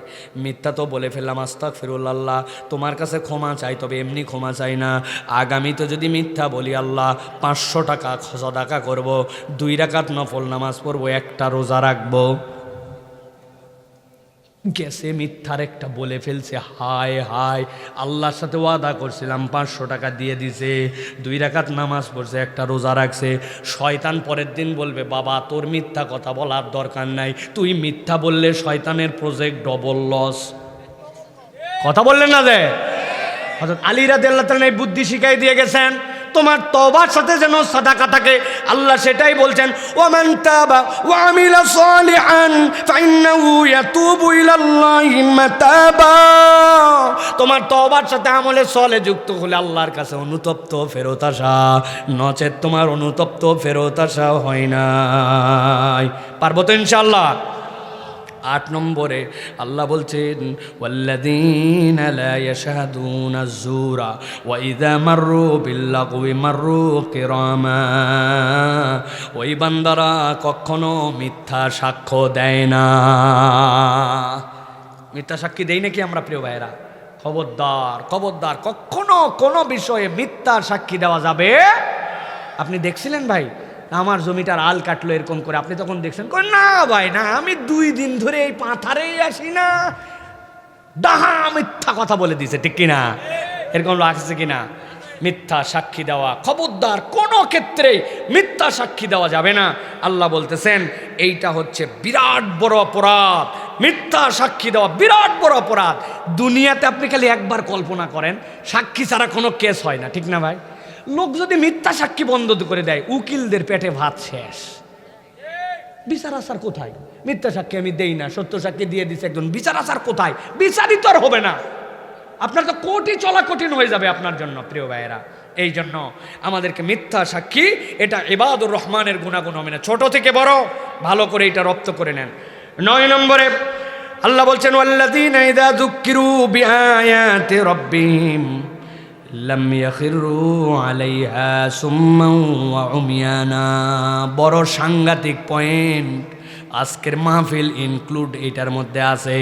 মিথ্যা তো বলে ফেললাম, আস্তাগফিরুল্লাহ, তোমার কাছে ক্ষমা চাই, তবে এমনি ক্ষমা চাই না। আগামীতে যদি মিথ্যা বলি আল্লাহ 500 টাকা সাদাকা করব, 2 রাকাত নফল নামাজ পড়বো, 1টা রোজা রাখবো। গেছে মিথ্যার একটা বলে ফেলছে, হায় হায়, আল্লাহর সাথে ওয়াদা করছিলাম 500 টাকা দিয়ে দিছে, 2 রাকাত নামাজ পড়ছে, 1টা রোজা রাখছে। শয়তান পরের দিন বলবে বাবা তোর মিথ্যা কথা বলার দরকার নাই, তুই মিথ্যা বললে শয়তানের প্রজেক্ট ডবল লস। কথা বললেন না যে? হযরত আলী রাদিয়াল্লাহু তাআলা এই বুদ্ধি শিখাই দিয়ে গেছেন, তোমার তওবার সাথে যেন সাদাকা থাকে। আল্লাহ সেটাই বলছেন, ওয়ামান তাবা ওয়া আমিলা সালিহান ফাইন্নাহু ইয়াতুবু ইলাল্লাহি মাতাবা। তোমার তওবার সাথে আমলে সলে যুক্ত হলে আল্লাহর কাছে অনুতপ্ত ফেরত আসা, নচেত তোমার অনুতপ্ত ফেরত আসা হয় না। পারবো তো ইনশাআল্লাহ? 8 নম্বরে আল্লাহ বলছেন, ওয়াল্লাযীনা লা ইয়াশহাদুনা আয-যুরা ওয়া ইযা মাররু বিল-লাগwi মাররু কিরামা। ওই বান্দারা কখনো মিথ্যা সাক্ষ্য দেয় না। মিথ্যা সাক্ষী দেই নাকি আমরা প্রিয় ভাইরা? খবরদার, খবরদার, কখনো কোনো বিষয়ে মিথ্যা সাক্ষী দেওয়া যাবে। আপনি দেখছিলেন ভাই আমার জমিটার আল কাটলো এরকম করে, আপনি তখন দেখছেন না ভাই না, আমি 2 দিন ধরে এই পাথারেই আসি না, ডাহা মিথ্যা কথা বলে দিছে, ঠিক কিনা? এরকম লাগছে কিনা? মিথ্যা সাক্ষী দেওয়া, খবরদার, কোনো ক্ষেত্রে মিথ্যা সাক্ষী দেওয়া যাবে না। আল্লাহ বলতেছেন এইটা হচ্ছে বিরাট বড় অপরাধ। মিথ্যা সাক্ষী দেওয়া বিরাট বড় অপরাধ। দুনিয়াতে আপনি খালি একবার কল্পনা করেন, সাক্ষী ছাড়া কোনো কেস হয় না, ঠিক না ভাই? লোক যদি মিথ্যা সাক্ষী বন্ধ করে দেয়, উকিলদের পেটে ভাত শেষ। বিচার আসার কোথায়? মিথ্যা সাক্ষী আমি দেই না, সত্য সাক্ষী দিয়ে দিচ্ছে একজন, বিচার আসার কোথায়? বিচারই তো আর হবে না, আপনার তো কোটি চলা কঠিন হয়ে যাবে আপনার জন্য প্রিয় ভাইয়েরা। এই জন্য আমাদেরকে মিথ্যা সাক্ষী, এটা ইবাদুর রহমানের গুণাগুণ হবে না। ছোট থেকে বড় ভালো করে এটা রপ্ত করে নেন। 9 নম্বরে আল্লাহ বলছেন, ওয়াল্লাযীনা ইযা যুক্কিরু বিআয়াতি রাব্বিহিম লাম ইয়াখিরু আলাইহা সুম্মান ওয়া উমিয়ানা। বড় সাংঘাতিক পয়েন্ট, আজকের মাহফিল ইনক্লুড এটার মধ্যে আছে।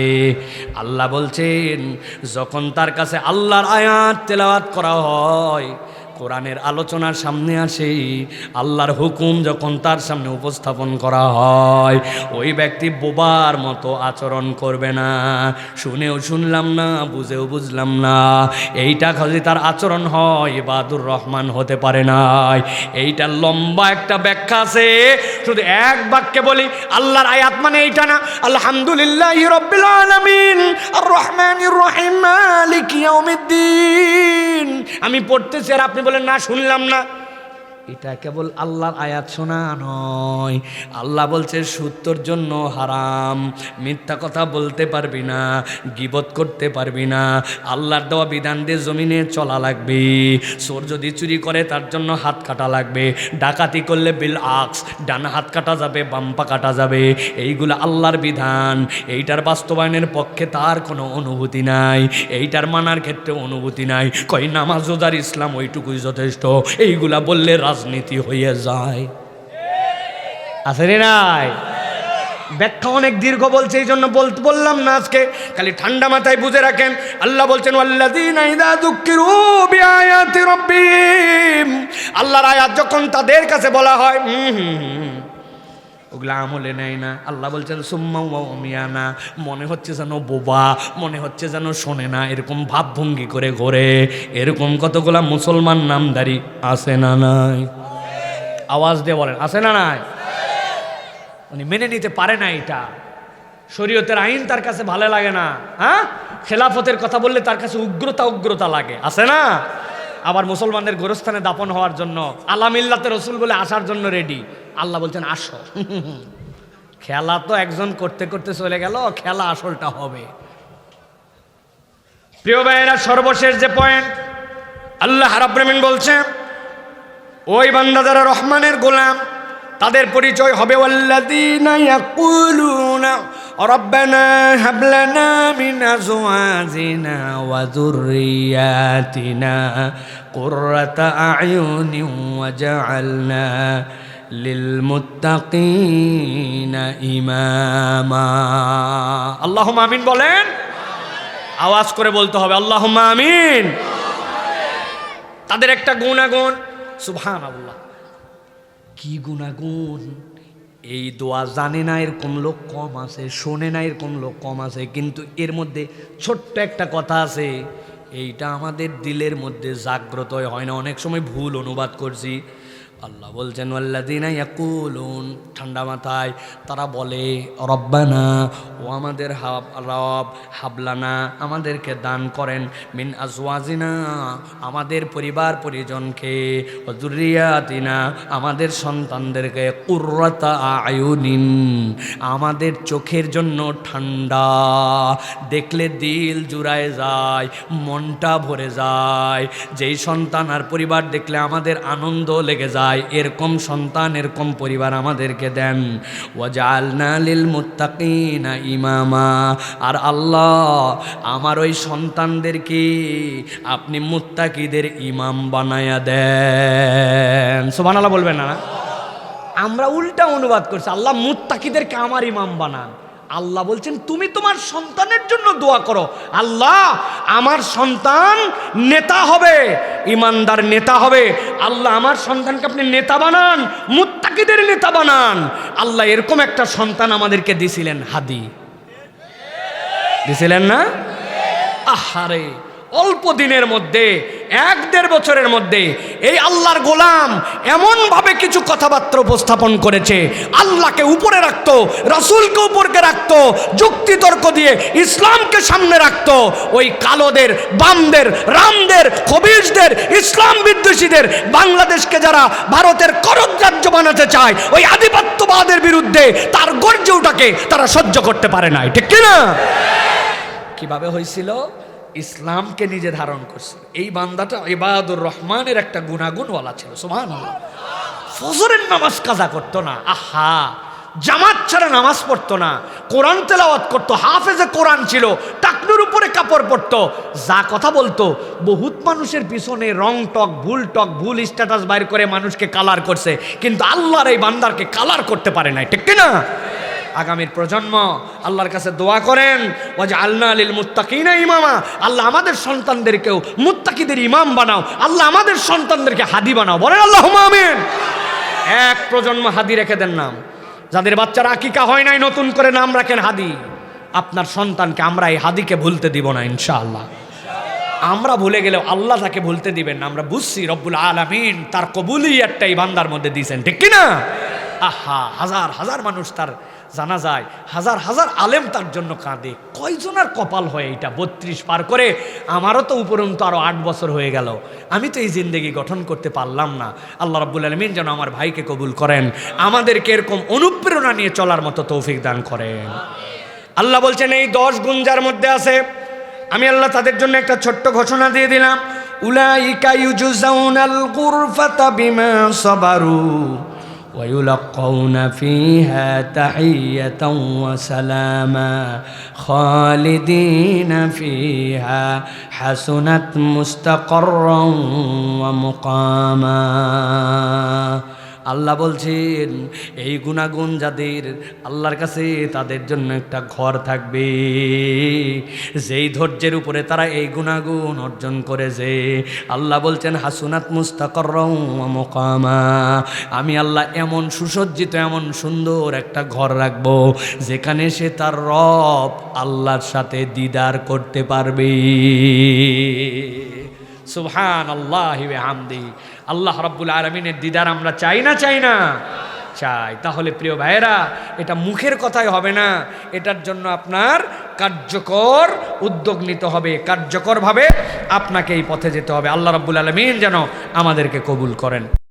আল্লাহ বলছেন যখন তার কাছে আল্লাহর আয়াত তেলাওয়াত করা হয়, কোরআনের আলোচনার সামনে আসে, আল্লাহর হুকুম যখন তার সামনে উপস্থাপন করা হয়, ওই ব্যক্তি বোবার মতো আচরণ করবে না। শুনেও শুনলাম না, বুঝেও বুঝলাম না, এইটা খালি তার আচরণ হয়, ইবাদুর রহমান হতে পারে না। এইটার লম্বা একটা ব্যাখ্যা আছে, শুধু এক বাক্যে বলি, আল্লাহর আয়াত মানে এইটা না, আলহামদুলিল্লাহি রাব্বিল আলামিন আর রহমানির রহিম মালিকি ইয়াউমিদ্দিন। আমি পড়তেছি আর আপনি বলেন না শুনলাম না, এটা কেবল আল্লাহর আয়াত শোনা নয়। আল্লাহ বলছে সুদ তোর জন্য হারাম, মিথ্যা কথা বলতে পারবি না, গীবত করতে পারবি না, আল্লাহর দেওয়া বিধান দিয়ে জমিনে চলা লাগবে। চোর যদি চুরি করে তার জন্য হাত কাটা লাগবে, ডাকাতি করলে বিল আক্স, ডান হাত কাটা যাবে, বাম পা কাটা যাবে। এইগুলো আল্লাহর বিধান, এইটার বাস্তবায়নের পক্ষে তার কোনো অনুভূতি নাই, এইটার মানার ক্ষেত্রে অনুভূতি নাই। কই নামাজ রোজার ইসলাম ওইটুকুই যথেষ্ট, এইগুলা বললে রাজনীতি হয়ে যায়। আছে রে নাই? ব্যাখ্যা অনেক দীর্ঘ বলছে, এই জন্য বললাম না আজকে, খালি ঠান্ডা মাথায় বুঝে রাখেন। আল্লাহ বলছেন, ওয়াল্লাযীনা ইযা যুক্কিরু বিআয়াতি রাব্বিহিম, আল্লাহর আয়াত যখন তাদের কাছে বলা হয়, ওগুলা আমলে নেয় না। আল্লাহ বলছেন সুম্মা ওয়া উমিয়ানা, মনে হচ্ছে যেন বোবা, মনে হচ্ছে যেন শোনে না, এরকম ভাবভঙ্গি করে ঘোরে। এরকম কতগুলা মুসলমান নামধারী আছে না নাই? আওয়াজ দিয়ে বলেন, আছে না নাই? উনি মেনে নিতে পারে না, এটা শরীয়তের আইন তার কাছে ভালো লাগে না। হ্যাঁ, খেলাফতের কথা বললে তার কাছে উগ্রতা লাগে, আছে না? আবার মুসলমানদের গোরস্থানে দাপন হওয়ার জন্য আলা মিল্লাতে রসুল বলে আসার জন্য রেডি। আল্লাহ বলছেন আসো, খেলা তো একজন করতে করতে চলে গেল, খেলা আসলটা হবে। প্রিয় ভাইয়েরা, সর্বশেষ যে পয়েন্ট আল্লাহ রাব্বুল আলামিন বলছে, ওই বান্দা যারা রহমানের গোলাম তাদের পরিচয় হবে ওয়াল্লাযীনা ইয়াকুলুনা রাব্বানা হাব লানা মিন আজওয়াজিনা ওয়া যুররিয়াতিনা কুররাতা আ'য়ুনিন ওয়াজআলনা লিল মুত্তাকিনা ইমামা। আল্লাহুম্মা আমিন বলেন, আওয়াজ করে বলতে হবে আল্লাহুম্মা আমিন। তাদের একটা গুণাগুণ, সুবহানাল্লাহ, কি গুণাগুণ! এই দোয়া জানে না এরকম লোক কম আছে, শোনে না এরকম লোক কম আছে, কিন্তু এর মধ্যে ছোট্ট একটা কথা আছে, এইটা আমাদের দিলের মধ্যে জাগ্রত হয় না, অনেক সময় ভুল অনুবাদ করছি। আল্লাহ বলছেন ওয়াল্লাযীনা ইয়াকুলুন, ঠান্ডা মাথায় তারা বলে, রব্বানা, ও আমাদের রব, হাবলানা, আমাদেরকে দান করেন, মিন আজওয়াজিনা, আমাদের পরিবার পরিজনকে, ওয়া যুররিয়াতিনা, আমাদের সন্তানদেরকে, কুররাতা আয়ুনিন, আমাদের চোখের জন্য ঠান্ডা, দেখলে দিল জুড়ায় যায়, মনটা ভরে যায়, যেই সন্তান আর পরিবার দেখলে আমাদের আনন্দ লেগে যায়, এরকম সন্তান এরকম পরিবার আমাদেরকে দেন। ওয়াজআলনা লিল মুত্তাকিনা ইমামা, আর আল্লাহ আমার ওই সন্তানদেরকে আপনি মুত্তাকিদের ইমাম বানায়া দেন। সুবহানাল্লাহ বলবেন না? আমরা উল্টা অনুবাদ করছি, আল্লাহ মুত্তাকিদেরকে আমার ইমাম বানান। আল্লাহ বলছেন তুমি তোমার সন্তানের জন্য দোয়া করো, আল্লাহ আমার সন্তান নেতা হবে, ইমানদার নেতা হবে, আল্লাহ আমার সন্তানকে আপনি নেতা বানান, মুত্তাকিদের নেতা বানান। আল্লাহ এরকম একটা সন্তান আমাদেরকে দিছিলেন, হাদি দিছিলেন না? আহারে, অল্প দিনের মধ্যে, 1-1.5 বছরের মধ্যে এই আল্লাহর গোলাম এমনভাবে কিছু কথাবার্তা উপস্থাপন করেছে, আল্লাহকে উপরে রাখতো, রাসূলকে উপরে রাখতো, যুক্তি তর্ক দিয়ে ইসলামকে সামনে রাখতো। ওই কালোদের, বামদের, রামদের, খবিশদের, ইসলাম বিদ্বেষীদের, বাংলাদেশকে যারা ভারতের করদ রাজ্য বানাতে চায়, ওই আধিপত্যবাদের বিরুদ্ধে তার গর্জে ওঠাকে তারা সহ্য করতে পারে নাই, ঠিক কিনা? কিভাবে হয়েছিল? ইসলামকে নিজে ধারণ করছে। এই বান্দাটা ইবাদুর রহমানের একটা গুণাগুণওয়ালা ছিল, সুবহানাল্লাহ। ফজরের নামাজ কাজা করতো না, আহা, জামাত ছাড়া নামাজ পড়তো না, কোরআন তেলাওয়াত করতো, হাফেজে কোরআন ছিল, টাকনুর উপরে কাপড় পরতো, যা কথা বলতো, বহুত মানুষের পিছনে রং টক, ভুল স্ট্যাটাস বাইর করে মানুষকে কালার করছে, কিন্তু আল্লাহর এই বান্দারকে কালার করতে পারে নাই, ঠিক কিনা? আগামীর প্রজন্ম আল্লাহর কাছে দোয়া করেন, ওয়াজআলনা লিল মুত্তাকিনা ইমামা, আল্লাহ আমাদের সন্তানদেরকেও মুত্তাকিদের ইমাম বানাও, আল্লাহ আমাদের সন্তানদেরকে হাদি বানাও, বলেন আল্লাহুম্মা আমিন। এক প্রজন্ম হাদি রেখে দেন নাম, যাদের বাচ্চারা আকিকা হয় নাই নতুন করে নাম রাখেন হাদি। আপনার সন্তানকে আমরা এই হাদিকে ভুলতে দিব না ইনশাআল্লাহ। আমরা ভুলে গেলেও আল্লাহ তাকে ভুলতে দিবেন না। আমরা বুঝছি রব্বুল আলামিন তার কবুলিয়াতটা এই বান্দার মধ্যে দিয়েছেন, ঠিক কিনা? আহা, হাজার হাজার মানুষ তার জানা যায়, হাজার হাজার আলেম তার জন্য কাঁদে। কয়জনের কপাল হয় এটা 32 পার করে? আমারও তো উপরন্তু আরো 8 বছর হয়ে গেল, আমি তো এই জিন্দেগি গঠন করতে পারলাম না। আল্লাহ রাব্বুল আলামিন যেন আমার ভাইকে কবুল করেন, আমাদেরকে এরকম অনুপ্রেরণা নিয়ে চলার মতো তৌফিক দান করেন। আল্লাহ বলছেন এই 10 গুণ যার মধ্যে আছে, আমি আল্লাহ তাদের জন্য একটা ছোট্ট ঘোষণা দিয়ে দিলাম, উলাইকা ইউজজাউনাল গুরফাতা বিমা সাবারু ويلقون فيها تحية وسلاما خالدين فيها حسنت مستقرا ومقاما। আল্লাহ বলছেন এই গুণাগুণ যাদের, আল্লাহর কাছে তাদের জন্য একটা ঘর থাকবে, যেই ধৈর্যের উপরে তারা এই গুণাগুণ অর্জন করেছে। আল্লাহ বলছেন হাসুনাত মুস্তাকাররাম ওয়া মুকামা, আমি আল্লাহ এমন সুসজ্জিত, এমন সুন্দর একটা ঘর রাখবো যেখানে সে তার রব আল্লাহর সাথে দিদার করতে পারবে। সুবহানাল্লাহি ওয়া বিহামদিহি। আল্লাহ রাব্বুল আলামিনের দিদার আমরা চাই না? চাই না? চাই। তাহলে প্রিয় ভাইয়েরা, এটা মুখের কথাই হবে না, এটার জন্য আপনার কার্যকর উদ্যোগ নিতে হবে, কার্যকরভাবে আপনাকে এই পথে যেতে হবে। আল্লাহ রাব্বুল আলামিন যেন আমাদেরকে কবুল করেন।